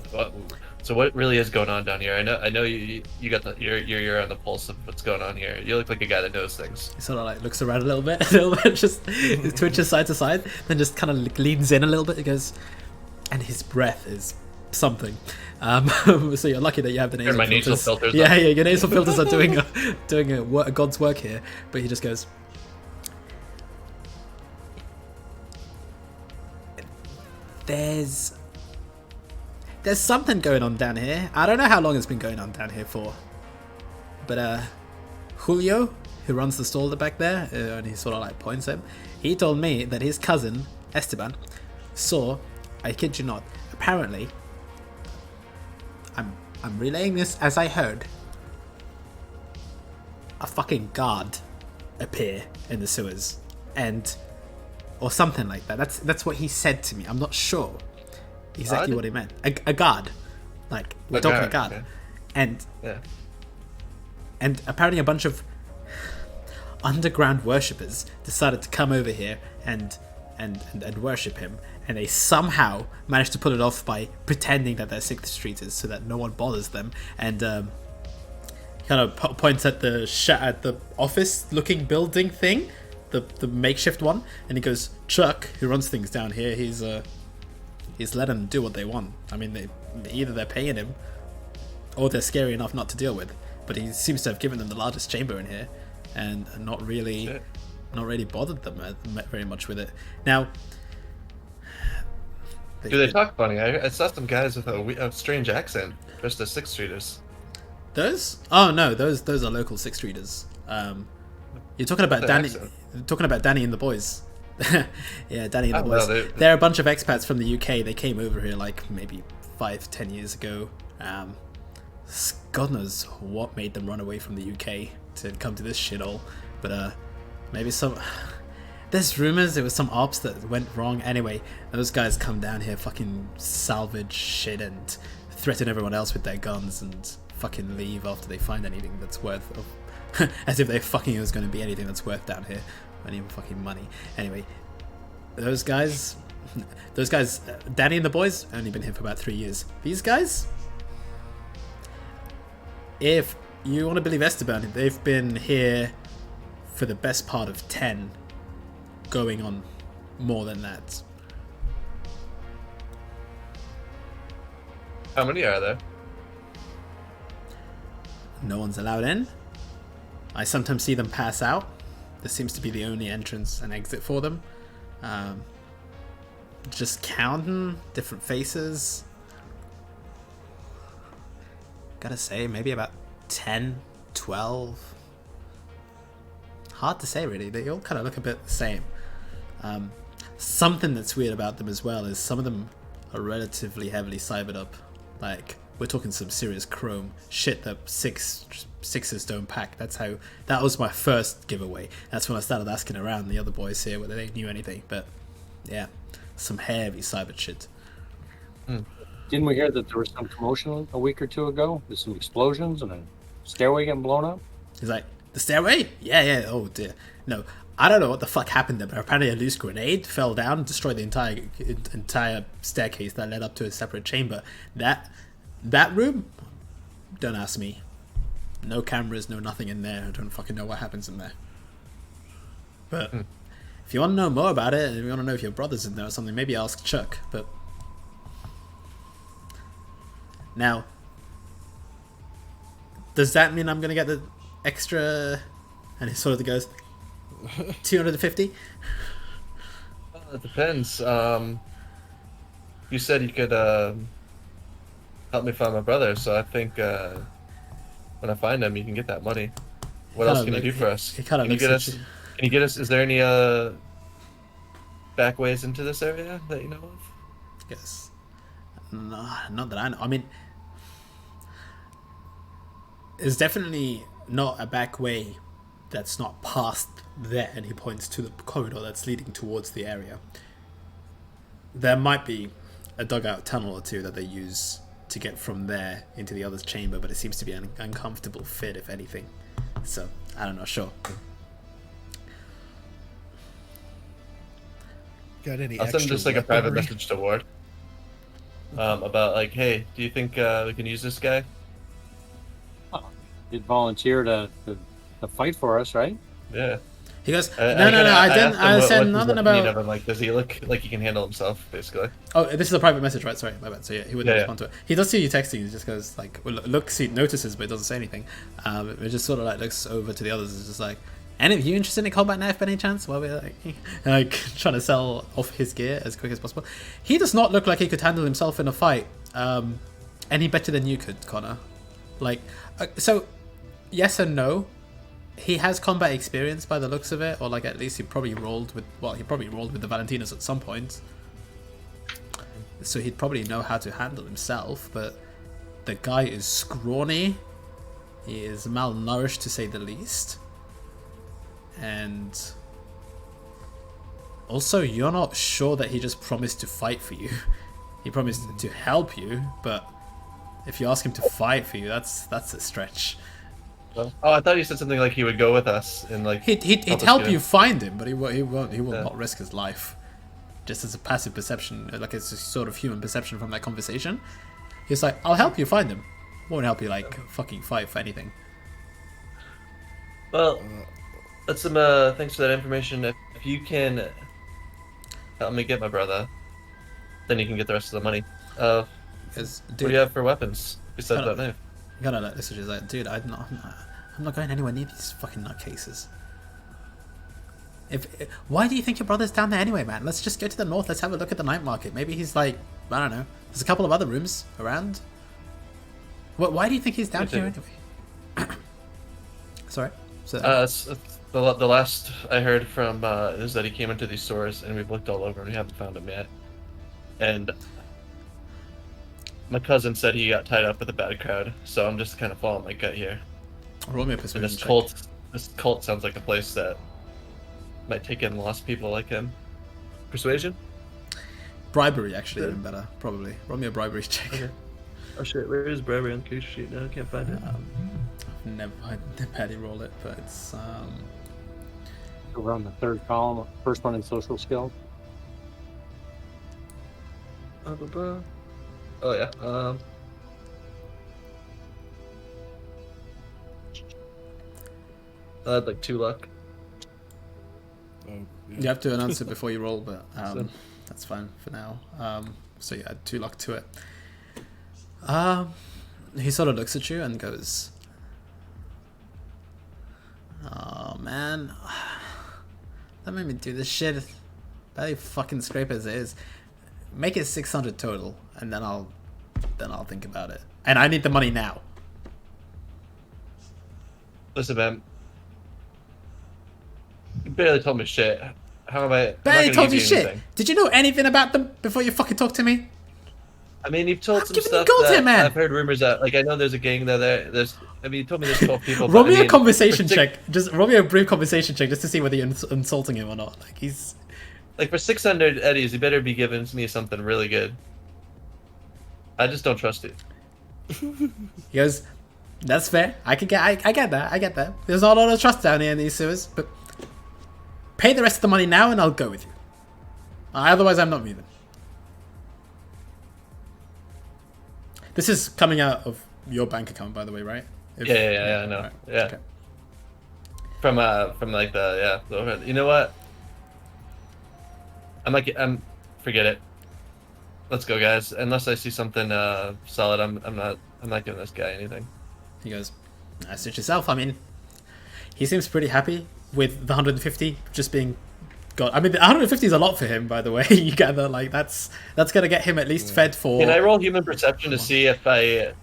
So what really is going on down here? I know you got you're on the pulse of what's going on here. You look like a guy that knows things. He sort of like looks around a little bit, just twitches side to side, then just kind of leans in a little bit. He goes, and his breath is something. So you're lucky that you have the nasal my filters. nasal filters Yeah, on. yeah, your nasal filters are doing a God's work here. But he just goes, there's something going on down here. I don't know how long it's been going on down here for, but Julio, who runs the stall back there, and he sort of like points at him, he told me that his cousin Esteban saw, I kid you not, apparently, I'm relaying this as I heard, a fucking guard appear in the sewers, or something like that. That's what he said to me. I'm not sure exactly what he meant. A guard, like we're talking a guard, okay. and apparently a bunch of underground worshippers decided to come over here and worship him, and they somehow managed to pull it off by pretending that they're Sixth Streeters so that no one bothers them, and kind of points at the office-looking building thing, the makeshift one, and he goes, Chuck, who runs things down here, he's let them do what they want. I mean, either they're paying him, or they're scary enough not to deal with. But he seems to have given them the largest chamber in here, and not really bothered them very much with it. Now, do they talk funny? I saw some guys with a strange accent, just as Sixth Streeters. Those? Oh no, those are local Sixth Streeters. You're talking about Danny. You're talking about Danny and the boys. Yeah, Danny and the boys. No, they're a bunch of expats from the UK. They came over here like maybe 5-10 years ago. God knows what made them run away from the UK to come to this shithole. But maybe some. There's rumors there was some ops that went wrong. Anyway, those guys come down here, fucking salvage shit and threaten everyone else with their guns and fucking leave after they find anything that's worth of. As if they fucking was going to be anything that's worth down here. Any fucking money. Anyway, those guys, Danny and the boys, only been here for about 3 years. These guys, if you want to believe Esteban, they've been here for the best part of 10, going on more than that. How many are there? No one's allowed in. I sometimes see them pass out. This seems to be the only entrance and exit for them. Just counting different faces. Gotta say, maybe about 10, 12. Hard to say, really. They all kind of look a bit the same. Something that's weird about them as well is some of them are relatively heavily cybered up. Like, we're talking some serious chrome shit that sixes don't pack. That was my first giveaway. That's when I started asking around the other boys here whether they knew anything. But yeah, some heavy cyber shit. Didn't we hear that there was some commotion a week or two ago? There's some explosions and a stairway getting blown up? He's like, the stairway? Yeah. Oh dear. No, I don't know what the fuck happened there, but apparently a loose grenade fell down and destroyed the entire staircase that led up to a separate chamber. That room? Don't ask me. No cameras, no nothing in there. I don't fucking know what happens in there. But if you want to know more about it, if you want to know if your brother's in there or something, maybe ask Chuck. But now, does that mean I'm going to get the extra? And he sort of goes, 250? It depends. You said you could help me find my brother, so I think when I find him, you can get that money. What else can you do for us? Can you get us? Is there any back ways into this area that you know of? Yes. No, not that I know. I mean, there's definitely not a back way that's not past there, and he points to the corridor that's leading towards the area. There might be a dugout tunnel or two that they use to get from there into the other's chamber, but it seems to be an uncomfortable fit, if anything. So, I don't know, sure. Got any I'll send extra just like a private weaponry? message to Ward. about like, hey, do you think we can use this guy? He'd volunteer to fight for us, right? Yeah. He goes, no, I didn't. I said nothing about. Of him. Like, does he look like he can handle himself, basically? Oh, this is a private message, right? Sorry, my bad. So yeah, he wouldn't respond to it. He does see you texting. He just goes like, looks, he notices, but doesn't say anything. It just sort of like looks over to the others. It's just like, any of you interested in a combat knife by any chance? While we're like trying to sell off his gear as quick as possible. He does not look like he could handle himself in a fight. Any better than you could, Connor. Like, so yes and no. He has combat experience by the looks of it, or like at least he probably rolled with the Valentinas at some point. So he'd probably know how to handle himself, but the guy is scrawny. He is malnourished to say the least. And also you're not sure that he just promised to fight for you. He promised to help you, but if you ask him to fight for you, that's a stretch. Oh, I thought you said something like he would go with us and like he'd help you find him, but he will not risk his life. Just as a passive perception, like it's a sort of human perception from that conversation. He's like, I'll help you find him. Won't help you like fucking fight for anything. Well, that's some thanks for that information. If you can help me get my brother, then you can get the rest of the money. What do you have for weapons besides that knife? Gotta like this is just like, dude, I'm not going anywhere near these fucking nutcases. Why do you think your brother's down there anyway, man? Let's just go to the north. Let's have a look at the night market. Maybe he's like, I don't know. There's a couple of other rooms around. Why do you think he's down here anyway? Sorry. So, the last I heard from is that he came into these stores and we've looked all over and we haven't found him yet. And my cousin said he got tied up with a bad crowd, so I'm just kind of following my gut here. Roll me a persuasion check. This cult sounds like a place that might take in lost people like him. Persuasion? Bribery, actually, even better, probably. Roll me a bribery check. Okay. Oh shit, where is bribery on the case sheet? No, I can't find it. I've never had roll it, but it's over on the third column, first one in social skill. Oh yeah. I had like 2 luck. Oh, yeah. You have to announce it before you roll, but that's fine for now. So you add 2 luck to it. He sort of looks at you and goes, "Oh man, that made me do this shit. Barely fucking scrape as it is. Make it 600 total, and then I'll think about it. And I need the money now." Listen, man. You barely told me shit. How am I? Barely told you shit. Anything? Did you know anything about them before you fucking talk to me? I mean, you've told some stuff here, man. I've heard rumors that, like, I know there's a gang there's. I mean, you told me there's 12 people. Roll me a conversation check. Just roll me a brief conversation check just to see whether you're insulting him or not. Like he's. Like for 600 eddies, you better be giving me something really good. I just don't trust you. He goes, "That's fair. I get that. There's not a lot of trust down here in these sewers, but pay the rest of the money now, and I'll go with you. Otherwise, I'm not moving." This is coming out of your bank account, by the way, right? Yeah, I know. Right. Yeah. Okay. From like the you know what? Forget it. Let's go, guys. Unless I see something solid, I'm not giving this guy anything. He goes, "Suit yourself." I mean, he seems pretty happy with the 150 just being got. I mean, the 150 is a lot for him, by the way. You gather, like that's gonna get him at least fed for. Can I roll human perception to see if I?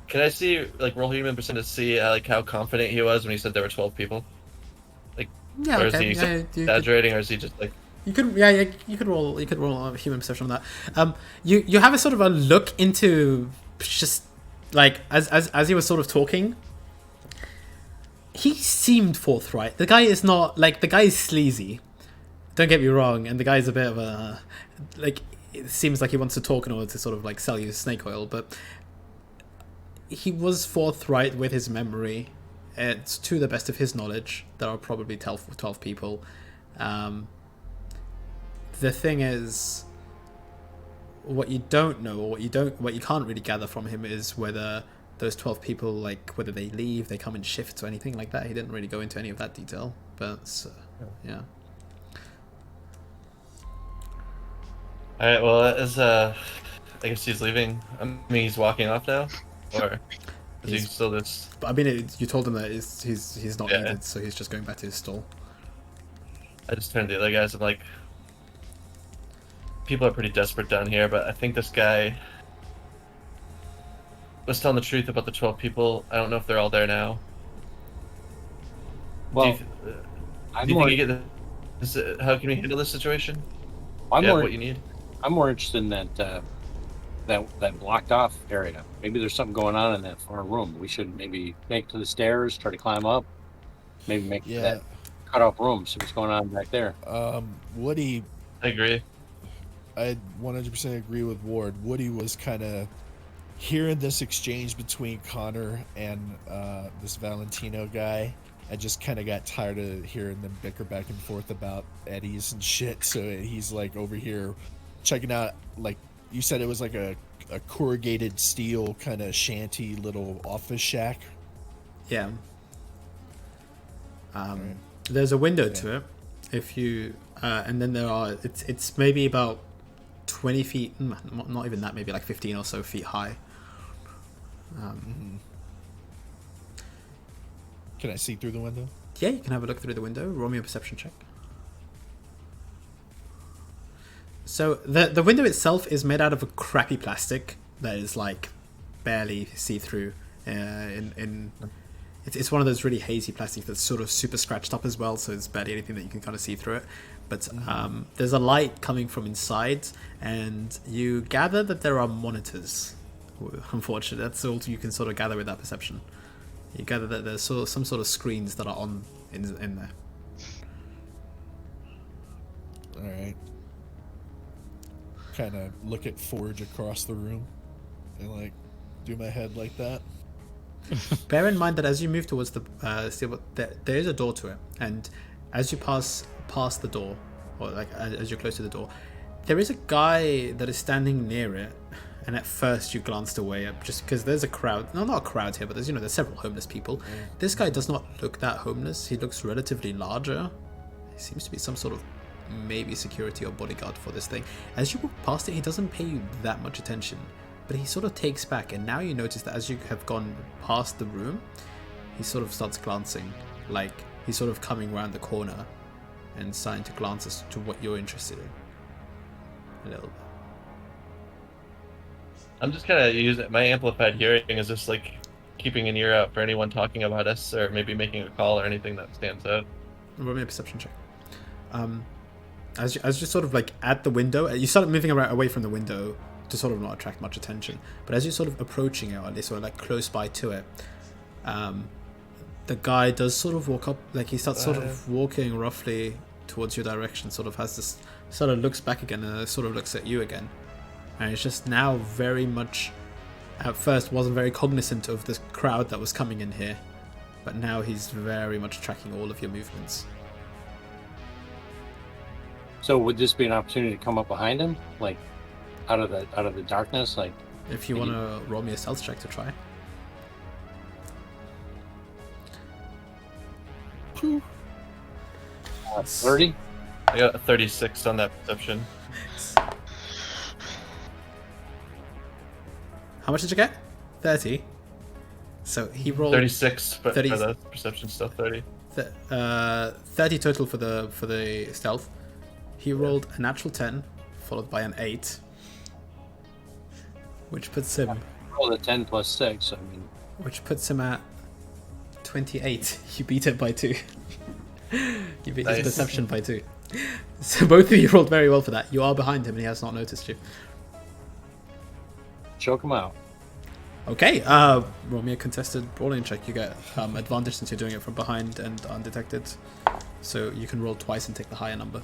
Can I see roll human perception to see like how confident he was when he said there were 12 people? Like, yeah, or is he exaggerating, or is he just like? You could roll a human perception on that. You have a sort of a look into just like as he was sort of talking. He seemed forthright. The guy is not like the guy is sleazy. Don't get me wrong, and the guy's a bit of a like. It seems like he wants to talk in order to sort of like sell you snake oil, but he was forthright with his memory. It's to the best of his knowledge. There are probably 12 people. The thing is, what you don't know, or what you can't really gather from him is whether those 12 people, like, whether they leave, they come in shifts or anything like that. He didn't really go into any of that detail, but yeah. All right. Well, I guess he's leaving. I mean, he's walking off now, or is he still this? But I mean, you told him that he's not needed, so he's just going back to his stall. I just turned to the other guys and like, people are pretty desperate down here, but I think this guy was telling the truth about the 12 people. I don't know if they're all there now. Well, do you think you get this? How can we handle this situation? What you need. I'm more interested in that blocked off area. Maybe there's something going on in that far room. We should maybe make to the stairs, try to climb up. Maybe make that cut off room. See what's going on back there. Woody. I agree. I 100% agree with Ward. Woody was kind of hearing this exchange between Connor and this Valentino guy. I just kind of got tired of hearing them bicker back and forth about Eddies and shit. So he's like over here checking out, like you said, it was like a corrugated steel kind of shanty little office shack. Yeah. There's a window to it. If you and then there are it's maybe about 20 feet, not even that, maybe like 15 or so feet high. Can I see through the window? Yeah, you can have a look through the window. Roll me a perception check. So the window itself is made out of a crappy plastic that is like barely see-through. It's one of those really hazy plastics that's sort of super scratched up as well, so it's barely anything that you can kind of see through it. But there's a light coming from inside, and you gather that there are monitors. Unfortunately, that's all you can sort of gather with that perception. You gather that there's some sort of screens that are on in there. All right. Kind of look at Forge across the room and like do my head like that. Bear in mind that as you move towards the there is a door to it, and as you pass past the door, or like as you're close to the door, there is a guy that is standing near it. And at first you glanced away just because there's a crowd. No, not a crowd here, but there's several homeless people. This guy does not look that homeless. He looks relatively larger. He seems to be some sort of maybe security or bodyguard for this thing. As you walk past it, he doesn't pay you that much attention, but he sort of takes back, and now you notice that as you have gone past the room, he sort of starts glancing, like he's sort of coming around the corner and starting to glance as to what you're interested in. A little bit. I'm just kind of using my amplified hearing is just like keeping an ear out for anyone talking about us, or maybe making a call or anything that stands out. Roll me a perception check. As you're sort of like at the window, you start moving around away from the window to sort of not attract much attention. But as you're sort of approaching it, or at least sort of like close by to it, the guy does sort of walk up, like he starts sort of walking roughly towards your direction. Sort of has this, sort of looks back again and sort of looks at you again. And it's just now very much, at first wasn't very cognizant of the crowd that was coming in here, but now he's very much tracking all of your movements. So would this be an opportunity to come up behind him, like out of the darkness, like? If you want to roll me a stealth check to try. 30. I got a 36 on that perception. How much did you get? 30. So he rolled 36, but 30, for the perception stuff, 30. 30 total for the stealth. He rolled a natural 10, followed by an 8, which puts him. Rolled a 10 plus 6. I mean, which puts him at 28. You beat it by 2. You beat his perception by 2. So both of you rolled very well for that. You are behind him, and he has not noticed you. choke him out. Okay, roll me a contested brawling check. You get advantage since you're doing it from behind and undetected. So you can roll twice and take the higher number.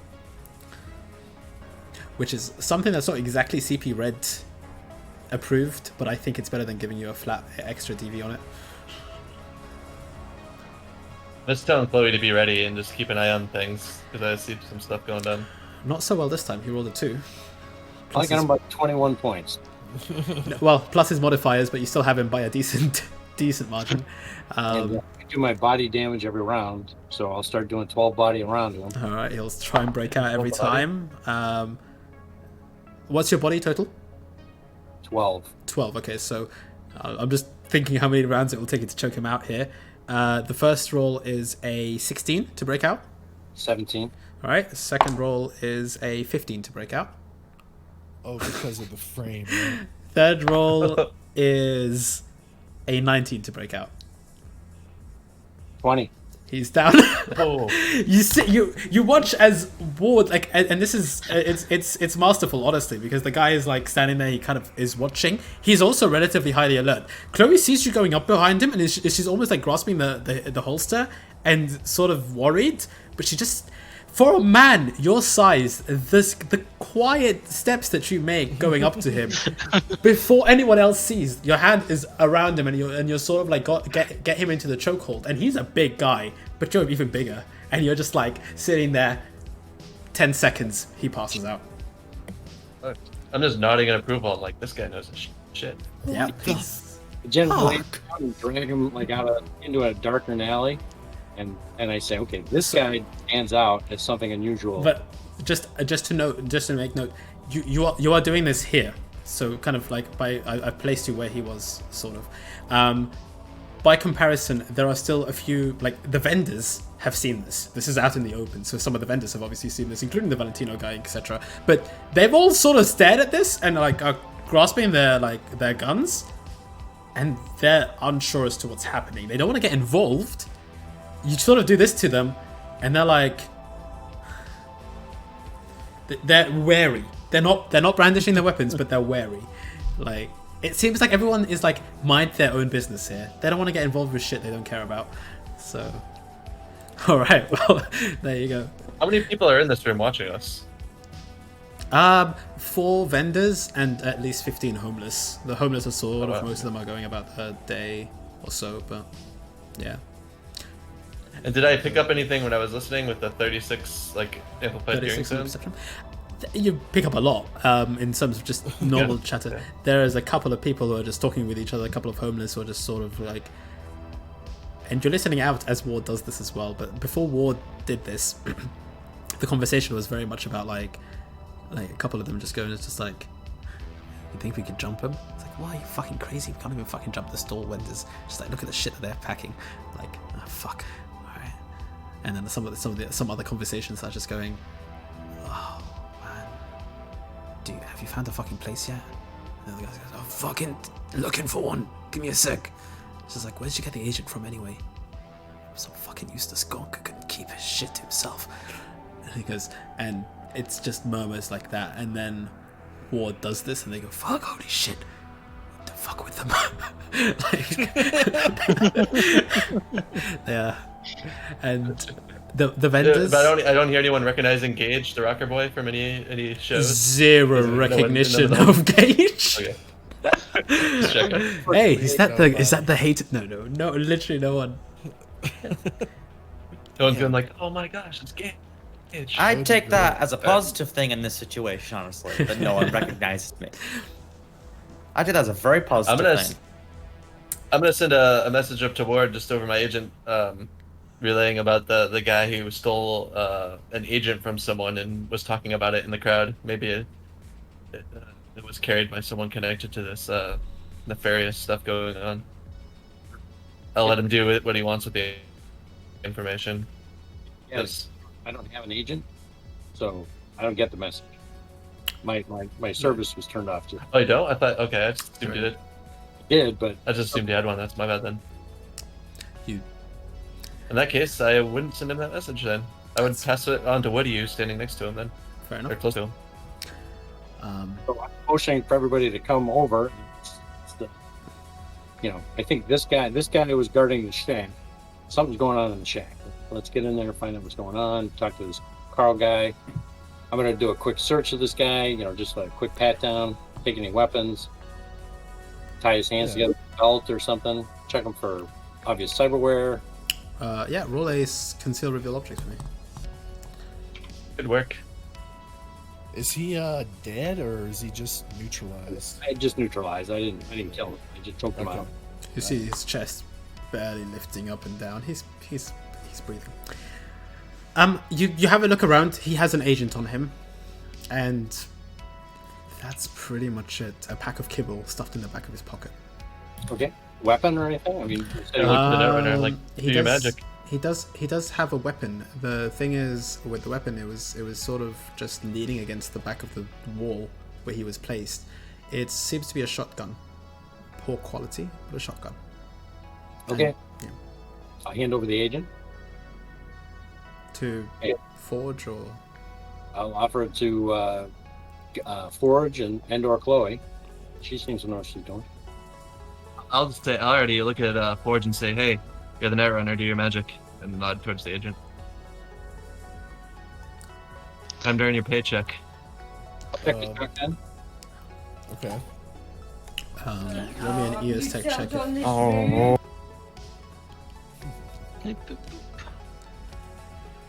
Which is something that's not exactly CP RED approved, but I think it's better than giving you a flat extra DV on it. Just telling Chloe to be ready and just keep an eye on things, because I see some stuff going down. Not so well this time. He rolled a 2. I got him by 21 points. Well, plus his modifiers, but you still have him by a decent margin. And I do my body damage every round, so I'll start doing 12 body around him. All right, he'll try and break out every 12 time. What's your body total? 12. 12. Okay, so I'm just thinking how many rounds it will take you to choke him out here. The first roll is a 16 to break out. 17. All right. The second roll is a 15 to break out. Oh, because of the frame. Right? Third roll is a 19 to break out. 20. He's down. Oh. You watch as Ward and this is it's masterful, honestly, because the guy is like standing there. He kind of is watching. He's also relatively highly alert. Chloe sees you going up behind him, and she's almost like grasping the holster and sort of worried. But she just, for a man your size, the quiet steps that you make going up to him before anyone else sees, your hand is around him, and you're sort of like get him into the chokehold. And he's a big guy, but you're even bigger, and you're just like sitting there. 10 seconds, he passes out. I'm just nodding in approval. I'm like, this guy knows his shit. Yeah. Generally, drag him like into a darker alley, and I say, okay, this guy stands out as something unusual. But just to make note, you are doing this here. So kind of like I placed you where he was, sort of. By comparison, there are still a few, like the vendors have seen this. This is out in the open, so some of the vendors have obviously seen this, including the Valentino guy, etc. But they've all sort of stared at this and like are grasping their guns, and they're unsure as to what's happening. They don't want to get involved. You sort of do this to them, and they're like, they're wary. They're not brandishing their weapons, but they're wary. Like, it seems like everyone is like mind their own business here. They don't want to get involved with shit they don't care about. So, all right, well, there you go. How many people are in this room watching us? 4 vendors and at least 15 homeless. The homeless are sort of, wow. most of them are going about a day or so, but yeah. And did I pick up anything when I was listening with the 36 like amplified hearing 36 on sounds? perception. You pick up a lot in terms of just normal chatter. Yeah. There is a couple of people who are just talking with each other, a couple of homeless who are just sort of like, and you're listening out as Ward does this as well. But before Ward did this, the conversation was very much about like a couple of them just going, it's just like, you think we could jump him? It's like, why are you fucking crazy? We can't even fucking jump the stall vendors. Just like, look at the shit that they're packing. Like, oh, fuck. All right. And then some other conversations are just going, oh man, dude, have you found a fucking place yet? And the other guy goes, oh, fucking looking for one. Give me a sec. It's just like, where'd you get the agent from anyway? Some fucking useless gonk who couldn't keep his shit to himself. And he goes, and it's just murmurs like that, and then Ward does this, and they go, "Fuck! Holy shit! Don't fuck with them." Yeah, and the vendors. But I don't hear anyone recognizing Gage, the rocker boy, from any shows. Zero recognition of Gage. Okay. Just checking. Hey, is that the hate? No, literally no one. No one's going like, "Oh my gosh, it's Gage." I'd take that as a positive thing in this situation, honestly, that no one recognizes me. I did that as a very positive thing. I'm gonna send a message up to Ward just over my agent, relaying about the guy who stole an agent from someone and was talking about it in the crowd. Maybe it was carried by someone connected to this nefarious stuff going on. I'll let him do what he wants with the information. Yes. I don't have an agent, so I don't get the message. My service was turned off too. Oh, you don't? I thought, okay, I just assumed you did. Did, but I just assumed you had one. That's my bad then. You. In that case, I wouldn't send him that message then. I would pass it on to Woody, who's standing next to him then. Fair enough. Or close to him. So I'm motioning for everybody to come over. I think this guy who was guarding the shack, something's going on in the shack. Let's get in there, find out what's going on, talk to this Carl guy. I'm going to do a quick search of this guy, just a quick pat down, take any weapons, tie his hands together with a belt or something, check him for obvious cyberware. Yeah, roll a conceal reveal object for me. Good work. Is he dead or is he just neutralized? I just neutralized. I didn't kill him. I just choked him Okay. out. You see his chest barely lifting up and down. He's breathing. You have a look around. He has an agent on him, and that's pretty much it. A pack of kibble stuffed in the back of his pocket. Okay. Weapon or anything? I mean, you said he looked was- at it when I, like, he do your does- magic. He does have a weapon. The thing is, with the weapon, it was sort of just leaning against the back of the wall where he was placed. It seems to be a shotgun. Poor quality, but a shotgun. okay. Yeah. I'll hand over the agent. To Yeah. forge or I'll offer it to Forge and or Chloe. She seems to know what she's doing. I'll just say, I already look at Forge and say, hey, you're the Netrunner, do your magic. And nod towards the agent. Time to earn your paycheck. I'll pick the shotgun. Okay. roll me an EOS tech check. Oh.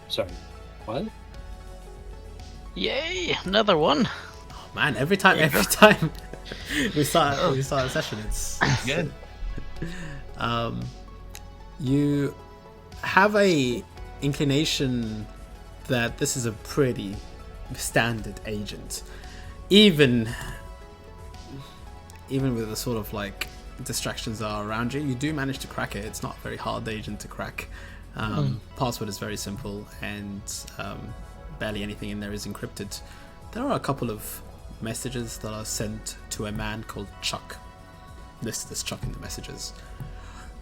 Sorry. What? Yay! Another one. Man, every time we start a session, it's Good. you have a inclination that this is a pretty standard agent, even with the sort of like distractions that are around you. You do manage to crack it. It's not a very hard agent to crack. Password is very simple, and barely anything in there is encrypted. There are a couple of messages that are sent to a man called Chuck. Listed as Chuck in the messages.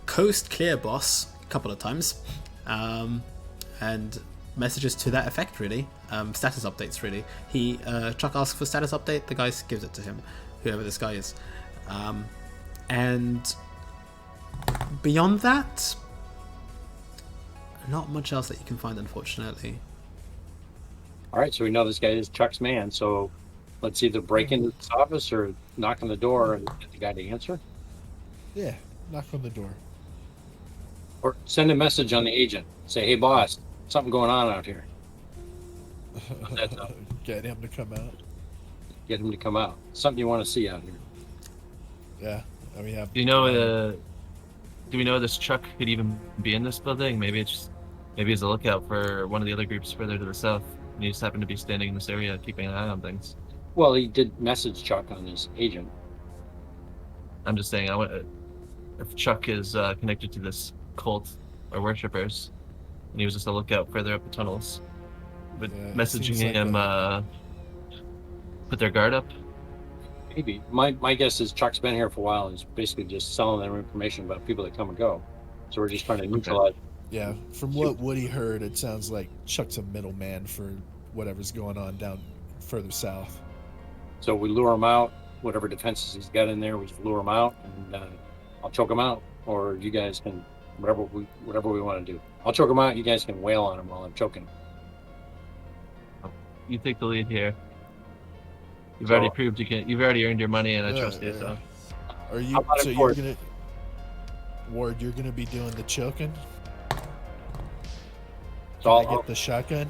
Coast clear, boss, a couple of times, and messages to that effect, really. Status updates, really. Chuck asks for status update, the guy gives it to him, whoever this guy is. And beyond that, not much else that you can find, unfortunately. All right, so we know this guy is Chuck's man. So let's either break into this office or knock on the door and get the guy to answer, Yeah. Knock on the door. or send a message on the agent. Say, hey, boss, something going on out here. That's all. Get him to come out. Get him to come out. Something you want to see out here. Yeah. I mean, Do you know, do we know this Chuck could even be in this building? Maybe he's a lookout for one of the other groups further to the south. And he just happened to be standing in this area, keeping an eye on things. Well, he did message Chuck on his agent. I'm just saying, if Chuck is connected to this cult or worshippers, and he was just a lookout further up the tunnels, but Yeah, it messaging seems like him put their guard up. Maybe. My guess is Chuck's been here for a while and he's basically just selling them information about people that come and go. So we're just trying to neutralize. yeah. From what Woody heard, it sounds like Chuck's a middleman for whatever's going on down further south. So we lure him out. Whatever defenses he's got in there, we just lure him out, and I'll choke him out. Or you guys can whatever we want to do. I'll choke him out. You guys can wail on him while I'm choking him. You take the lead here. You've So- already proved you can. You've already earned your money, and I Yeah, trust you. yeah. So Are you? How about So it, you're Ward? gonna, Ward? You're gonna be doing the choking. So Can I get the shotgun?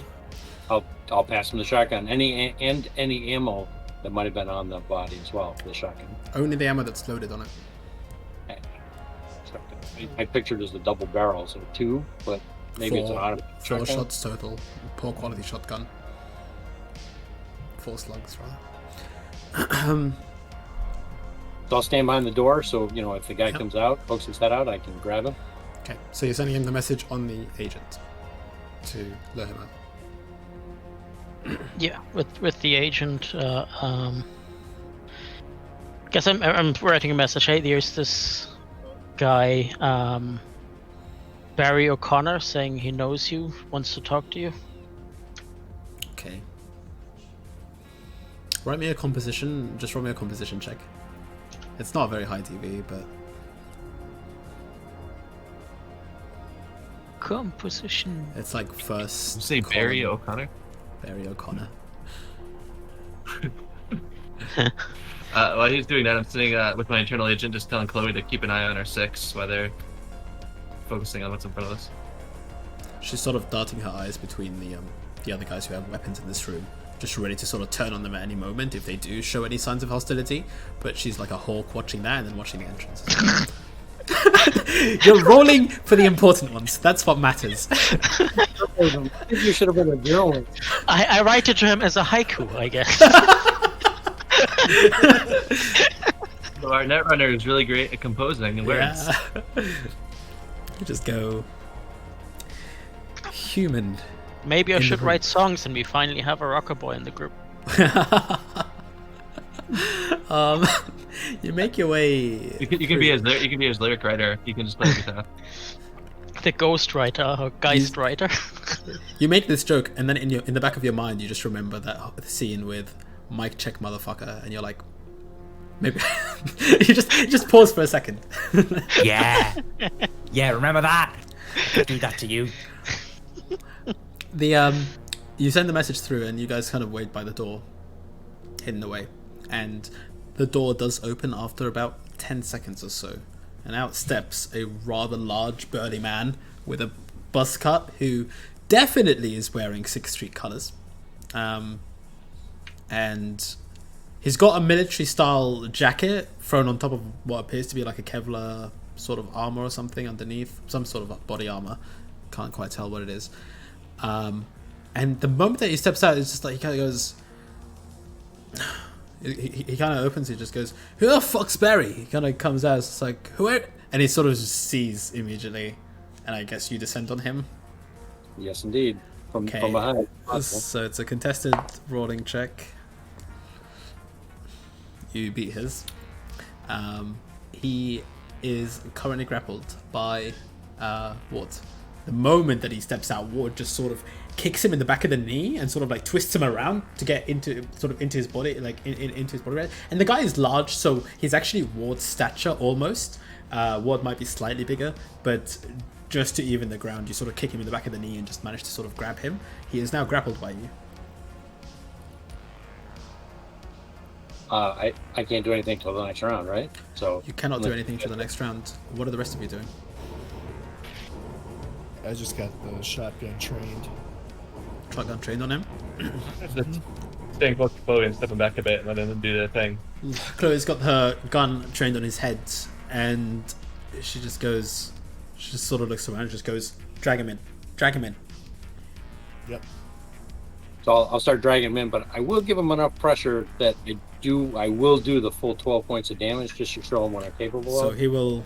I'll pass him the shotgun. Any ammo that might have been on the body as well for the shotgun. Only the ammo that's loaded on it. I pictured as a double barrel, so two, but maybe it's an automatic Four shotgun. shots total. Poor quality shotgun. 4 slugs, rather. So I'll stand behind the door, so if the guy Yep. comes out, pokes his head out, I can grab him. Okay, so you're sending him the message on the agent to lure him out. Yeah, with the agent. Guess I'm writing a message. Hey, there's this guy, Barry O'Connor, saying he knows you, wants to talk to you. Okay. Write me a composition. Just roll me a composition check. It's not a very high DV, but Composition. it's like first. you say Barry column. O'Connor. Barry O'Connor. While he's doing that, I'm sitting with my internal agent, just telling Chloe to keep an eye on our 6 while they're focusing on what's in front of us. She's sort of darting her eyes between the other guys who have weapons in this room, just ready to sort of turn on them at any moment if they do show any signs of hostility. But she's like a hawk watching that and then watching the entrance. You're rolling for the important ones. That's what matters. I think you should have been a journalist. I write it to him as a haiku, I guess. So our netrunner is really great at composing words. You just go human. Maybe I In the should room. write songs and we finally have a rocker boy in the group. You make your way. You can be his lyric writer. You can just play the guitar. The ghost writer or geist writer. You make this joke, and then in the back of your mind, you just remember that scene with Mike Check motherfucker, and you're like, maybe you just pause for a second. Yeah. Yeah, remember that? I do that to you. You send the message through, and you guys kind of wait by the door, hidden away, and the door does open after about 10 seconds or so, and out steps a rather large, burly man with a buzz cut who definitely is wearing 6th Street colours, and he's got a military-style jacket thrown on top of what appears to be like a Kevlar sort of armor or something underneath, some sort of body armor. Can't quite tell what it is. And the moment that he steps out, it's just like he kind of goes. He kind of opens. He just goes, "Who the fuck's Barry?" He kind of comes out. It's like, "Who?" And he sort of just sees immediately, and I guess you descend on him. Yes, indeed. From Okay. behind. So it's a contested rolling check. You beat his. He is currently grappled by Ward. The moment that he steps out, Ward just sort of kicks him in the back of the knee and sort of like twists him around to get into his body, like into his body. And the guy is large, so he's actually Ward's stature almost. Ward might be slightly bigger, but just to even the ground, you sort of kick him in the back of the knee and just manage to sort of grab him. He is now grappled by you. I can't do anything till the next round, right? So You cannot do anything for the next round. What are the rest of you doing? I just got the shotgun trained. Shotgun trained on him. Just staying close to Chloe and stepping back a bit and letting them do their thing. Chloe's got her gun trained on his head, and she just goes. She just sort of looks around and just goes, "Drag him in, drag him in." Yep. So I'll start dragging him in, but I will give him enough pressure that I will do the full 12 points of damage just to show him what I'm capable So of. he will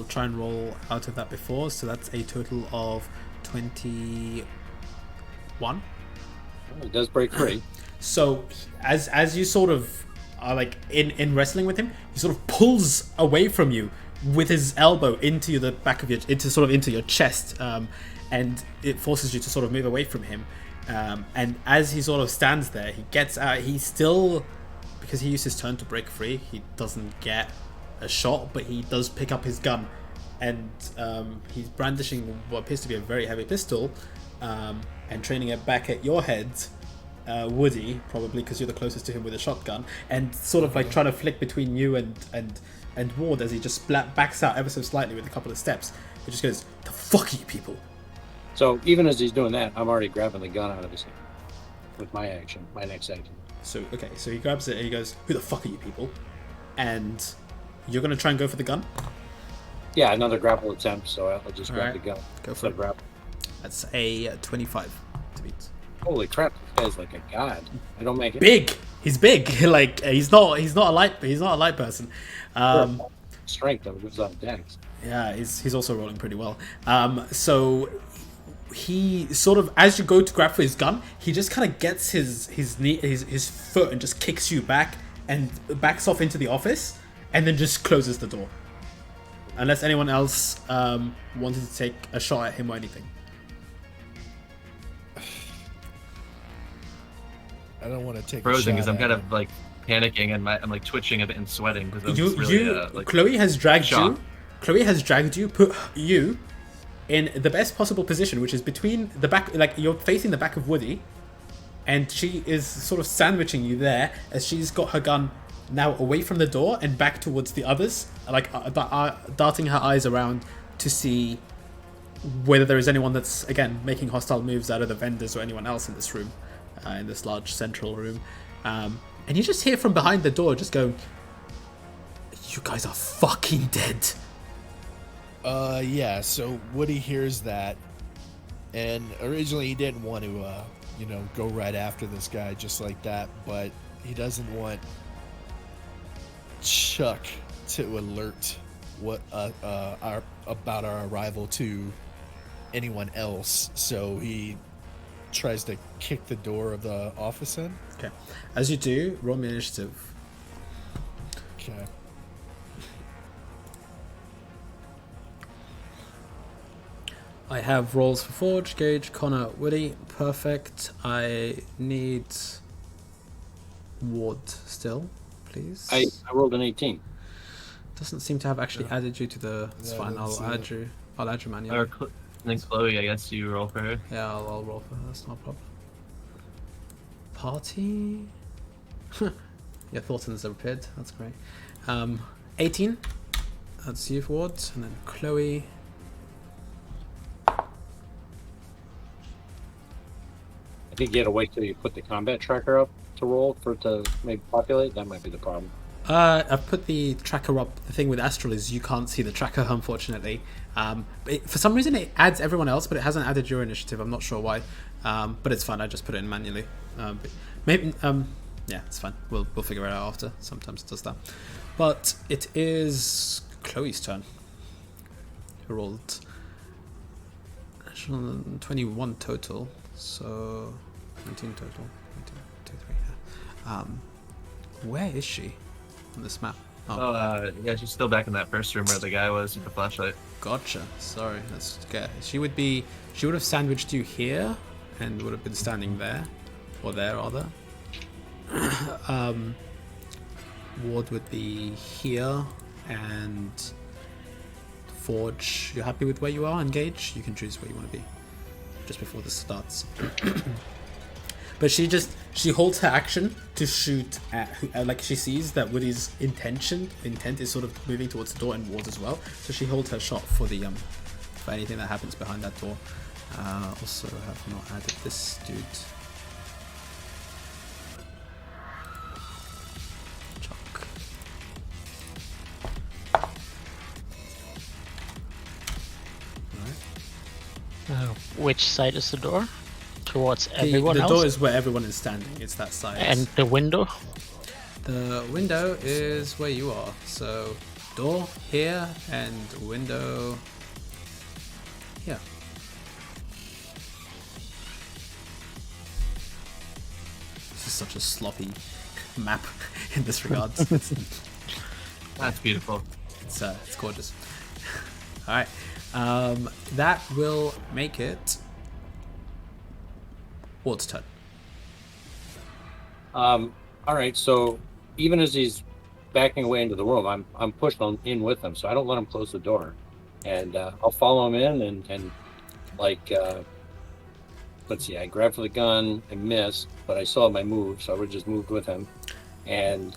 try and roll out of that before. So that's a total of 21. He does break free. So as you sort of are like in wrestling with him, he sort of pulls away from you with his elbow into the back of into your chest, and it forces you to sort of move away from him. And as he sort of stands there, he gets out. He's still, because he used his turn to break free, he doesn't get a shot, but he does pick up his gun, and he's brandishing what appears to be a very heavy pistol, and training it back at your head, Woody, probably because you're the closest to him with a shotgun, and sort of like trying to flick between you and Ward as he just backs out ever so slightly with a couple of steps. He just goes, "The fuck are you people?" So even as he's doing that, I'm already grabbing the gun out of his hand with my next action. So he grabs it and he goes, "Who the fuck are you people?" And you're gonna try and go for the gun. Yeah, another grapple attempt, so I'll just grab Alright, the gun. go for it. Grapple. That's a 25 to beat. Holy crap, this guy's like a god. I don't make it. Big. He's big. Like he's not a light person. Strength that goes on decks. Yeah, he's also rolling pretty well. So he sort of, as you go to grab for his gun, he just kind of gets his foot and just kicks you back and backs off into the office, and then just closes the door. Unless anyone else wanted to take a shot at him or anything. I don't want to take Frozen a because shot I'm kind at of like panicking and I'm like twitching a bit and sweating because I'm You, just really like Chloe has dragged shocked. you. Chloe has dragged you, put you in the best possible position, which is between the back, like you're facing the back of Woody, and she is sort of sandwiching you there as she's got her gun now away from the door and back towards the others, like darting her eyes around to see whether there is anyone that's again making hostile moves out of the vendors or anyone else in this room. in this large central room. And you just hear from behind the door just going, "You guys are fucking dead." Yeah, so Woody hears that, and originally he didn't want to, go right after this guy just like that, but he doesn't want Chuck to alert about our arrival to anyone else, so he tries to kick the door of the office in. Okay. As you do, roll me initiative. Okay. I have rolls for Forge, Gage, Connor, Woody. Perfect. I need Ward still, please. I rolled an 18. Doesn't seem to have actually added you to the. It's fine. I'll add you. I'll add you manually. Or then Chloe, I guess you roll for her. Yeah, I'll roll for her. That's not a problem. Party. Yeah, Thornton's appeared. That's great. 18. That's you for Ward, and then Chloe. I think you had to wait till you put the combat tracker up to roll for it to maybe populate. That might be the problem. I've put the tracker up. The thing with Astral is you can't see the tracker, unfortunately. For some reason, it adds everyone else, but it hasn't added your initiative. I'm not sure why. But it's fine. I just put it in manually. But maybe, yeah, it's fine. We'll figure it out after. Sometimes it does that. But it is Chloe's turn. Who rolled 21 total. So 19 total. 19, 23, yeah. Where is she on this map? Yeah, she's still back in that first room where the guy was with the flashlight. Gotcha. Sorry, let's get. She would have sandwiched you here, and would have been standing there, or there rather. Ward would be here, and Forge. You're happy with where you are? Engage. You can choose where you want to be, just before this starts. But she holds her action to shoot at like she sees that Woody's intent is sort of moving towards the door and Ward as well. So she holds her shot for the for anything that happens behind that door. Also have not added this dude. Chuck. Alright. Which side is the door? Towards everyone the else? The door is where everyone is standing. It's that side. And the window? The window is where you are. So door here and window here. This is such a sloppy map in this regard. That's beautiful. It's gorgeous. All right, that will make it Ward's turn. All right, so even as he's backing away into the room, I'm pushed on in with him, so I don't let him close the door, and I'll follow him in and like let's see, I grabbed for the gun and missed, but I still have my move, so I would just moved with him, and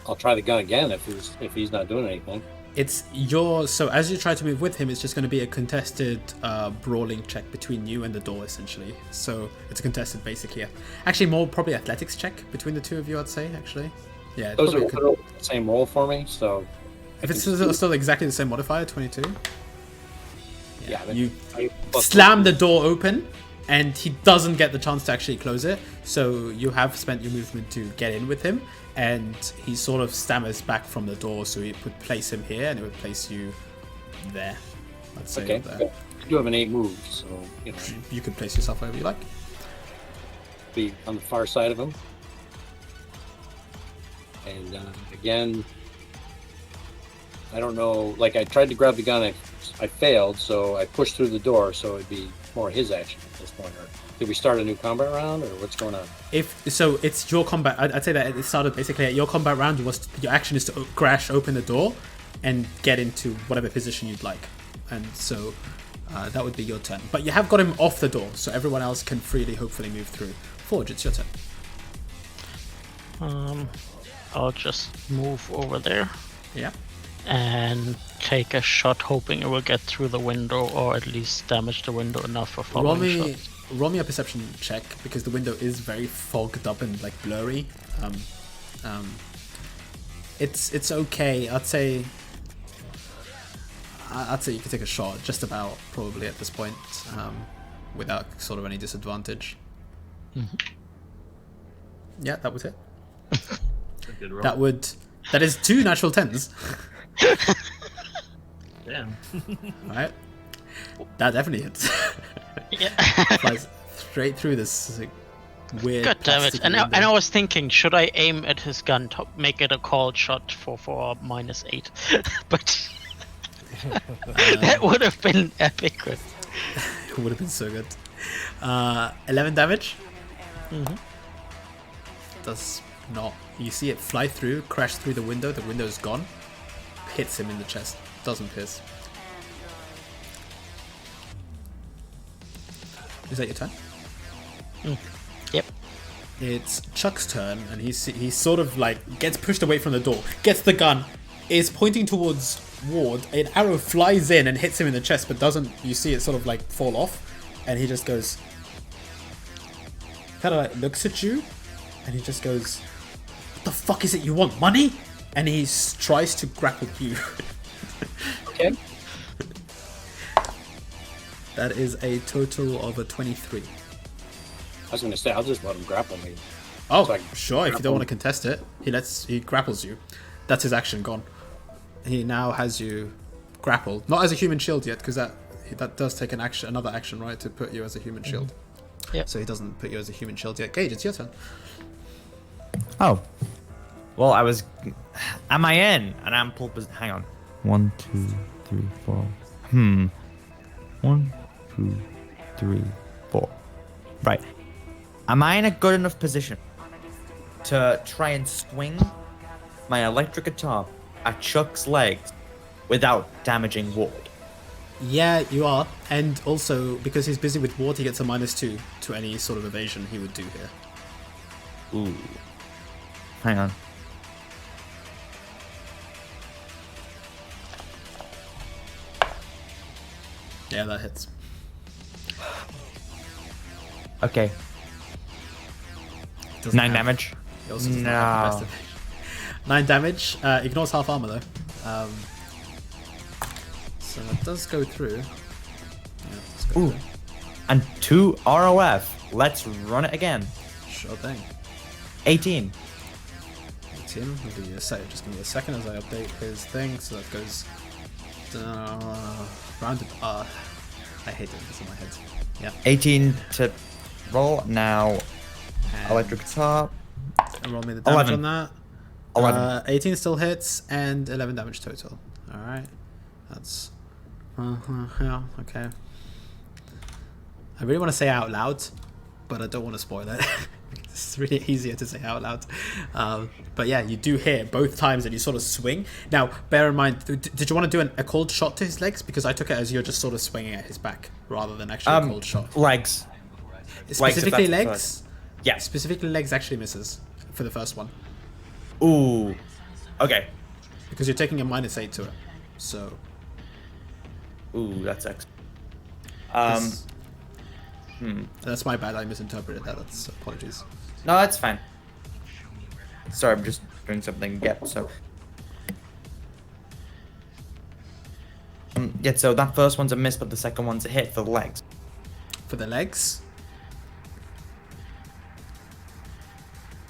I'll try the gun again if he's not doing anything. So as you try to move with him, it's just going to be a contested brawling check between you and the door, essentially. So it's a contested, basically. Actually, more probably athletics check between the two of you, I'd say, actually. Yeah. Those are the same roll for me, so... If it's still exactly the same modifier, 22. Yeah, you slam the door open, and he doesn't get the chance to actually close it. So you have spent your movement to get in with him, and he sort of stammers back from the door. So it would place him here, and it would place you there. I'd say. Okay. There. I do have an 8 move, so you could place yourself wherever you like. Be on the far side of him, and again, I don't know. Like I tried to grab the gun, I failed, so I pushed through the door. So it'd be more his action at this point. Or did we start a new combat round, or what's going on? It's your combat. I'd say that it started basically at your combat round. Your action is to crash open the door and get into whatever position you'd like, and so that would be your turn. But you have got him off the door, so everyone else can freely, hopefully, move through. Forge, it's your turn. I'll just move over there. Yeah. And take a shot, hoping it will get through the window, or at least damage the window enough for following shots. roll me a perception check because the window is very fogged up and like blurry. It's okay. I'd say you can take a shot just about probably at this point without sort of any disadvantage. Yeah, that was it. Good roll. That is 2 natural 10s. Damn. Right? That definitely hits. Yeah. Flies straight through this weird. God damn it! plastic And window. I was thinking, should I aim at his gun to make it a called shot for -8? But that would have been epic. It would have been so good. 11 damage. Does not. You see it fly through, crash through the window. The window's gone. Hits him in the chest. Doesn't pierce. Is that your turn? Yep. It's Chuck's turn, and he sort of like gets pushed away from the door, gets the gun, is pointing towards Ward. An arrow flies in and hits him in the chest, but doesn't. You see it sort of like fall off, and he just goes, kind of like looks at you, and he just goes, "What the fuck is it you want? Money?" And he tries to grapple you. Okay. That is a total of a 23. I was gonna say I'll just let him grapple me. Oh, So I sure. If you don't grapple. want to contest it, he grapples you. That's his action gone. He now has you grappled, not as a human shield yet, because that does take another action, right, to put you as a human shield. Yep. So he doesn't put you as a human shield yet. Gage, it's your turn. Oh. Well, am I in an ample position? Hang on. 1, 2, 3, 4. 1, 2, 3, 4. Right. Am I in a good enough position to try and swing my electric guitar at Chuck's legs without damaging Ward? Yeah, you are. And also, because he's busy with Ward, he gets a -2 to any sort of evasion he would do here. Ooh. Hang on. Yeah, that hits. Okay. Doesn't 9 have- damage. He also does not have the best evasion. 9 damage. Ignores half armor though. So that does go through. Yeah, it does go Ooh. through. And 2 ROF. Let's run it again. Sure thing. 18. 18. I'll give you a sec. Just give me a second as I update his thing. So that goes rounded. I hate doing this in my head. Yeah. 18 to roll. Now, And electric guitar. roll me the damage 11. on that. 11. 18 still hits and 11 damage total. All right. That's. Yeah. Okay. I really want to say out loud, but I don't want to spoil it. It's really easier to say out loud. But yeah, you do hear both times and you sort of swing. Now, bear in mind, did you want to do a cold shot to his legs? Because I took it as you're just sort of swinging at his back rather than actually a cold shot. Legs. Specifically if that's legs? Yeah. Specifically legs actually misses for the first one. Ooh. Okay. Because you're taking a -8 to it. So. Ooh, that's X. That's my bad. I misinterpreted that. That's apologies. No, that's fine. Sorry, I'm just doing something. Yep. So. Yeah. So that first one's a miss, but the second one's a hit for the legs. For the legs,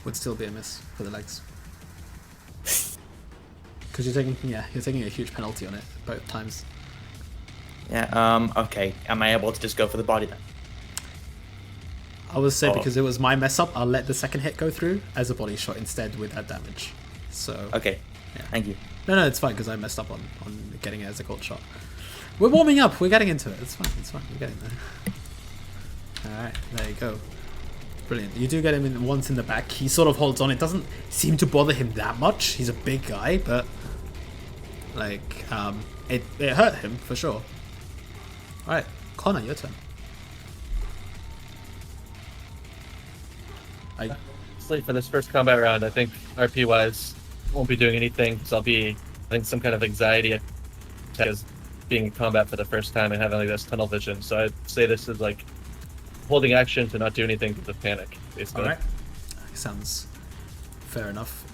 would still be a miss for the legs. Because you're taking a huge penalty on it both times. Yeah. Okay. Am I able to just go for the body then? I would say Oh. because it was my mess up, I'll let the second hit go through as a body shot instead with that damage. So. Okay. Yeah. Thank you. No, it's fine because I messed up on getting it as a cold shot. We're warming up. We're getting into it. It's fine. We're getting there. All right, there you go. Brilliant. You do get him in once in the back. He sort of holds on. It doesn't seem to bother him that much. He's a big guy, but like it hurt him for sure. All right, Connor, your turn. Honestly, for this first combat round, I think RP wise won't be doing anything because I'll be, I think, some kind of anxiety because being in combat for the first time and having like this tunnel vision. So I'd say this is like holding action to not do anything to the panic, basically. All right. Sounds fair enough.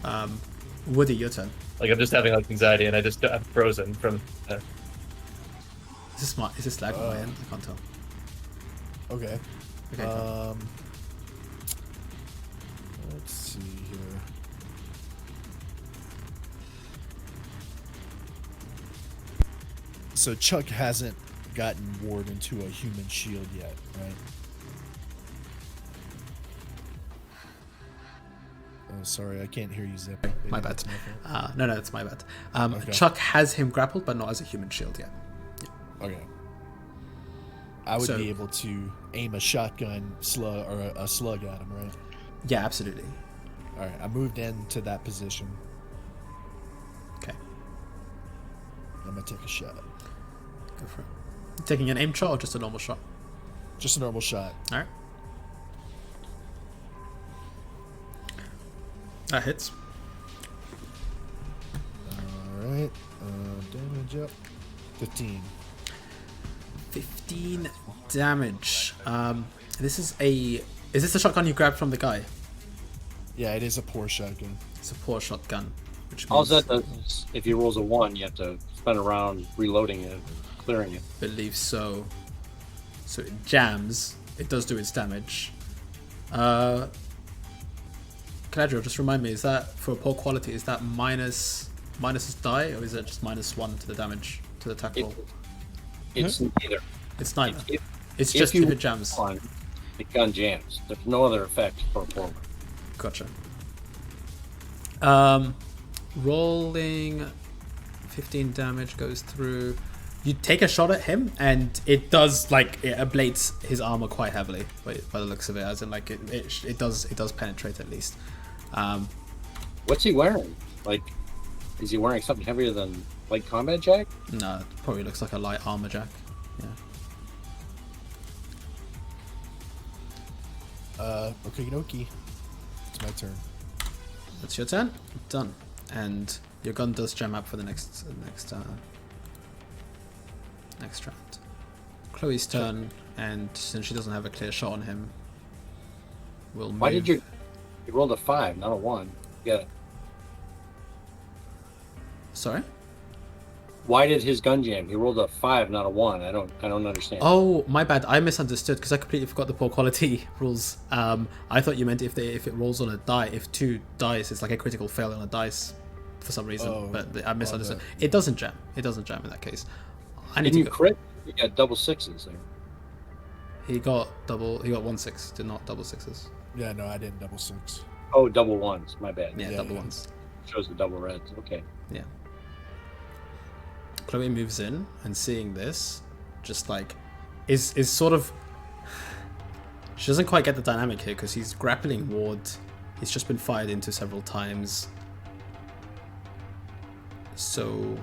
Woody, your turn. Like I'm just having like anxiety, and I'm frozen from. Is this lag on my end? I can't tell. Okay. Okay. Cool. Let's see here. So Chuck hasn't gotten Ward into a human shield yet, right? Oh, sorry, I can't hear you, Zip. My bad. No, it's my bad. Okay. Chuck has him grappled, but not as a human shield yet. Okay. I would So- be able to aim a shotgun slug or a slug at him, right? Yeah, absolutely. All right, I moved into that position. Okay, I'm gonna take a shot. go for it. Taking an aim shot or just a normal shot? Just a normal shot. All right. That hits. All right. Damage up. 15. 15 damage. Is this the shotgun you grabbed from the guy? Yeah, it is a poor shotgun. It's a poor shotgun. Which All means, that does is, if he rolls a 1, you have to spend a round reloading it, clearing it. believe so. So it jams. It does do its damage. Caladriel, just remind me, is that for poor quality, is that minus his die, or is it just -1 to the damage, to the attack roll? It's neither. It's neither. If, It's if just you if it jams. roll one, the gun jams. There's no other effect for a forward. Gotcha. Rolling 15 damage goes through. You take a shot at him, and it does it ablates his armor quite heavily by the looks of it. As in, like it does penetrate at least. What's he wearing? Like, is he wearing something heavier than light combat jack? No, it probably looks like a light armor jack. Yeah. Okay, dokie. It's my turn. That's your turn. Done. And your gun does jam up for the next round. Chloe's turn, and since she doesn't have a clear shot on him, we'll move. Why did you rolled a 5, not a 1? Yeah. Sorry? Why did his gun jam? He rolled a 5, not a 1. I don't understand. Oh, my bad. I misunderstood because I completely forgot the poor quality rules. I thought you meant if it rolls on a die, if 2 dice, it's like a critical fail on a dice for some reason. Oh, but I misunderstood. bad. It doesn't jam. It doesn't jam in that case. I need Didn't you to go. crit? You got double 6s there. He got 1 6, did not double 6s. Yeah, no, I didn't double 6. Oh, double 1s. My bad. Yeah, Yeah, double yeah. 1s. Shows the double reds. Okay. Yeah. Chloe moves in, and seeing this, just like, is sort of. She doesn't quite get the dynamic here because he's grappling Ward. He's just been fired into several times. So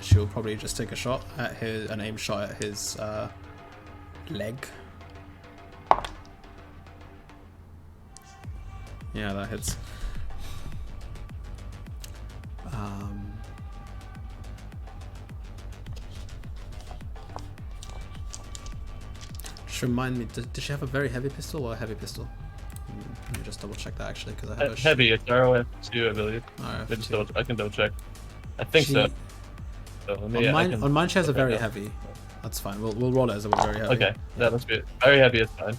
she'll probably just take a shot at an aim shot at his leg. Yeah, that hits. Just remind me, did she have a very heavy pistol or a heavy pistol? Let me just double check that actually, because I have a Heavy, it's ROF2, I believe. RF2. I can double check. I think She- so. So let me, On mine, she has a look very right now. heavy. That's fine. We'll roll it as a very heavy. Okay, that must be it. Very heavy is fine.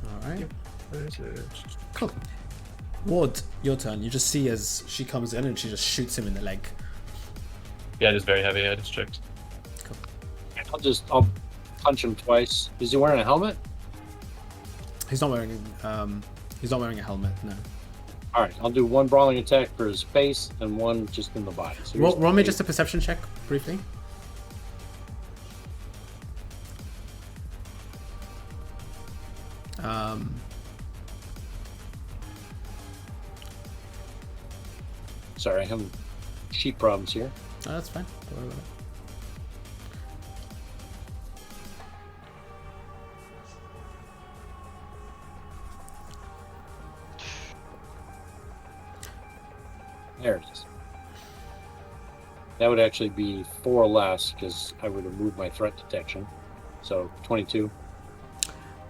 All right. Cool. Ward, your turn. You just see as she comes in and she just shoots him in the leg. Yeah, it is very heavy. I just checked. I'll punch him twice. Is he wearing a helmet? He's not wearing a helmet. No. All right, I'll do 1 brawling attack for his face and 1 just in the body. So Roll me just a perception check briefly. Sorry, I'm having sheep problems here. No, that's fine. Don't worry about it. There it is. That would actually be 4 less because I would remove my threat detection. So 22.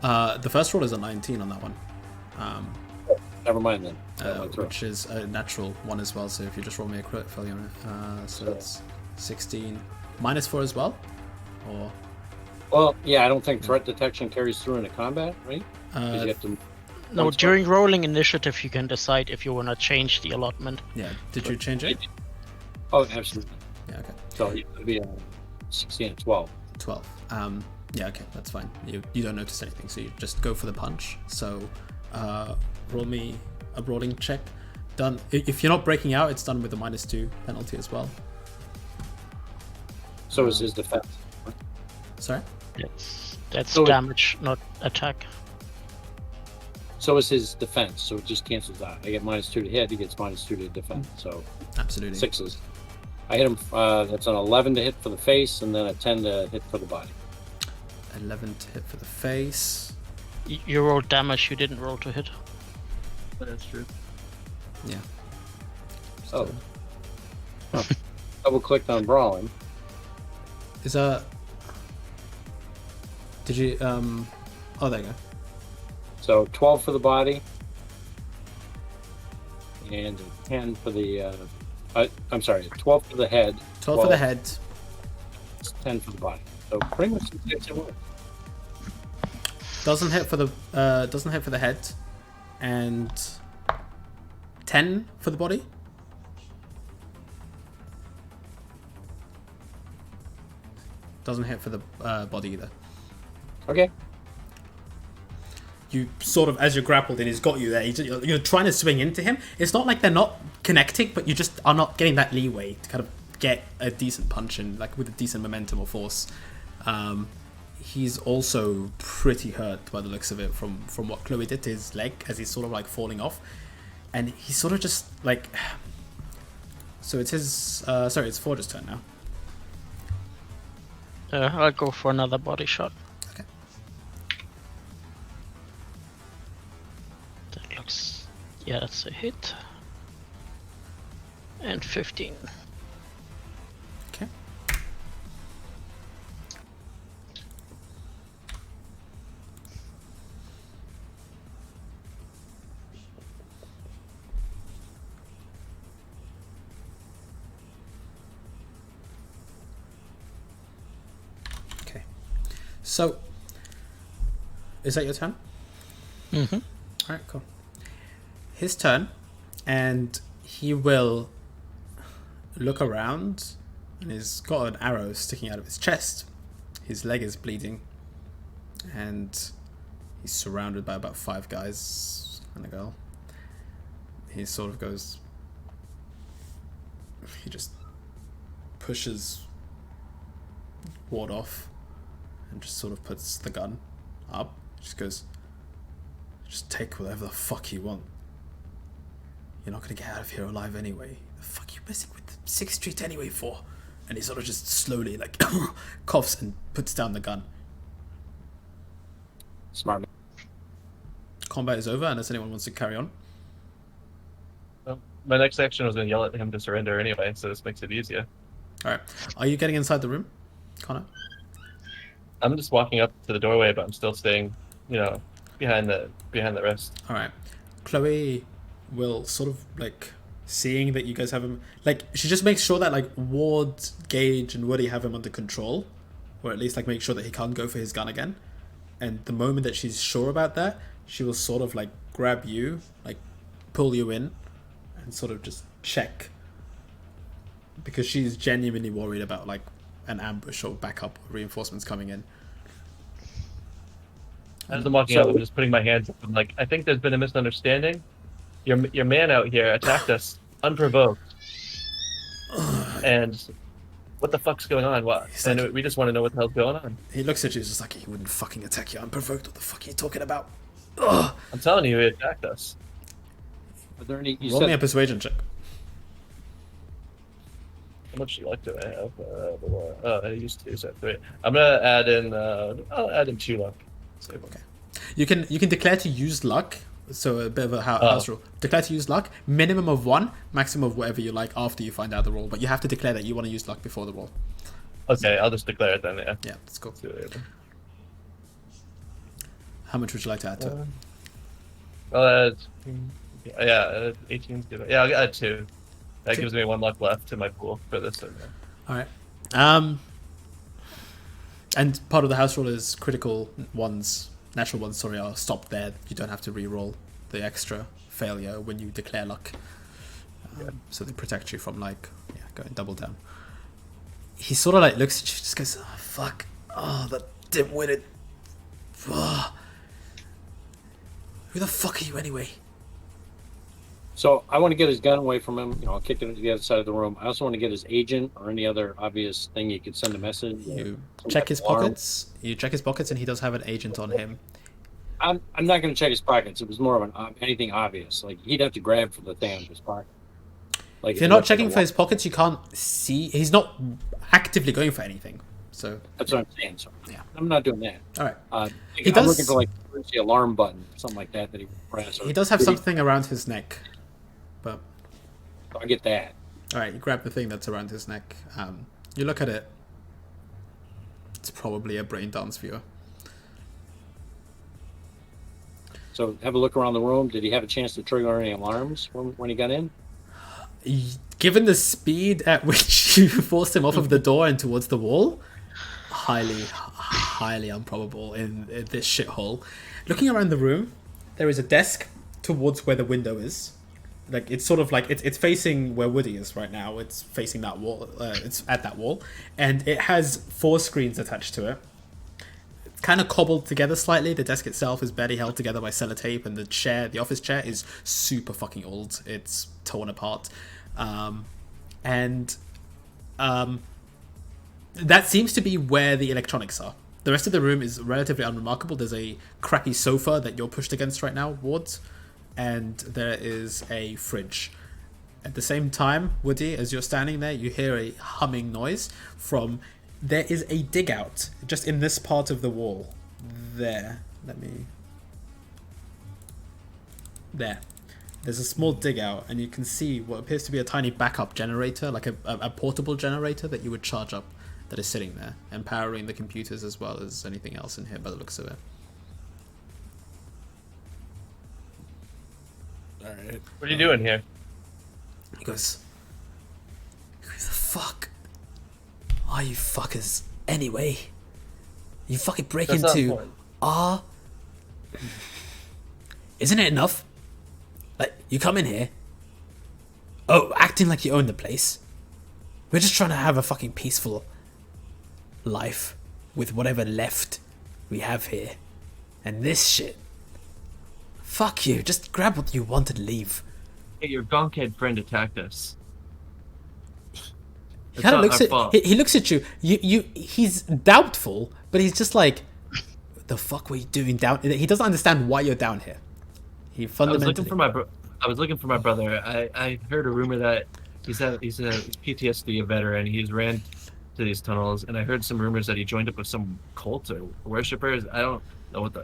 The first roll is a 19 on that one. Never mind then. Which is a natural one as well, so if you just roll me a crit failure on it. So that's 16. -4 as well? Or Well, yeah, I don't think threat detection carries through into combat, right? 'Cause you have to. No, once- during rolling initiative, you can decide if you want to change the allotment. yeah, did you change it? Oh, absolutely. Yeah, okay. So it would be a 16 and 12. 12. Yeah, okay, that's fine. You don't notice anything, so you just go for the punch. So roll me a brawling check. Done. If you're not breaking out, it's done with a -2 penalty as well. So is his defense. Sorry? That's So it- damage, not attack. So is his defense. So it just cancels out. I get -2 to hit. He gets -2 to defense. So Absolutely. 6s. I hit him. That's an 11 to hit for the face, and then a 10 to hit for the body. 11 to hit for the face. You rolled damage, you didn't roll to hit. That's true. Yeah. Oh. Double clicked on brawling. Is that... Did you... Oh, there you go. So 12 for the body, and a 10 for the. I'm sorry, 12 for the head. 12 for the head. 10 for the body. So pretty much the same one. Doesn't hit for the head, and 10 for the body. Doesn't hit for the body either. Okay. You sort of, as you're grappled and he's got you there, you're trying to swing into him. It's not like they're not connecting, but you just are not getting that leeway to kind of get a decent punch in, like with a decent momentum or force. He's also pretty hurt by the looks of it from what Chloe did to his leg as he's sort of like falling off. And he's sort of just like... So it's his... sorry, it's Forge's turn now. I'll go for another body shot. Okay. That looks... Yeah, that's a hit. And 15. Okay. Okay. So, is that your turn? Mm-hmm. Alright, cool. His turn, and he will look around, and he's got an arrow sticking out of his chest. His leg is bleeding, and he's surrounded by about 5 guys and a girl. He sort of goes... He just pushes Ward off and just sort of puts the gun up. Just goes, just take whatever the fuck you want. You're not gonna get out of here alive anyway. The fuck you messing with 6th Street anyway for? And he sort of just slowly like coughs and puts down the gun. Smart. Combat is over unless anyone wants to carry on. Well, my next action was going to yell at him to surrender anyway, so this makes it easier. Alright. Are you getting inside the room, Connor? I'm just walking up to the doorway, but I'm still staying, behind the rest. Alright. Chloe will sort of like seeing that you guys have him, like she just makes sure that like Ward, Gage and Woody have him under control, or at least like make sure that he can't go for his gun again. And the moment that she's sure about that, she will sort of like grab you, like pull you in and sort of just check, because she's genuinely worried about like an ambush or backup or reinforcements coming in. As I'm walking up, I'm just putting my hands up. I'm like, I think there's been a misunderstanding. Your man out here attacked us unprovoked. And what the fuck's going on? And we just want to know what the hell's going on. He looks at you, just like, he wouldn't fucking attack you unprovoked. What the fuck are you talking about? Ugh. I'm telling you, he attacked us. Are there any? You Roll me a said persuasion check. How much luck do I have? I used 2, so 3. I'm gonna add in. I'll add in 2 luck. Save 1. Okay. You can declare to use luck So a bit of a house rule. Declare to use luck. Minimum of 1, maximum of whatever you like after you find out the roll. But you have to declare that you want to use luck before the roll. Okay, I'll just declare it then. Yeah. Yeah, that's cool. See you later. How much would you like to add to it? Well, yeah, 18's good. Yeah, I'll add 2. That gives me 1 luck left to my pool for this. All right. And part of the house rule is critical ones, natural ones, sorry, are stopped there. You don't have to re-roll the extra failure when you declare luck. So they protect you from going double down. He sort of looks at you, just goes, oh, fuck. Oh, that didn't win it. Oh. Who the fuck are you anyway? So I want to get his gun away from him. I'll kick it to the other side of the room. I also want to get his agent or any other obvious thing you could send a message. You check his pockets. You check his pockets, and he does have an agent on him. I'm not going to check his pockets. It was more of anything obvious. Like he'd have to grab for the thing out of his pocket. Like if you're not checking for his pockets, you can't see. He's not actively going for anything. So that's what I'm saying. So yeah, I'm not doing that. All right. I'm looking for the alarm button, something like that he would press. He does have something around his neck, but I get that. All right, you grab the thing that's around his neck. You look at it. It's probably a brain dance viewer. So have a look around the room. Did he have a chance to trigger any alarms when he got in? Given the speed at which you forced him off of the door and towards the wall, highly improbable in this shithole. Looking around the room, there is a desk towards where the window is. It's sort of it's facing where Woody is right now. It's facing that wall. It's at that wall, and it has 4 screens attached to it. It's kind of cobbled together slightly. The desk itself is barely held together by sellotape, and the office chair, is super fucking old. It's torn apart, that seems to be where the electronics are. The rest of the room is relatively unremarkable. There's a crappy sofa that you're pushed against right now, Ward, and there is a fridge. At the same time, Woody, as you're standing there, you hear a humming noise from... There is a dig out just in this part of the wall. There. There's a small dig out, and you can see what appears to be a tiny backup generator, like a portable generator that you would charge up, that is sitting there, and powering the computers as well as anything else in here by the looks of it. Alright. What are you doing here? He goes, who the fuck are you fuckers anyway? You fucking break That's not into fun. our... Isn't it enough? You come in here, acting like you own the place. We're just trying to have a fucking peaceful life with whatever left we have here. And this shit... Fuck you, just grab what you want and leave. Hey, your gonkhead friend attacked us. He kind of looks at he looks at you. He's doubtful, but he's just like, what the fuck were you doing down? He doesn't understand why you're down here. He fundamentally... I was looking for my brother. I heard a rumor that he's a PTSD veteran. He's ran to these tunnels, and I heard some rumors that he joined up with some cult or worshippers. I don't know what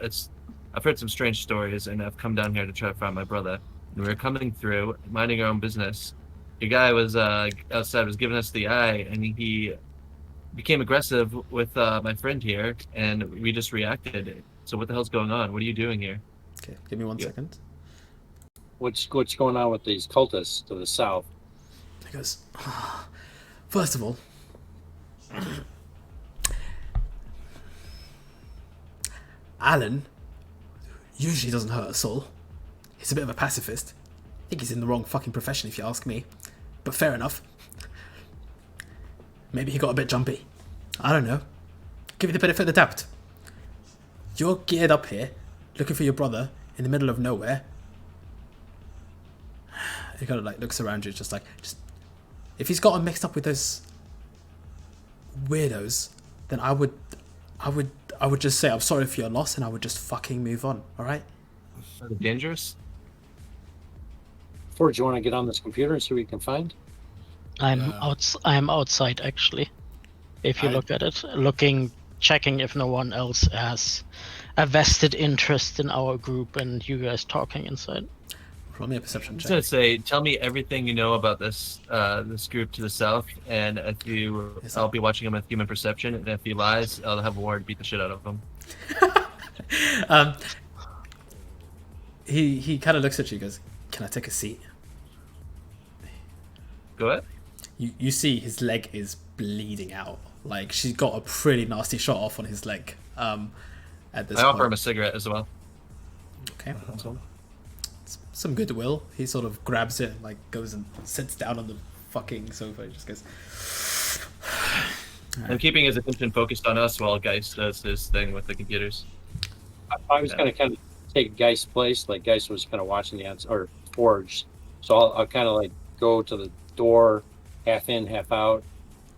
I've heard some strange stories, and I've come down here to try to find my brother. And we were coming through, minding our own business. The guy was outside, was giving us the eye, and he became aggressive with my friend here, and we just reacted. So what the hell's going on? What are you doing here? Okay, give me one second. What's going on with these cultists to the south? He goes, first of all, Alan usually doesn't hurt a soul. He's a bit of a pacifist. I think he's in the wrong fucking profession if you ask me. But fair enough. Maybe he got a bit jumpy. I don't know. Give you the benefit of the doubt. You're geared up here, looking for your brother in the middle of nowhere. He kind of looks around you, just if he's got him mixed up with those weirdos, then I would just say I'm sorry for your loss, and I would just fucking move on. All right? Are they dangerous? Ford, do you want to get on this computer and see what you can find? I'm outside actually. If you look at it, looking checking if no one else has a vested interest in our group and you guys talking inside. Roll me a perception I'm just check. gonna say, tell me everything you know about this this group to the south, and if you, I'll be watching him with human perception, and if he lies, I'll have Ward beat the shit out of him. He kind of looks at you and goes, "Can I take a seat?" Go ahead. You see his leg is bleeding out. Like, she's got a pretty nasty shot off on his leg. At this I point. offer him a cigarette as well. Okay. Some goodwill. He sort of grabs it and like goes and sits down on the fucking sofa. He just goes. I'm keeping his attention focused on us while Geist does his thing with the computers. I was going to kind of take Geist's place. Like Geist was kind of watching or Forge. So I'll kind of like go to the door, half in, half out.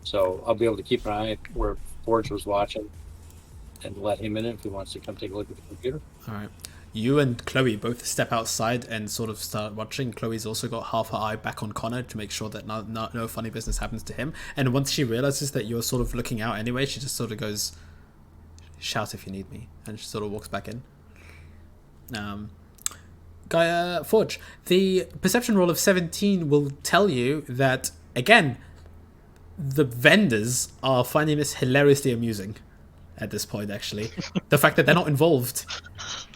So I'll be able to keep an eye where Forge was watching and let him in if he wants to come take a look at the computer. All right. You and Chloe both step outside and sort of start watching. Chloe's also got half her eye back on Connor to make sure that no funny business happens to him. And once she realizes that you're sort of looking out anyway, she just sort of goes, "Shout if you need me," and she sort of walks back in. Forge, the perception roll of 17 will tell you that, again, the vendors are finding this hilariously amusing at this point, actually. The fact that they're not involved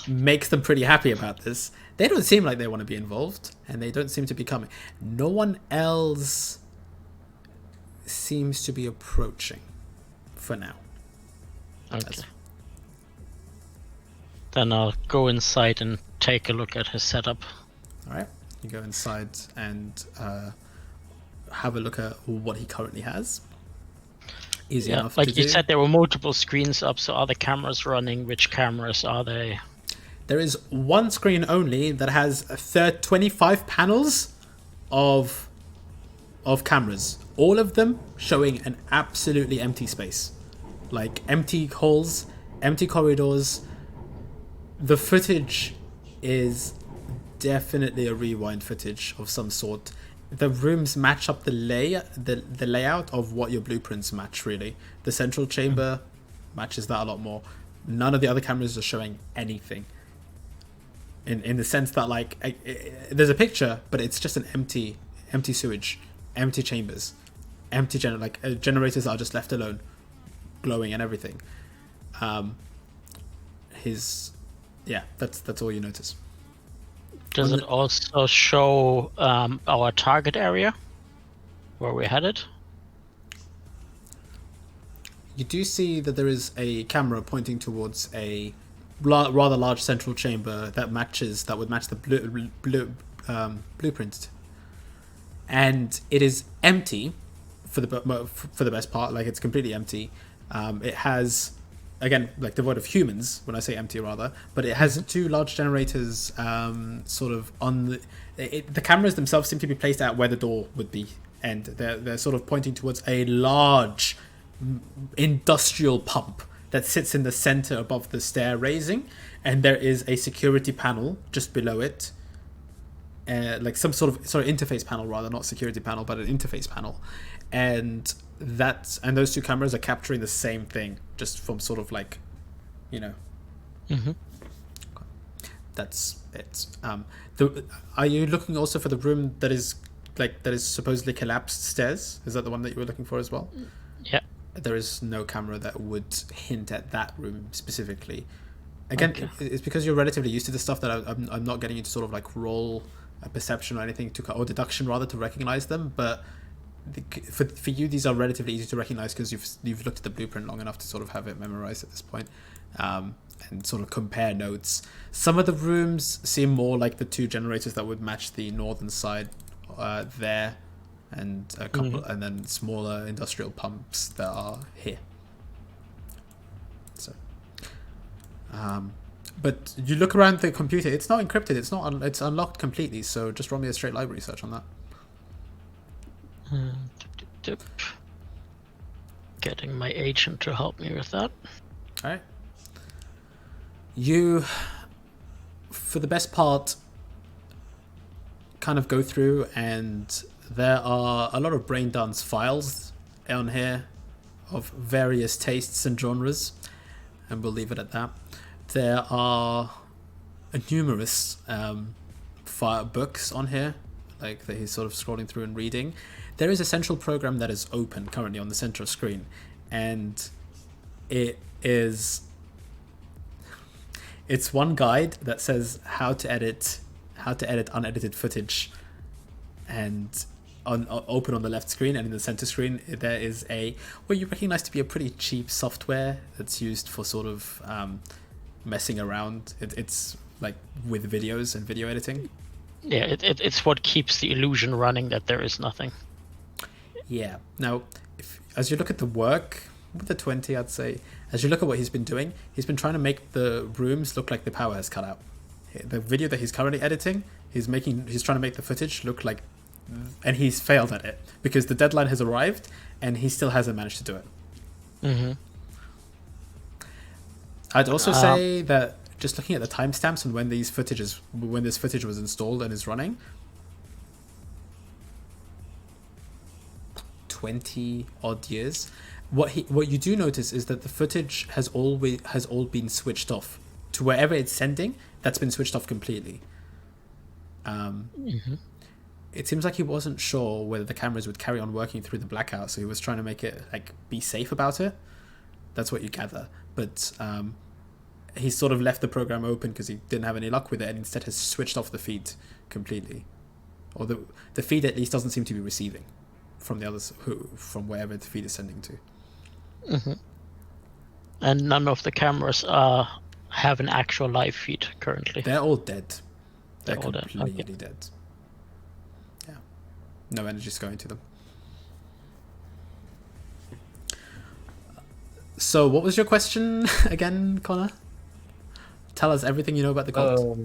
makes them pretty happy about this. They don't seem like they want to be involved, and they don't seem to be coming. No one else seems to be approaching for now. Okay. Then I'll go inside and take a look at his setup. All right. You go inside and have a look at what he currently has. Easy enough like to you do. said, there were multiple screens up, so are the cameras running? Which cameras are they? There is one screen only that has 25 panels of cameras. All of them showing an absolutely empty space. Like empty halls, empty corridors. The footage is definitely a rewind footage of some sort. The rooms match up the layout of what your blueprints match, really. The central chamber matches that a lot more. None of the other cameras are showing anything. In the sense that, like, there's a picture, but it's just an empty sewage, empty chambers, empty generators that are just left alone, glowing and everything. That's all you notice. Does it also show our target area where we're headed? You do see that there is a camera pointing towards a rather large central chamber that would match the blueprint, and it is empty for the best part. Like, it's completely empty. It has, again, like, devoid of humans when I say empty, rather, but it has two large generators sort of on the cameras themselves seem to be placed out where the door would be, and they're sort of pointing towards a large industrial pump that sits in the center above the stair raising, and there is a security panel just below it, like some sort of interface panel, rather, not security panel, but an interface panel, and those two cameras are capturing the same thing, just from sort of like, That's it. Are you looking also for the room that is supposedly collapsed stairs? Is that the one that you were looking for as well? Yeah. There is no camera that would hint at that room specifically. Again, it's because you're relatively used to the stuff that I'm not getting you to sort of like roll a perception or anything or deduction rather to recognize them. But for you, these are relatively easy to recognize because you've looked at the blueprint long enough to sort of have it memorized at this point, and sort of compare notes. Some of the rooms seem more like the two generators that would match the northern side there. And a couple, and then smaller industrial pumps that are here. So, but you look around the computer; it's not encrypted. It's unlocked completely. So just roll me a straight library search on that. Getting my agent to help me with that. All right. You, for the best part, kind of go through and. There are a lot of brain dance files on here of various tastes and genres, and we'll leave it at that. There are numerous books on here, like that he's sort of scrolling through and reading. There is a central program that is open currently on the center screen, and it's one guide that says how to edit unedited footage, and open on the left screen, and in the center screen there is what you recognize to be a pretty cheap software that's used for sort of messing around. It's like with videos and video editing. Yeah, it's what keeps the illusion running that there is nothing. Yeah. Now, as you look at the work with the 20, I'd say, as you look at what he's been doing, he's been trying to make the rooms look like the power has cut out. The video that he's currently editing, he's trying to make the footage look like, and he's failed at it because the deadline has arrived and he still hasn't managed to do it. Mm-hmm. I'd also say that just looking at the timestamps and when this footage was installed and is running, 20 odd years. What you do notice is that the footage has all been switched off to wherever it's sending. That's been switched off completely. It seems like he wasn't sure whether the cameras would carry on working through the blackout, so he was trying to make it like be safe about it. That's what you gather. But he sort of left the program open because he didn't have any luck with it, and instead has switched off the feed completely, or the feed at least doesn't seem to be receiving from the others from wherever the feed is sending to. Mm-hmm. And none of the cameras have an actual live feed currently. They're all dead. They're all dead. completely Okay. dead. Yeah, no energy's going to them. So, what was your question again, Connor? Tell us everything you know about the cult.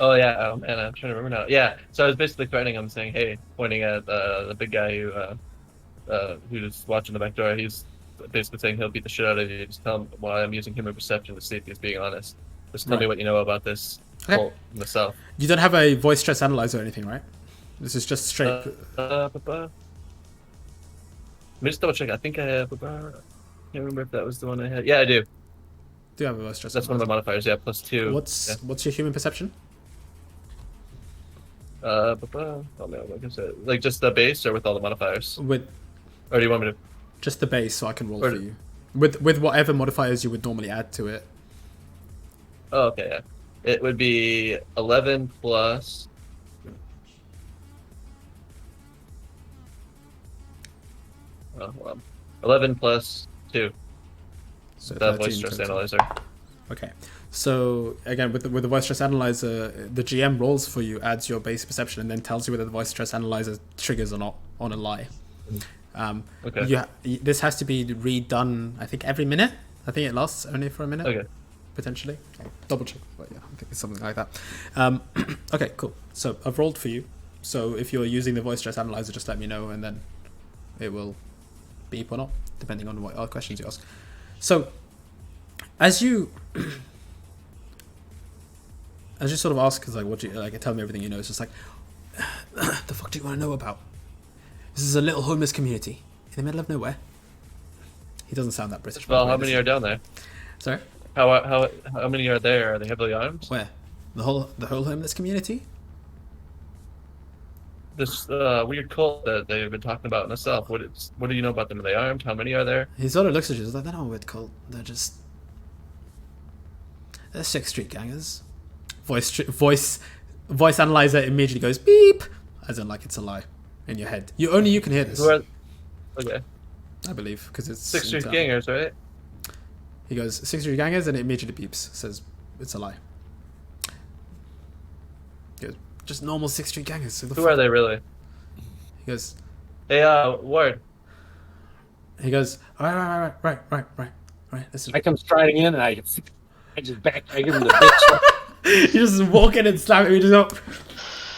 Oh yeah, and I'm trying to remember now. Yeah, so I was basically threatening him, saying, "Hey," pointing at the big guy who's watching the back door. He's basically saying he'll beat the shit out of you. Just tell him why I'm using human perception to see if he's being honest. Just tell me what you know about this cult in the South. You don't have a voice stress analyzer or anything, right? This is just straight. Let me just double check. I think I have. I can't remember if that was the one I had. Yeah, I do. Do you have a voice stress? That's one of my modifiers. Yeah, +2. What's your human perception? Oh no, like I said, like just the base or with all the modifiers? Or do you want me to? Just the base, so I can roll for you. With whatever modifiers you would normally add to it. Oh, okay, yeah. It would be 11 plus. Oh, hold on. 11 plus 2. So the voice stress analyzer. Okay. So again, with the voice stress analyzer, the GM rolls for you, adds your base perception, and then tells you whether the voice stress analyzer triggers or not on a lie. Okay. This has to be redone, I think, every minute. I think it lasts only for a minute. Okay. Potentially. Double check. But yeah, I think it's something like that. Okay, cool. So I've rolled for you. So if you're using the voice stress analyzer, just let me know, and then it will beep or not, depending on what other questions you ask. So as you sort of ask, because tell me everything you know. It's just like, the fuck do you want to know about? This is a little homeless community in the middle of nowhere. He doesn't sound that British. Well, how many are down there? Sorry? How many are there? Are they heavily armed? Where? The whole homeless community? This weird cult that they've been talking about in the South. What do you know about them? Are they armed? How many are there? He sort of looks at you. He's like, they're not a weird cult. They're 6th Street gangers. Voice analyzer immediately goes beep, as in like it's a lie in your head. Only you can hear this. Okay. I believe because it's 6th Street gangers, right? He goes 6th Street gangers, and it immediately beeps, says it's a lie. He goes, just normal 6th Street gangers. So Who are they really? He goes, hey, Ward. He goes, right. Listen. I come striding in and I just I give him the bitch. You just walk in and slam me up.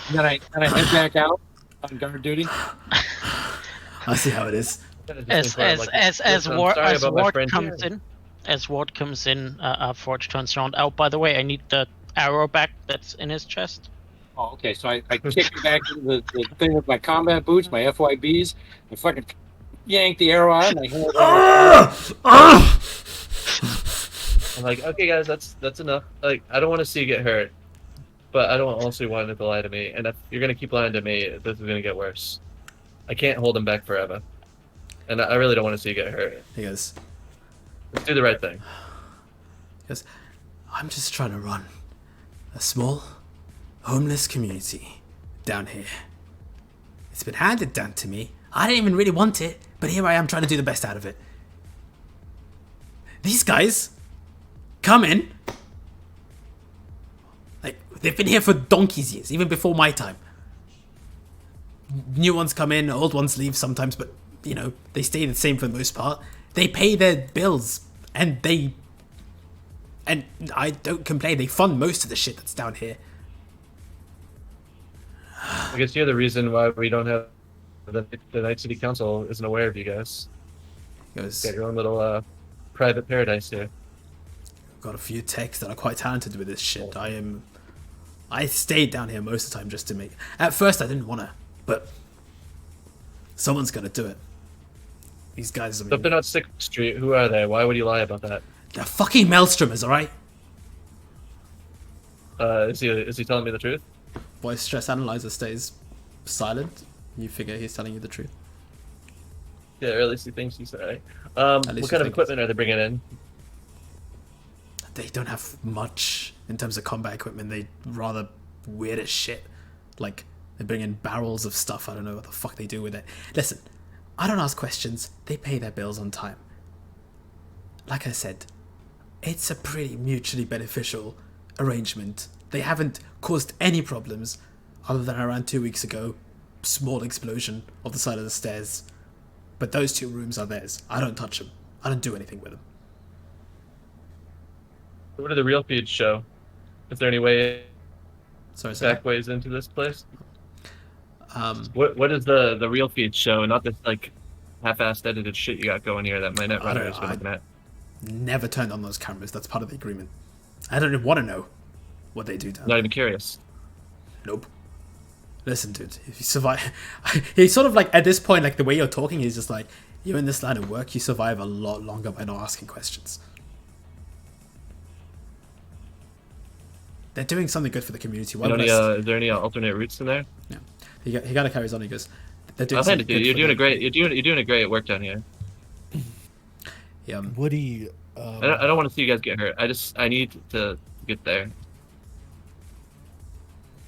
And then I head back out on guard duty. I see how it is. As Ward comes in, Forge turns around. Oh, by the way, I need the arrow back that's in his chest. Oh, okay. So I kick it back into the thing with my combat boots, my FYBs, and fucking yank the arrow out. And I'm like, okay, guys, that's enough. Like, I don't want to see you get hurt, but I don't also want it to lie to me. And if you're gonna keep lying to me, this is gonna get worse. I can't hold him back forever, and I really don't want to see you get hurt. He goes, Let's do the right thing. he goes, I'm just trying to run a small, homeless community down here. It's been handed down to me. I didn't even really want it, but here I am trying to do the best out of it. These guys come in. Like, they've been here for donkey's years, even before my time. New ones come in, old ones leave sometimes, but, you know, they stay the same for the most part. They pay their bills, and I don't complain. They fund most of the shit that's down here. I guess you're the reason why we don't have the Night City Council isn't aware of you guys. He goes, Got your own little private paradise here. got a few techs that are quite talented with this shit. I stayed down here most of the time just to make. At first, I didn't want to, but someone's got to do it. These guys, I So if mean, they're not 6th Street, who are they? Why would you lie about that? they're fucking maelstromers, all right? Is he telling me the truth? Voice stress analyzer stays silent. You figure he's telling you the truth. Yeah, or at least he thinks he's right. least What you kind of think equipment are they bringing in? They don't have much in terms of combat equipment. They rather weird as shit. Like, they bring in barrels of stuff. I don't know what the fuck they do with it. Listen, I don't ask questions. They pay their bills on time. Like I said, it's a pretty mutually beneficial arrangement. They haven't caused any problems other than around 2 weeks ago. Small explosion off the side of the stairs. But those 2 rooms are theirs. I don't touch them. I don't do anything with them. What did the real feeds show? Is there any way Sorry, say back ways into this place? that? What does the real feeds show? Not this like half-assed edited shit you got going here that my net I don't runner is know, looking at. Never turned on those cameras. That's part of the agreement. I don't even want to know what they do down Not there. even curious. Nope. Listen, dude, if you survive... He's sort of like, at this point, like, the way you're talking, he's just like, you're in this line of work, you survive a lot longer by not asking questions. They're doing something good for the community. Why would I... Is there any alternate routes in there? Yeah. He kind of carries on, he goes, they're doing I'll hand something it to you. good You're for doing the- a great. You're doing a great work down here. Yeah, Woody. I don't want to see you guys get hurt. I need to get there.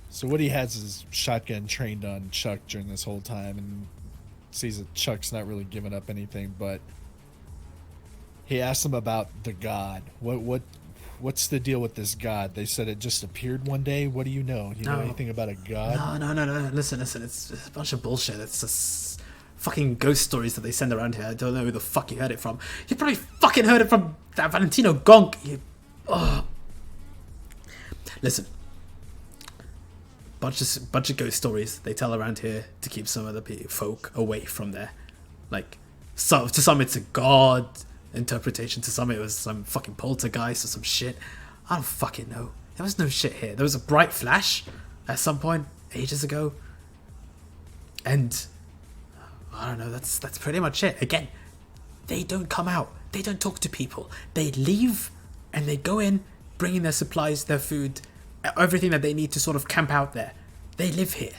So Woody has his shotgun trained on Chuck during this whole time, and sees that Chuck's not really giving up anything. But he asks him about the god. What's the deal with this god? They said it just appeared one day. What do you know? You know No. anything about a god? No. Listen. It's a bunch of bullshit. It's just fucking ghost stories that they send around here. I don't know who the fuck you heard it from. You probably fucking heard it from that Valentino Gonk. Listen. Bunch of ghost stories they tell around here to keep some of the folk away from there. Like, so to some it's a god interpretation, to some it was some fucking poltergeist or some shit. I don't fucking know. There was no shit here. There was a bright flash at some point ages ago, and I don't know. That's pretty much it. Again, they don't come out. They don't talk to people. They leave and they go in, bringing their supplies, their food, everything that they need to sort of camp out there. They live here,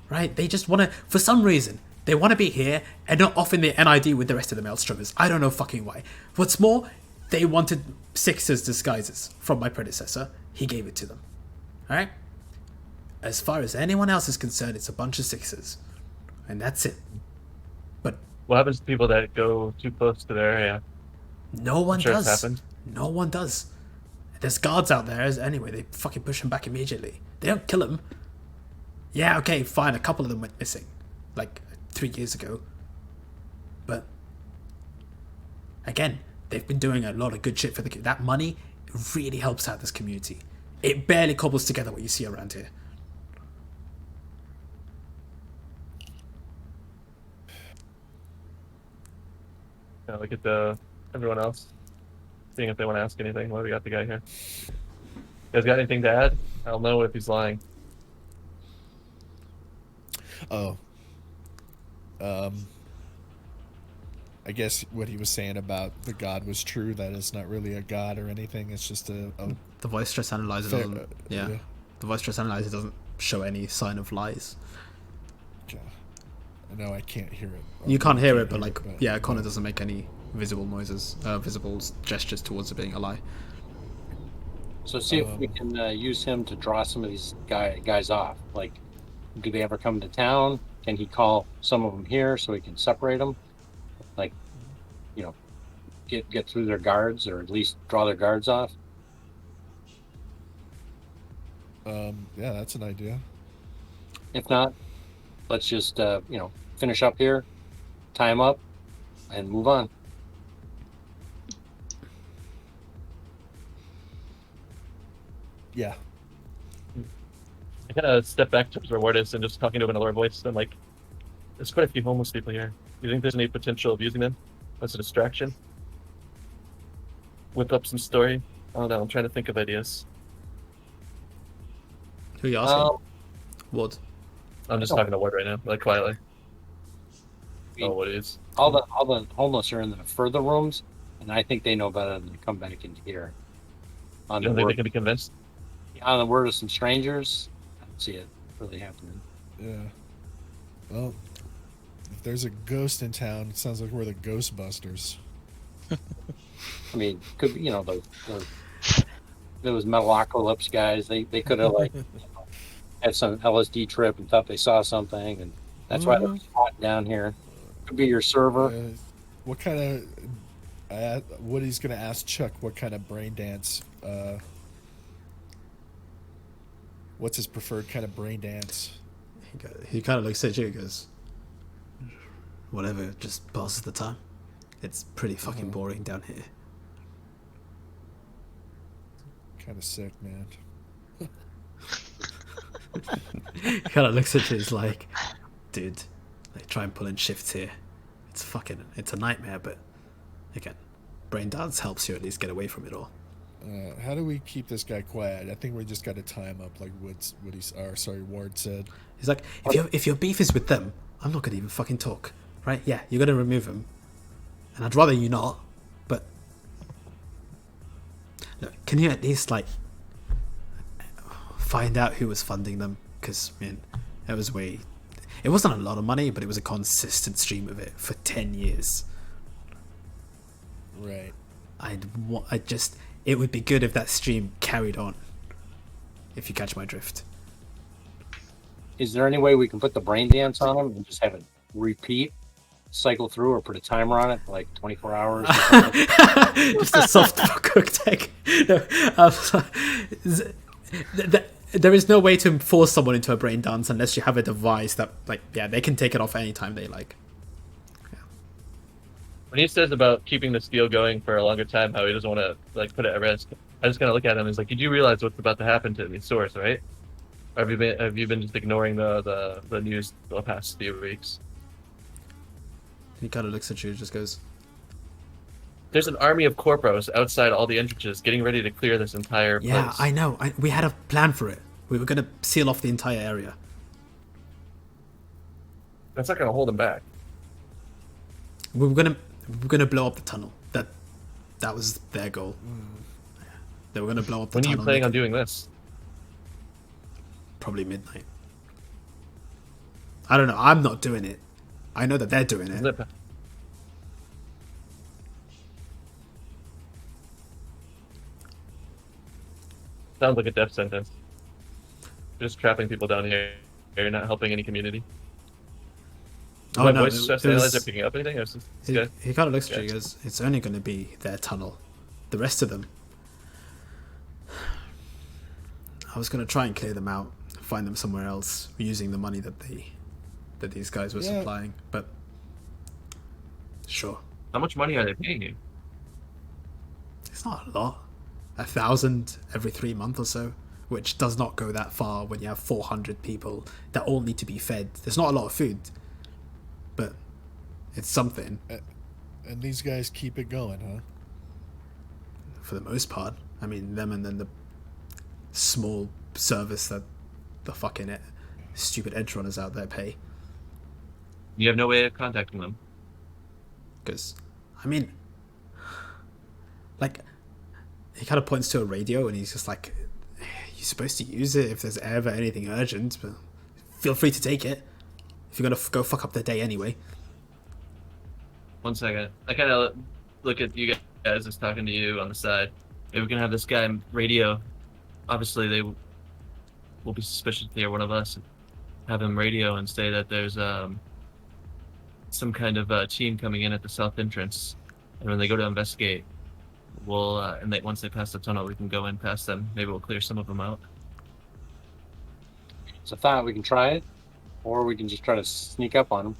right? They just want to, for some reason, they want to be here and not off in their NID with the rest of the Maelstromers. I don't know fucking why. What's more, they wanted Sixers disguises from my predecessor. He gave it to them. Alright? As far as anyone else is concerned, it's a bunch of Sixers. And that's it. But What happens to people that go too close to their area? no one I'm sure it's does. happened. No one does. There's guards out there. Anyway, they fucking push them back immediately. They don't kill them. Yeah, okay, fine. A couple of them went missing. Like, 3 years ago. But again, they've been doing a lot of good shit for the that money really helps out this community. It barely cobbles together what you see around here. Yeah, look at everyone else. Seeing if they want to ask anything. What do we got the guy here? You guys got anything to add? I'll know if he's lying. Oh. I guess what he was saying about the god was true. That it's not really a god or anything. It's just a The voice stress analyzer fair- doesn't. Yeah. The voice stress analyzer doesn't show any sign of lies. Okay. No, I can't hear it. You can't hear it, but but Connor doesn't make any visible noises, visible gestures towards it being a lie. So see if we can use him to draw some of these guys off. Like, do they ever come to town? Can he call some of them here so he can separate them? Like, you know, get through their guards, or at least draw their guards off. Yeah, that's an idea. If not, let's just finish up here, tie him up, and move on. Yeah. I kind of step back towards where Ward is and just talking to him in a lower voice. I'm like, there's quite a few homeless people here. Do you think there's any potential of using them as a distraction? Whip up some story? I don't know. I'm trying to think of ideas. Who are you asking? Ward. I'm just talking to Ward right now, like quietly. Oh, what is? All the homeless are in the further rooms, and I think they know better than to come back into here. You don't think they can be convinced? On the word of some strangers, I don't see it really happening. Yeah. Well, if there's a ghost in town, it sounds like we're the Ghostbusters. I mean, could be, those Metalocalypse guys. They could have had some LSD trip and thought they saw something, and that's why they're hot down here. Could be your server. What kind of? Woody's gonna ask Chuck what kind of brain dance. What's his preferred kind of brain dance? He kind of looks at you and goes, whatever, just passes the time. It's pretty fucking boring down here. Kind of sick, man. He kind of looks at you and is like, dude, try and pull in shifts here. It's a nightmare, but again, brain dance helps you at least get away from it all. How do we keep this guy quiet? I think we just got to tie him up, like Ward said. He's like, if your beef is with them, I'm not gonna even fucking talk, right? Yeah, you're gonna remove him, and I'd rather you not. But look, can you at least find out who was funding them? Because it wasn't a lot of money, but it was a consistent stream of it for 10 years. Right. It would be good if that stream carried on. If you catch my drift. Is there any way we can put the brain dance on them and just have it repeat, cycle through, or put a timer on it for like 24 hours? Just a soft cook tech. There is no way to force someone into a brain dance unless you have a device that, they can take it off anytime they like. When he says about keeping this deal going for a longer time, how he doesn't want to put it at risk, I just kind of look at him and he's like, "Did you realize what's about to happen to these stores, right? Or have you been just ignoring the news the past few weeks?" He kind of looks at you and just goes, "There's an army of corporos outside all the entrances, getting ready to clear this entire place." Yeah, I know. We had a plan for it. We were going to seal off the entire area. That's not going to hold them back. We were gonna blow up the tunnel. That was their goal. They were gonna blow up the tunnel. When are you planning on doing this? Probably midnight. I don't know. I'm not doing it. I know that they're doing it. Sounds like a death sentence. Just trapping people down here. You're not helping any community. My voice stress analyzer picking up anything? He kind of looks at you and goes, it's only going to be their tunnel. The rest of them, I was going to try and clear them out, find them somewhere else, using the money that these guys were supplying. But sure. How much money are they paying you? It's not a lot. 1,000 every 3 months or so, which does not go that far when you have 400 people that all need to be fed. There's not a lot of food, but it's something. And these guys keep it going, huh? For the most part. I mean, them and then the small service that the fucking stupid edge runners out there pay. You have no way of contacting them? Because, I mean, like, he kind of points to a radio and he's just like, you're supposed to use it if there's ever anything urgent, but feel free to take it if you're going to go fuck up the day anyway. 1 second. I kind of look at you guys as talking to you on the side. Maybe we can have this guy radio. Obviously, they will be suspicious they're one of us. Have him radio and say that there's some kind of team coming in at the south entrance, and when they go to investigate, we'll once they pass the tunnel, we can go in past them. Maybe we'll clear some of them out. It's a thought. We can try it, or we can just try to sneak up on them.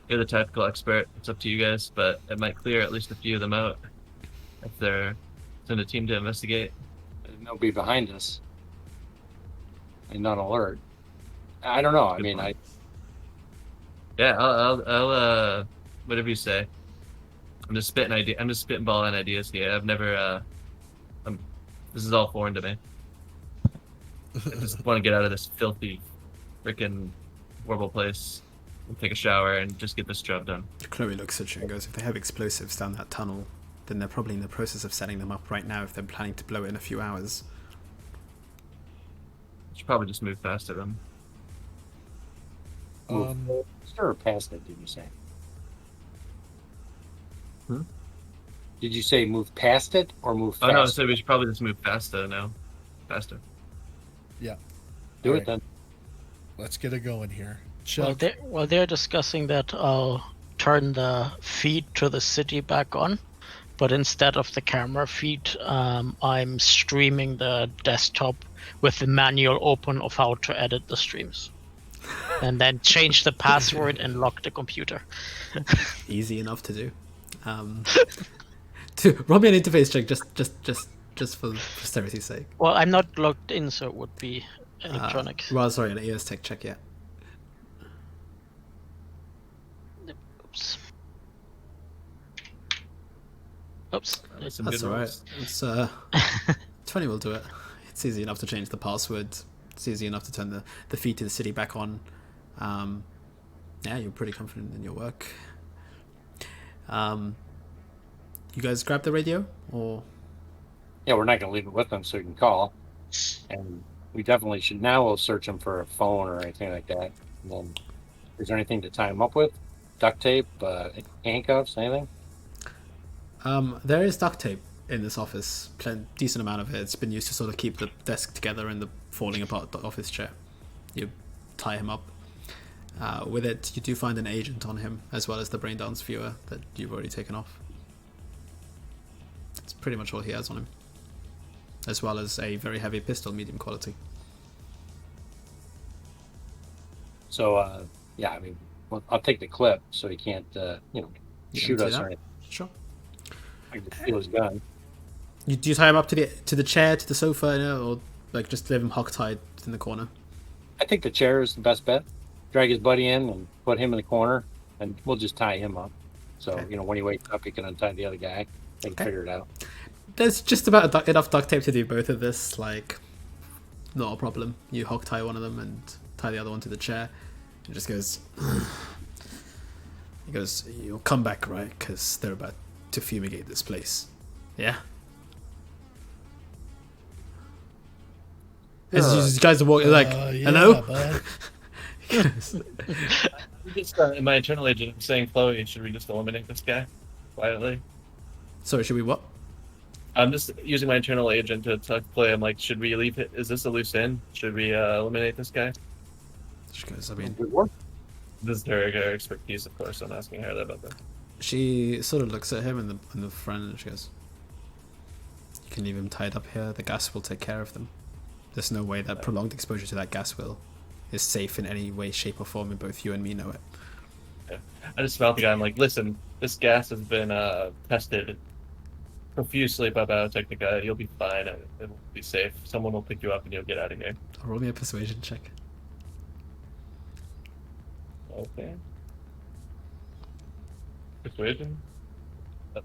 You're the tactical expert. It's up to you guys, but it might clear at least a few of them out if they're send a team to investigate. And they'll be behind us and not alert. I don't know. I mean, Yeah, I'll whatever you say. I'm just spitballing ideas here. I've never this is all foreign to me. I just want to get out of this filthy, freaking horrible place and take a shower and just get this job done. Chloe looks at you and goes, if they have explosives down that tunnel, then they're probably in the process of setting them up right now if they're planning to blow it in a few hours. Should probably just move past it then. Or past it, did you say? Hmm? Did you say move past it or move Oh faster? no, so we should probably just move faster now. Faster. Yeah. Do All it right. then. Let's get it going here. Well, Chuck. they're discussing that I'll turn the feed to the city back on, but instead of the camera feed, I'm streaming the desktop with the manual open of how to edit the streams, and then change the password and lock the computer. Easy enough to do. To roll me an interface check, just for posterity's sake. Well, I'm not logged in, so it would be electronic. Well, sorry, an ES tech check, yeah. Oops. Oops. Some That's good alright. rolls. It's 20 will do it. It's easy enough to change the password. It's easy enough to turn the feed to the city back on. Yeah, you're pretty confident in your work. You guys grab the radio, or Yeah, we're not going to leave it with them so you can call. And we definitely should. Now we'll search them for a phone or anything like that. And then, is there anything to tie them up with? Duct tape, handcuffs, anything? there is duct tape in this office, decent amount of it. It's been used to sort of keep the desk together and the falling apart office chair. You tie him up. With it, you do find an agent on him, as well as the brain dance viewer that you've already taken off. That's pretty much all he has on him, as well as a very heavy pistol, medium quality. So, yeah, I mean, I'll take the clip so he can't, shoot empty us that? or anything. Sure. I can just feel his gun. Do you tie him up to the chair, to the sofa, or like just leave him hog-tied in the corner? I think the chair is the best bet. Drag his buddy in and put him in the corner, and we'll just tie him up. So, Okay. when he wakes up, he can untie the other guy. They can Okay. figure it out. There's just about enough duct tape to do both of this, like, not a problem. You hog-tie one of them and tie the other one to the chair. He just goes... He goes, you'll come back, right? Because they're about to fumigate this place. Yeah? As you guys are walking, like, Yeah, hello? bud. Just, in my internal agent, I'm saying, Chloe, should we just eliminate this guy quietly? Sorry, should we what? I'm just using my internal agent to talk to Chloe. I'm like, should we leave it? Is this a loose end? Should we eliminate this guy? She goes, I mean, Good work. This is her expertise, of course. I'm asking her about that. she sort of looks at him in the front and she goes, you can leave him tied up here. The gas will take care of them. There's no way that prolonged exposure to that gas is safe in any way, shape, or form, and both you and me know it. Yeah. I just smelled the guy. I'm like, listen, this gas has been tested profusely by Biotechnica. You'll be fine. It will be safe. Someone will pick you up and you'll get out of here. Roll me a persuasion check. Okay. Persuasion? He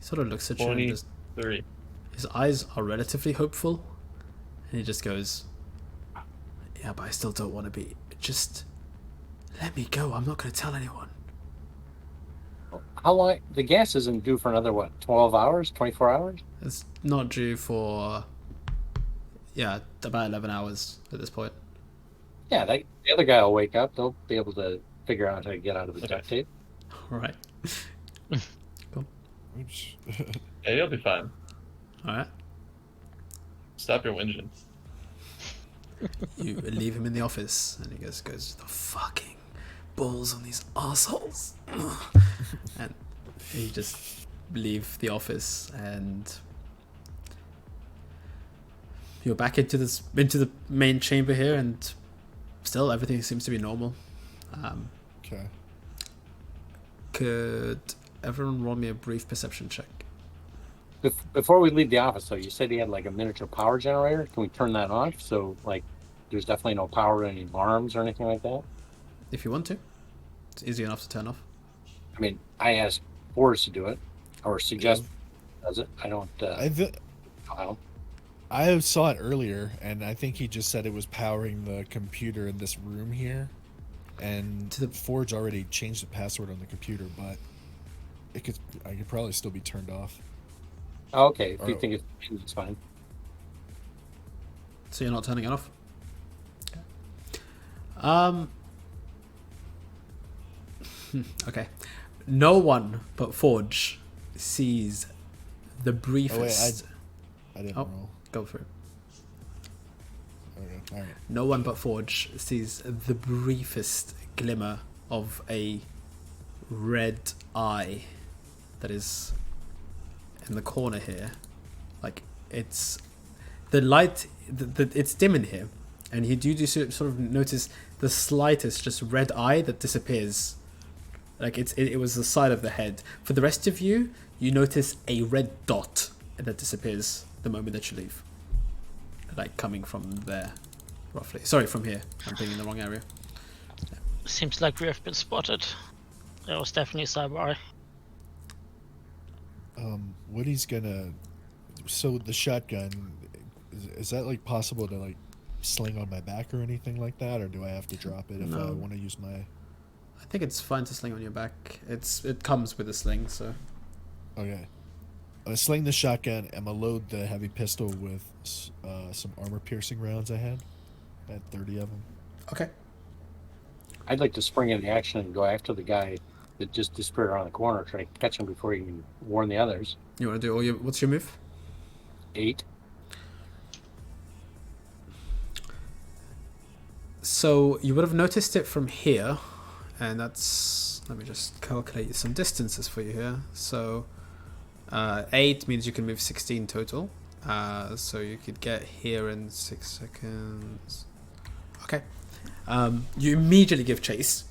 sort of looks at you and just, 23. his eyes are relatively hopeful, and he just goes, Yeah, but I still don't want to be. Just let me go. I'm not going to tell anyone. How long? The gas isn't due for another, what, 12 hours, 24 hours? It's not due for, about 11 hours at this point. Yeah, the other guy will wake up. They'll be able to figure out how to get out of the duct tape. All right. Cool. Yeah, you'll be fine. All right. Stop your whinging. You leave him in the office, and he goes, the fucking balls on these assholes. And you just leave the office, and you're back into the main chamber here, and still everything seems to be normal. Okay. Could everyone roll me a brief perception check? Before we leave the office, though, you said he had like a miniature power generator. Can we turn that off? So, like, there's definitely no power to any alarms or anything like that? If you want to. It's easy enough to turn off. I mean, I asked Forrest to do it, or suggest does it. I don't. I saw it earlier, and I think he just said it was powering the computer in this room here. And Forge already changed the password on the computer, but I could probably still be turned off. Okay, if you think it's fine. So you're not turning it off? Okay. No one but Forge sees the briefest. Oh, wait, I didn't roll. Go for it. Okay, all right. No one but Forge sees the briefest glimmer of a red eye that is in the corner here. Like, it's the light, it's dim in here, and you do sort of notice the slightest just red eye that disappears. Like, it was the side of the head. For the rest of you, you notice a red dot that disappears the moment that you leave. Like, coming from there, roughly. Sorry, from here. I'm being in the wrong area. Yeah. Seems like we have been spotted. That was definitely Cyber Eye. Woody's gonna. So the shotgun, is that like possible to like sling on my back or anything like that, or do I have to drop it if I want to use my? I think it's fine to sling on your back. It comes with a sling, so. Okay. I sling the shotgun. I'm gonna load the heavy pistol with some armor-piercing rounds I had. I had 30 of them. Okay. I'd like to spring into action and go after the guy that just disappeared around the corner, try to catch him before he can warn the others. You want to do all your... What's your move? 8. So you would have noticed it from here, and that's... Let me just calculate some distances for you here. So 8 means you can move 16 total. So you could get here in 6 seconds. Okay. You immediately give chase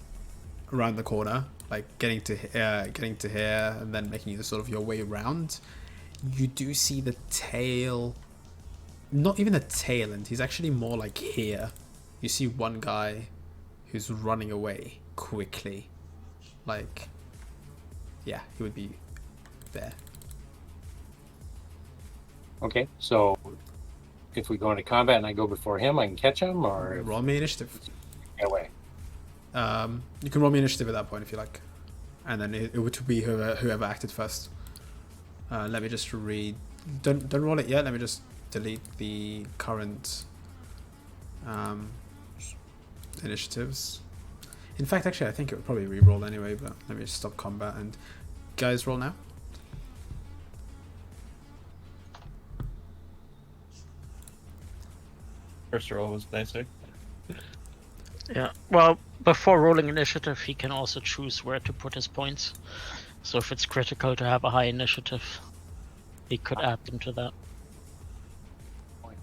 around the corner, like getting to here, and then making sort of your way around. You do see the tail, not even the tail end. He's actually more like here. You see one guy who's running away quickly, like, yeah, he would be there. Okay, so if we go into combat and I go before him, I can catch him, or roll me initiative. Get away. You can roll me initiative at that point if you like, and then it would be whoever acted first. Let me just read. Don't roll it yet. Let me just delete the current initiatives. In fact, actually, I think it would probably re-roll anyway. But let me just stop combat and guys roll now. First roll was nicer. Yeah, well, before rolling initiative, he can also choose where to put his points. So if it's critical to have a high initiative, he could add them to that.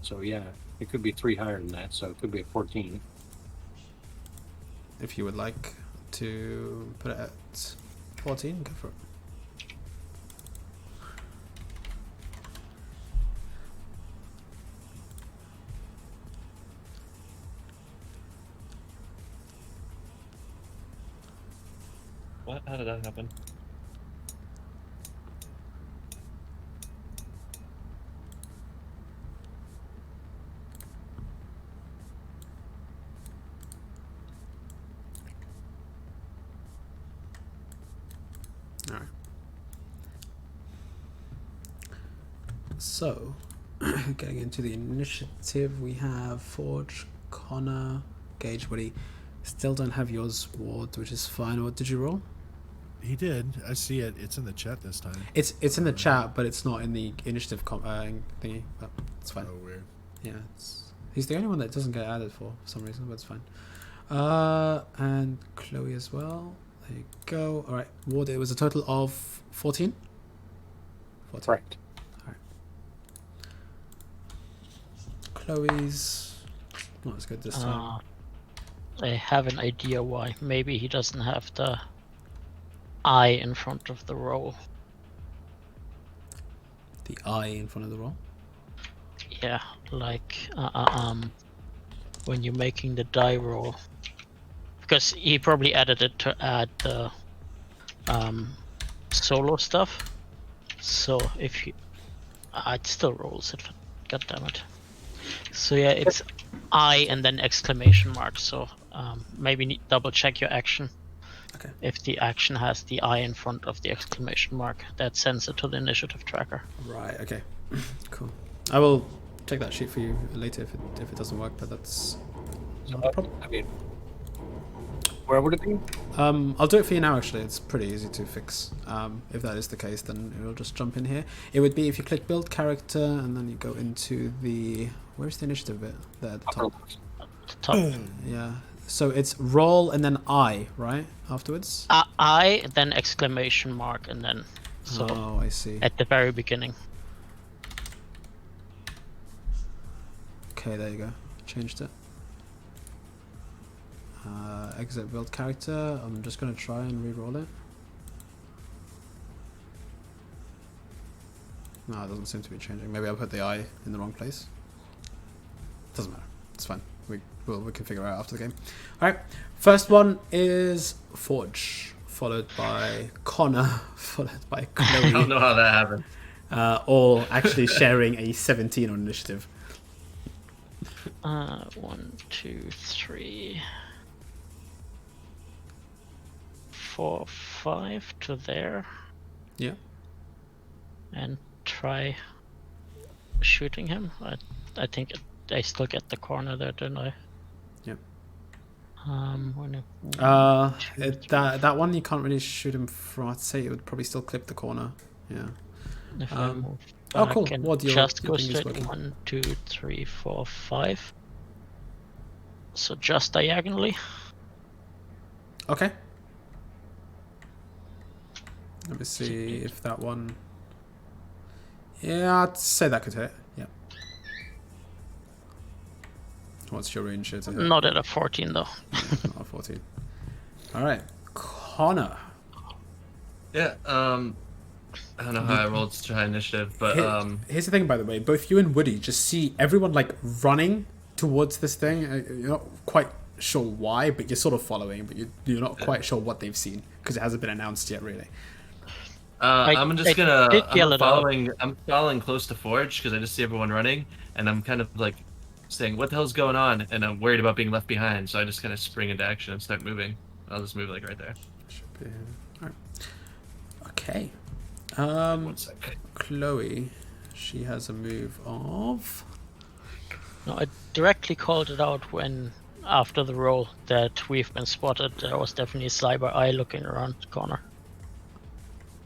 So yeah, it could be 3 higher than that, so it could be a 14. If you would like to put it at 14, go for it. What? How did that happen? So, getting into the initiative, we have Forge, Connor, Gage, Woody. Still don't have yours, Ward, which is fine. What did you roll? He did. I see it. It's in the chat this time. It's in the chat, but it's not in the initiative thingy. But it's fine. Oh, weird. Yeah, he's the only one that doesn't get added for some reason, but it's fine. And Chloe as well. There you go. All right, Ward. It was a total of 14. 14. Correct. All right. Chloe's not as good this time. I have an idea why. Maybe he doesn't have the I in front of the roll. The I in front of the roll. Yeah, like when you're making the die roll, because he probably added it to add the solo stuff. So if you, it still rolls it. God damn it. So yeah, it's I and then exclamation mark. So maybe double check your action. Okay. If the action has the I in front of the exclamation mark, that sends it to the initiative tracker. Right. Okay. Cool. I will check that sheet for you later if it doesn't work, but that's not a problem. I mean, where would it be? I'll do it for you now. Actually, it's pretty easy to fix. If that is the case, then it'll just jump in here. It would be if you click build character and then you go into the where's the initiative bit? There at the top. Top. Yeah. So it's roll and then I, right? Afterwards. I then exclamation mark and then so Oh, I see. at the very beginning. Okay, there you go. Changed it. Exit build character. I'm just gonna try and re-roll it. No, it doesn't seem to be changing. Maybe I put the I in the wrong place. Doesn't matter. It's fine. We can figure it out after the game. All right. First one is Forge, followed by Connor, followed by Chloe. I don't know how that happened. All actually sharing a 17 on initiative. 1, 2, 3, 4, 5 to there. Yeah. And try shooting him. I think I still get the corner there, don't I? Yep. That one you can't really shoot him from. I'd say it would probably still clip the corner. Yeah. If I move Oh, cool. back and What, your just go thing is straight working? 1, 2, 3, 4, 5. So just diagonally. Okay. Let me see if that one. Yeah, I'd say that could hit. Yeah. What's your range here to hit? Not at a 14 though. Not a 14. All right, Connor. Yeah. I don't know how I rolled to high initiative, but Here's the thing, by the way. Both you and Woody just see everyone like running towards this thing. You're not quite sure why, but you're sort of following. But you're not quite sure what they've seen because it hasn't been announced yet, really. I'm just gonna. did yell it out. I'm following close to Forge because I just see everyone running, and I'm kind of like saying, "What the hell's going on?" And I'm worried about being left behind, so I just kind of spring into action and start moving. I'll just move like right there. Should be. All right. Okay. 1 sec. Chloe, she has a move of. No, I directly called it out when after the roll that we've been spotted. There was definitely a Cyber Eye looking around the corner.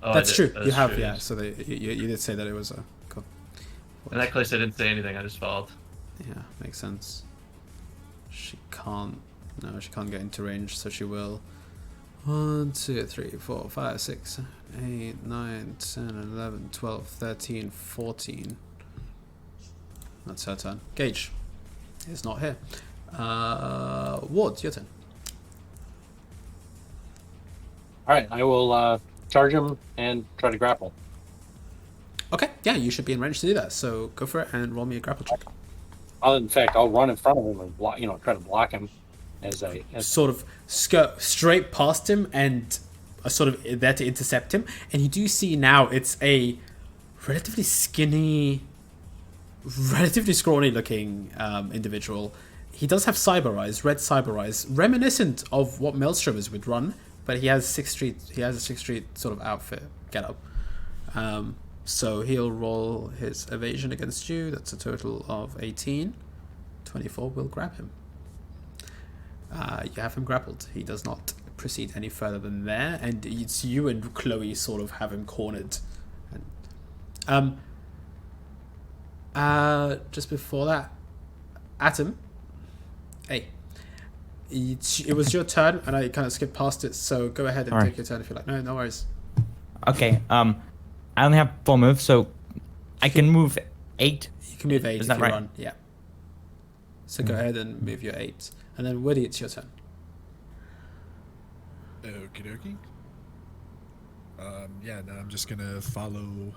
Oh, That's true. That You is have, true, yeah. yes. So you did say that it was a. Cool. In that case, I didn't say anything. I just followed. Yeah, makes sense. She can't. No, she can't get into range, so she will. 1, 2, 3, 4, 5, 6, 8, 9, 10, 11, 12, 13, 14. That's her turn. Gage is not here. Ward, your turn. All right, I will charge him and try to grapple. Okay, yeah, you should be in range to do that. So go for it and roll me a grapple check. In fact, I'll run in front of him and block, try to block him as Sort of skirt straight past him and are sort of there to intercept him. And you do see now it's a relatively skinny, relatively scrawny looking individual. He does have cyber eyes, red cyber eyes, reminiscent of what Maelstromers would run, but he has a 6th Street sort of outfit, get up. So he'll roll his evasion against you. That's a total of 18. 24 will grab him. You have him grappled. He does not proceed any further than there, and it's you and Chloe sort of have him cornered. And, just before that, Atom. Hey, it was your turn, and I kind of skipped past it. So go ahead and All right. take your turn if you like. No worries. Okay. I only have 4 moves, so I can move 8. You can move 8 Is if that you right? run. Yeah. So go ahead and move your 8, and then Woody, it's your turn. Okie dokie. Yeah, no, I'm just gonna follow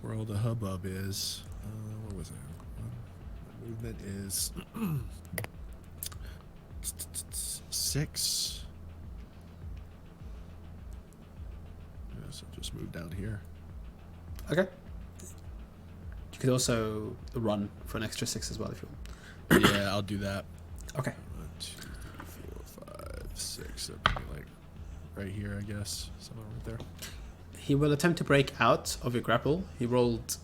where all the hubbub is. What was it? My movement is 6. So just move down here. Okay. You could also run for an extra 6 as well if you want. Yeah, I'll do that. Okay. 1, 2, 3, 4, 5, 6. That'd be like right here, I guess. Somewhere right there. He will attempt to break out of your grapple. He rolled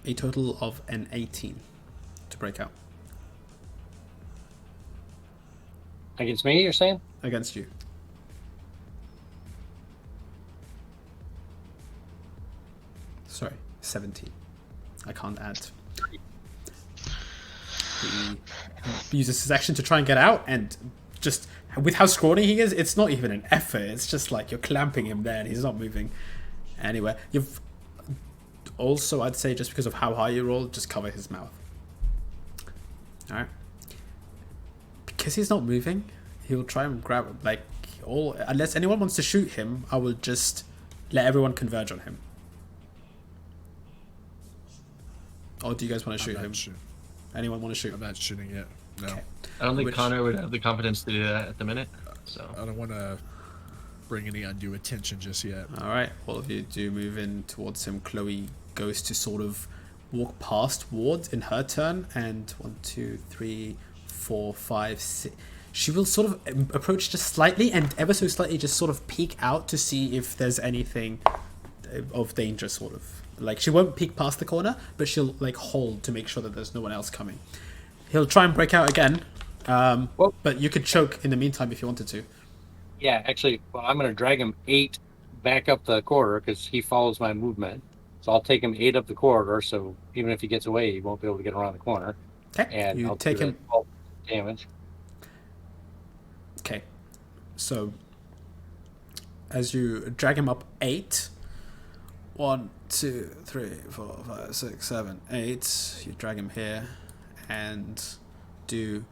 a total of an 18 to break out Against me, you're saying? against you. Sorry, 17. I can't add. He uses his action to try and get out, and just with how scrawny he is, it's not even an effort. It's just like you're clamping him there, and he's not moving anywhere. You've also, I'd say, just because of how high you rolled, just cover his mouth. All right. Because he's not moving, he'll try and grab unless anyone wants to shoot him, I will just let everyone converge on him. Or do you guys want to shoot him? Anyone want to shoot? I'm not shooting yet. No. Okay. I don't think Connor would have the confidence to do that at the minute. So I don't want to bring any undue attention just yet. All right, all of you do move in towards him. Chloe goes to sort of walk past Ward in her turn, and 1, 2, 3, 4, 5, 6. She will sort of approach just slightly and ever so slightly just sort of peek out to see if there's anything of danger, sort of. Like, she won't peek past the corner, but she'll like hold to make sure that there's no one else coming. He'll try and break out again, but you could choke in the meantime if you wanted to. Yeah, actually, well, I'm going to drag him 8 back up the corridor because he follows my movement. So I'll take him 8 up the corridor, so even if he gets away, he won't be able to get around the corner. Okay, And you I'll take do him. 12 damage. Okay, so as you drag him up 8, 1, 2, 3, 4, 5, 6, 7, 8. You drag him here and do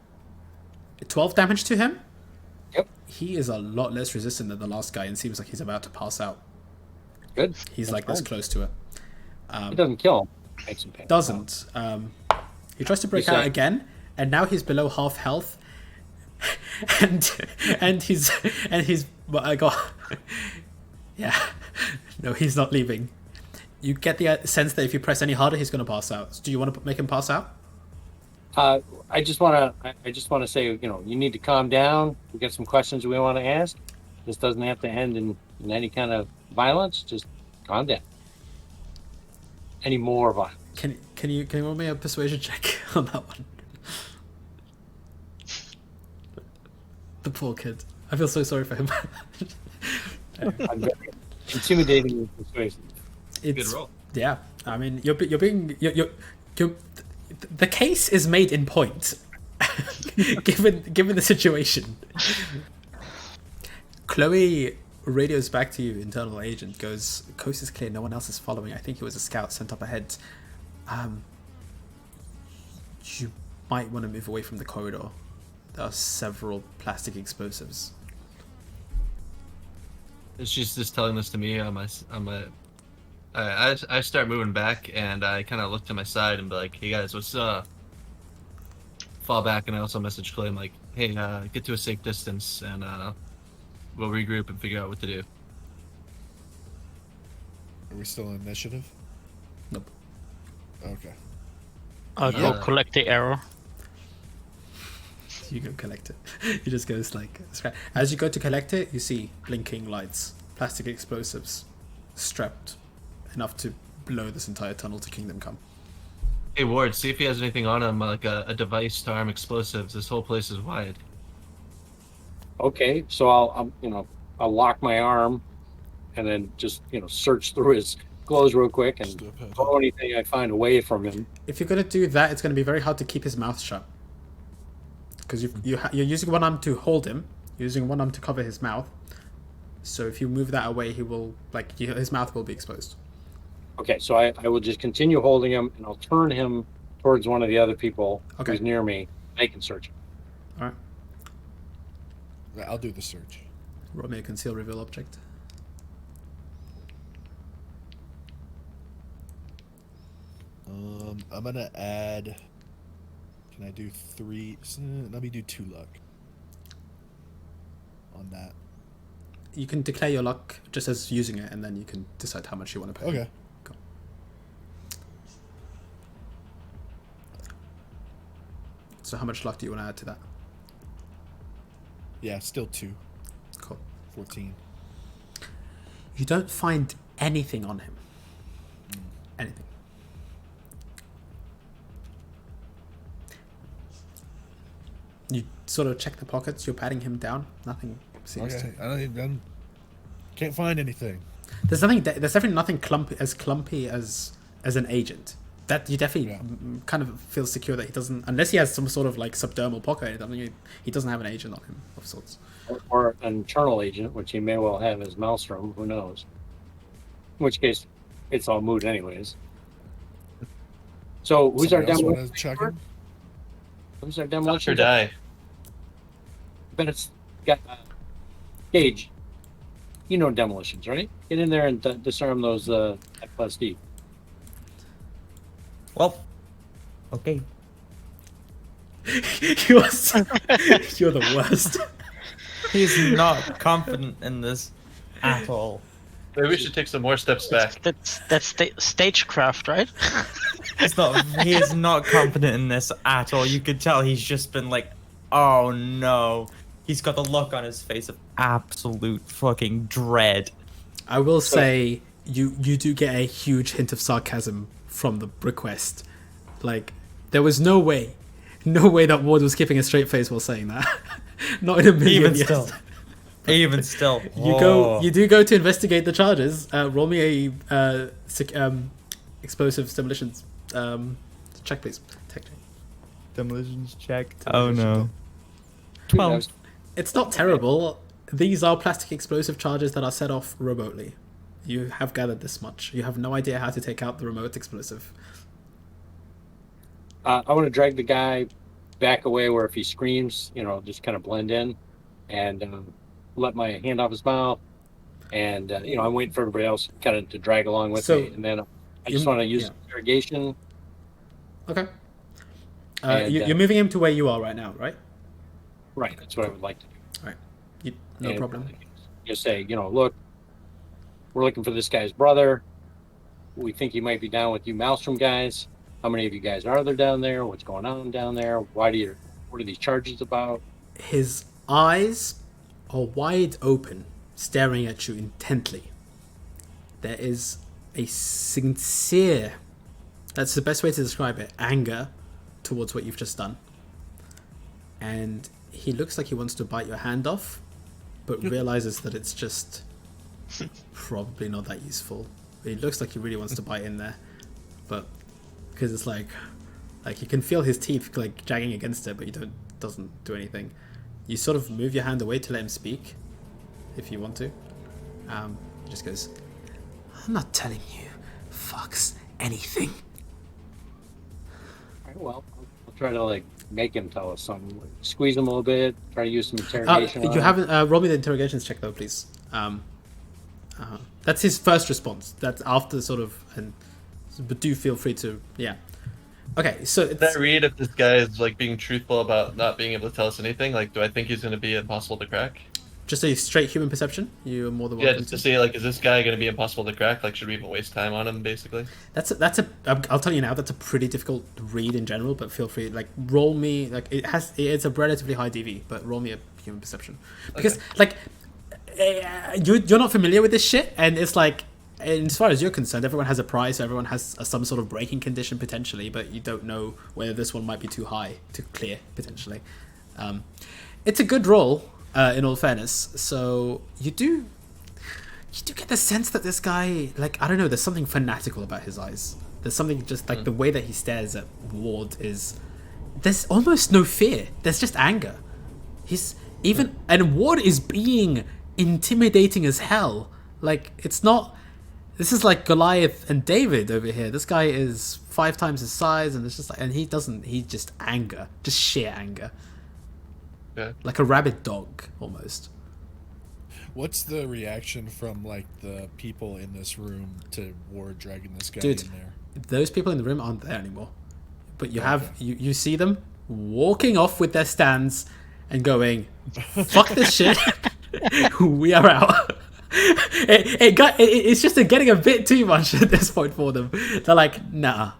12 damage to him. Yep. He is a lot less resistant than the last guy and seems like he's about to pass out. Good. He's That's like this fine. close to it. It doesn't kill him. It makes him pain. Doesn't. He tries to break He's out like- again, and now he's below half health. and he's well, I got yeah. No, he's not leaving. You get the sense that if you press any harder, he's going to pass out. Do you want to make him pass out? I just want to say, you need to calm down. We got some questions we want to ask. This doesn't have to end in any kind of violence. Just calm down. Any more violence? Can you roll me a persuasion check on that one? The poor kid. I feel so sorry for him. I'm very intimidating and persuasive. It's, good roll. Yeah, I mean, you're the case is made in point, given the situation. Chloe radios back to you, internal agent. Goes, coast is clear. No one else is following. I think it was a scout sent up ahead. You might want to move away from the corridor. There are several plastic explosives. She's just telling this to me on my. I start moving back, and I kind of look to my side and be like, "Hey guys, what's up?" Fall back, and I also message Clay. I'm like, "Hey, get to a safe distance, and we'll regroup and figure out what to do." Are we still in initiative? Nope. Okay. I'll go collect the arrow. You go collect it. He just goes like, as you go to collect it, you see blinking lights, plastic explosives, strapped enough to blow this entire tunnel to Kingdom Come. Hey Ward, see if he has anything on him, like a device to arm explosives. This whole place is wide. Okay, so I'll lock my arm, and then just search through his clothes real quick and throw anything I find away from him. If you're gonna do that, it's gonna be very hard to keep his mouth shut because you're using one arm to hold him, you're using one arm to cover his mouth. So if you move that away, he will his mouth will be exposed. Okay, so I will just continue holding him, and I'll turn him towards one of the other people who's near me. They can search him. All right. I'll do the search. Roll me a conceal reveal object. I'm gonna add. Can I do 3? Let me do 2 luck on that. You can declare your luck just as using it, and then you can decide how much you want to pay. Okay. Cool. So how much luck do you want to add to that? Yeah, still 2. Cool. 14. You don't find anything on him. Anything. You sort of check the pockets. You're patting him down. Nothing seems Okay, to. I can't find anything. There's nothing. There's definitely nothing clumpy as an agent. That you definitely kind of feel secure that he doesn't, unless he has some sort of like subdermal pocket. I mean, he doesn't have an agent on him of sorts. Or an internal agent, which he may well have as Maelstrom. Who knows? In which case, it's all moot anyways. So who's our demolition? Who's our demolition? Dr. Die. But it's got Gage. You know demolitions, right? Get in there and disarm those F+D. Well, okay. You're the worst. He's not confident in this at all. Maybe we should take some more steps back. That's stagecraft, right? He is not confident in this at all. You could tell he's just been like, oh no. He's got the look on his face of absolute fucking dread. I will say you do get a huge hint of sarcasm from the request. Like, there was no way that Ward was keeping a straight face while saying that. Not in a million years. Even still. You do go to investigate the charges. Roll me a explosive demolitions check, please. Tech check. Demolitions check. Oh no. 12. It's not terrible. These are plastic explosive charges that are set off remotely. You have gathered this much. You have no idea how to take out the remote explosive. I want to drag the guy back away where if he screams, just kind of blend in and let my hand off his mouth. And, I'm waiting for everybody else kind of to drag along with me. And then I just want to use interrogation. Okay. You're moving him to where you are right now, right? Right. That's what I would like to do. All right. No problem. Just say, look, we're looking for this guy's brother. We think he might be down with you Maelstrom guys. How many of you guys are there down there? What's going on down there? What are these charges about? His eyes are wide open, staring at you intently. There is a sincere, that's the best way to describe it, anger towards what you've just done. And he looks like he wants to bite your hand off, but realizes that it's just probably not that useful. He looks like he really wants to bite in there, but because it's like you can feel his teeth like jagging against it, but doesn't do anything. You sort of move your hand away to let him speak, if you want to. He just goes, "I'm not telling you, fucks anything." All right, well, I'll try to make him tell us something. Squeeze him a little bit. Try to use some interrogation. You haven't roll me the interrogations check though, please. That's his first response. That's after sort of, but do feel free to, Okay, so Can I read if this guy is being truthful about not being able to tell us anything? Do I think he's going to be impossible to crack? Just a straight human perception. You are more than welcome. Yeah, just to see is this guy going to be impossible to crack? Should we even waste time on him? Basically. I'll tell you now. That's a pretty difficult read in general, but feel free. Roll me. It's a relatively high DV, but roll me a human perception because you're not familiar with this shit, and it's as far as you're concerned, everyone has a price. Everyone has some sort of breaking condition potentially, but you don't know whether this one might be too high to clear potentially. It's a good roll, in all fairness. So you do get the sense that this guy, like, I don't know, there's something fanatical about his eyes. There's something just like the way that he stares at Ward is. There's almost no fear. There's just anger. And Ward is being intimidating as hell. Like, it's not. This is like Goliath and David over here. This guy is 5 times his size, and it's just like, and he's just anger, just sheer anger. Yeah. Like a rabid dog, almost. What's the reaction from like the people in this room to Ward dragging this guy Dude, in there? those people in the room aren't there anymore. But you see them walking off with their stands and going, "Fuck this shit, we are out." It's just getting a bit too much at this point for them. They're like, nah.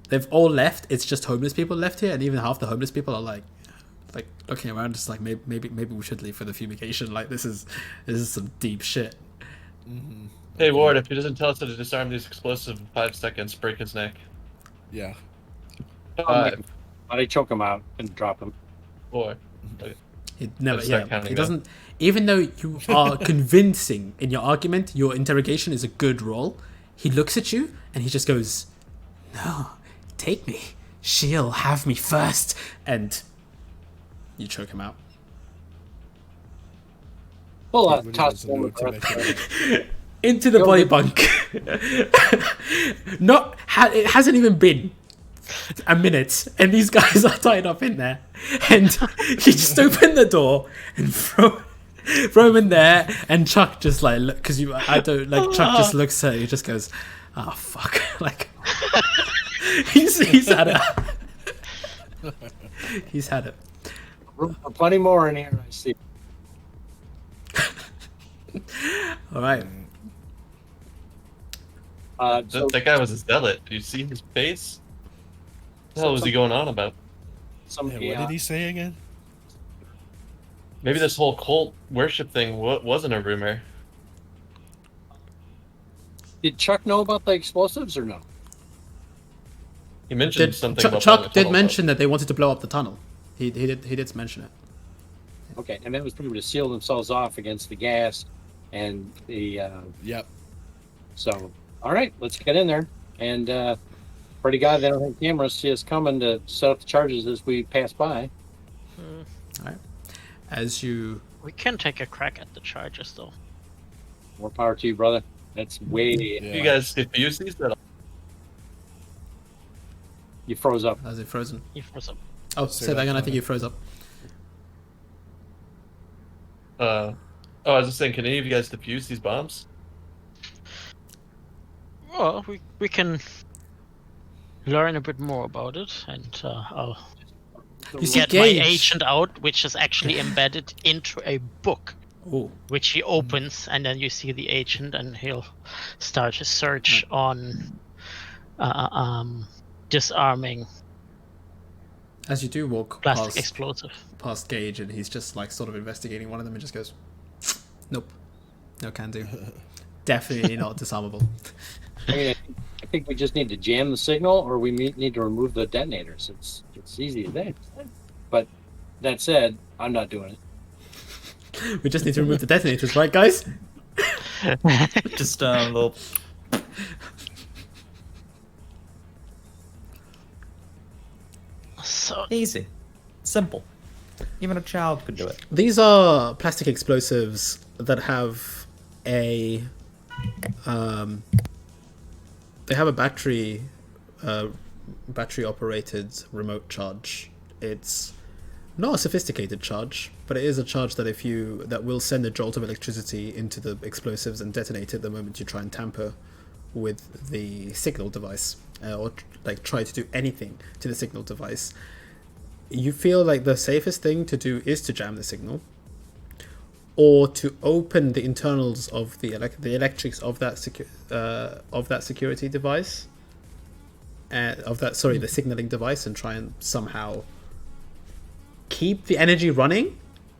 They've all left. It's just homeless people left here, and even half the homeless people are like looking around, just like maybe we should leave for the fumigation. Like this is some deep shit. Mm-hmm. Hey Ward, if he doesn't tell us to disarm these explosives in 5 seconds, break his neck. Yeah. 5, I choke him out and drop him. 4. It never. Let's Yeah, start counting it down. doesn't. Even though you are convincing in your argument, your interrogation is a good roll. He looks at you and he just goes, "No, take me. She'll have me first." And you choke him out. Well, Everybody toss doesn't know him to make it. Into the body bunk. It hasn't even been a minute, and these guys are tied up in there. And you just open the door and throw him in there. And Chuck just like, because Chuck just looks at you, just goes, "Oh fuck!" Like he's had it. He's had it. Room for plenty more in here, I see. All right. So, That guy was a zealot. Do you see his face? What the hell was he going on about? somebody, What did he say again? Maybe this whole cult worship thing wasn't a rumor. did Chuck know about the explosives or no? He mentioned something about Chuck blowing the did tunnel mention that they wanted to blow up the tunnel. He did mention it. Okay, and that was probably to seal themselves off against the gas and the. Yep. So, all right, let's get in there. And pray to God they don't have cameras see us coming to set up the charges as we pass by. All right. As you We can take a crack at the charges, though. More power to you, brother. That's way. Yeah. You guys defuse these at all? You froze up. As it frozen. You froze up. Oh, Say say that that again. I think again. you froze up. I was just saying, can any of you guys defuse these bombs? Well, we can learn a bit more about it, and I'll You see get my Gage. agent out, which is actually embedded into a book, Oh, which he opens, and then you see the agent, and he'll start his search on disarming as you do walk plastic explosive. past Gage, and he's just like sort of investigating one of them, and just goes, "Nope, no can do. Definitely not disarmable." I mean, I think we just need to jam the signal, or we need to remove the detonators. It's easy to do. But that said, I'm not doing it. We just need to remove the detonators, right, guys? Just a little. So Easy. Simple. Even a child could do it. These are plastic explosives that have a they have a battery operated remote charge. It's not a sophisticated charge, but it is a charge that will send a jolt of electricity into the explosives and detonate it the moment you try and tamper with the signal device or like try to do anything to the signal device. You feel like the safest thing to do is to jam the signal, or to open the internals of the electrics of that security device, the signaling device, and try and somehow keep the energy running,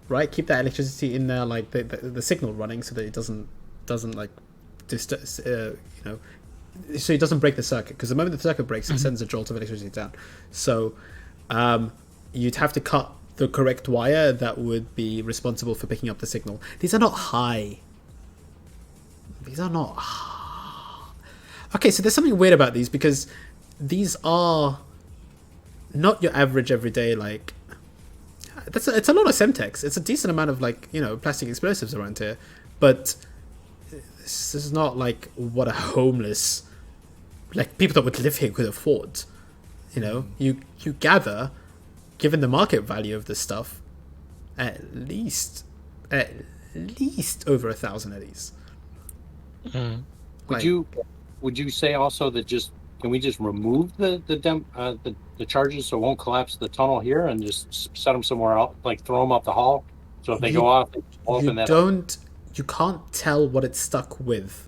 right? Keep that electricity in there, like the signal running, so that it doesn't doesn't like so it doesn't break the circuit, because the moment the circuit breaks, it sends a jolt of electricity down. So you'd have to cut the correct wire that would be responsible for picking up the signal. These are not high. These are not. Okay, so there's something weird about these, because these are not your average everyday, like, it's a lot of Semtex. It's a decent amount of, like, plastic explosives around here, but this is not like what a homeless, like, people that would live here could afford. You gather, given the market value of this stuff, at least over 1,000 of these. Would you say also that can we just remove the charges so it won't collapse the tunnel here, and just set them somewhere else, like throw them up the hall, so if they go off, they open that. You can't tell what it's stuck with,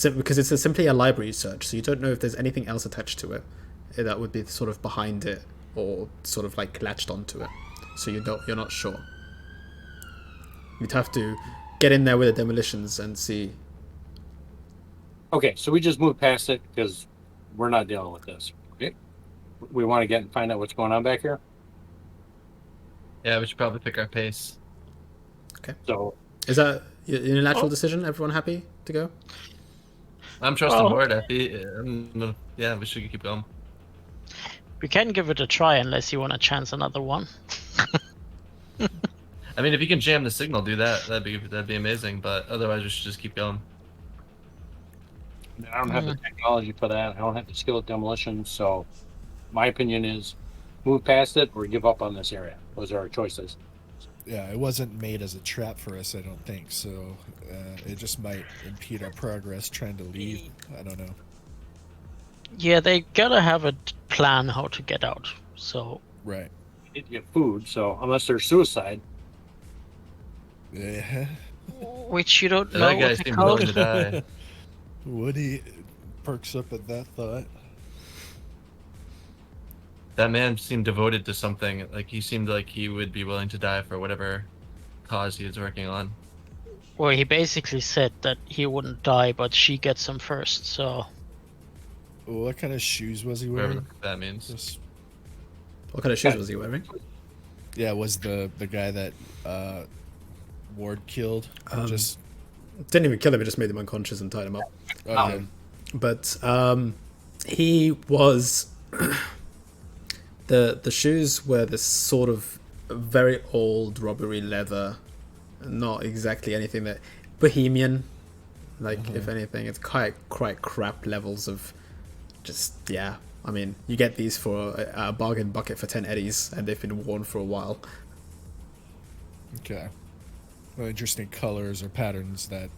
because it's simply a library search, so you don't know if there's anything else attached to it that would be sort of behind it or sort of like latched onto it. So you're not sure. You'd have to get in there with the demolitions and see. Okay, so we just move past it because we're not dealing with this. Okay, we want to get and find out what's going on back here. Yeah, we should probably pick our pace. Okay. So is that a unilateral decision? Everyone happy to go? I'm trusting Horde. Yeah, we should keep going. We can give it a try unless you want to chance another one. I mean, if you can jam the signal, do that. That'd be amazing. But otherwise, we should just keep going. I don't have the technology for that. I don't have the skill at demolition. So my opinion is move past it or give up on this area. Those are our choices. Yeah, it wasn't made as a trap for us, I don't think. So it just might impede our progress trying to leave. I don't know. Yeah, they gotta have a plan how to get out. So Right. We need to get food. So unless there's suicide. Yeah. which you don't know That guy what they seemed call willing to die. Woody perks up at that thought. That man seemed devoted to something. Like, he seemed like he would be willing to die for whatever cause he was working on. Well, he basically said that he wouldn't die, but she gets him first. So What kind of shoes was he Whatever wearing? that means. Just, What kind of shoes was he wearing? yeah, was the guy that Ward killed just Didn't even kill him, he just made him unconscious and tied him up. okay. But he was the shoes were this sort of very old robbery leather, not exactly anything that bohemian, like if anything, it's quite crap levels of just I mean, you get these for a bargain bucket for 10 eddies, and they've been worn for a while. Okay. Well, interesting colors or patterns that.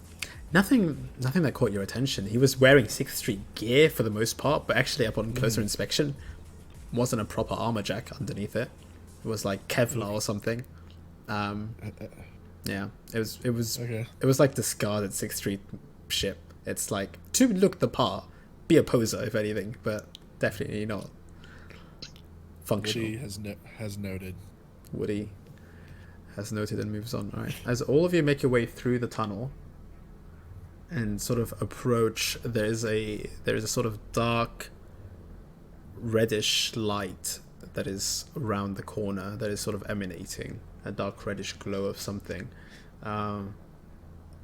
Nothing that caught your attention. He was wearing 6th Street gear for the most part, but actually upon closer inspection, wasn't a proper armor jack underneath it. It was like Kevlar or something. Yeah, it was Okay. it was like discarded 6th Street ship. It's like to look the part, be a poser if anything, but definitely not functional. Woody has noted. Woody has noted and moves on. All right. As all of you make your way through the tunnel and sort of approach, there is a sort of dark reddish light that is around the corner that is sort of emanating a dark reddish glow of something.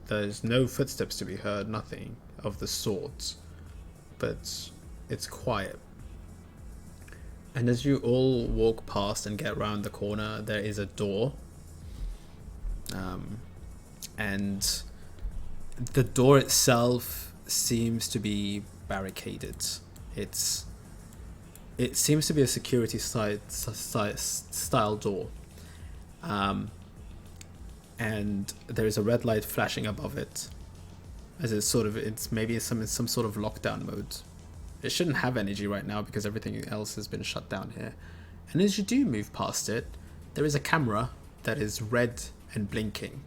There's no footsteps to be heard, nothing of the sort, but it's quiet. And as you all walk past and get around the corner, there is a door. And the door itself seems to be barricaded. It seems to be a security style door. And there is a red light flashing above it, as it's maybe some sort of lockdown mode. It shouldn't have energy right now because everything else has been shut down here. And as you do move past it, there is a camera that is red and blinking.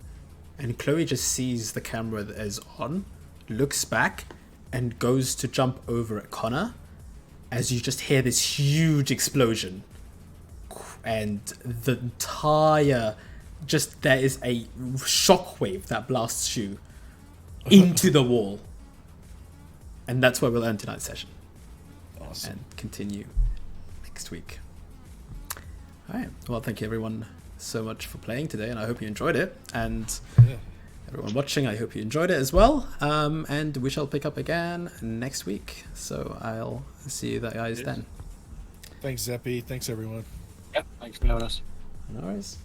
And Chloe just sees the camera that is on, looks back, and goes to jump over at Connor as you just hear this huge explosion. And the entire... there is a shockwave that blasts you into the wall. And that's where we'll end tonight's session. Awesome. And continue next week. All right. Well, thank you everyone so much for playing today, and I hope you enjoyed it. And everyone watching, I hope you enjoyed it as well. And we shall pick up again next week. So I'll see you guys then. Thanks, Xeppy. Thanks, everyone. Yep. Thanks for having us. No worries.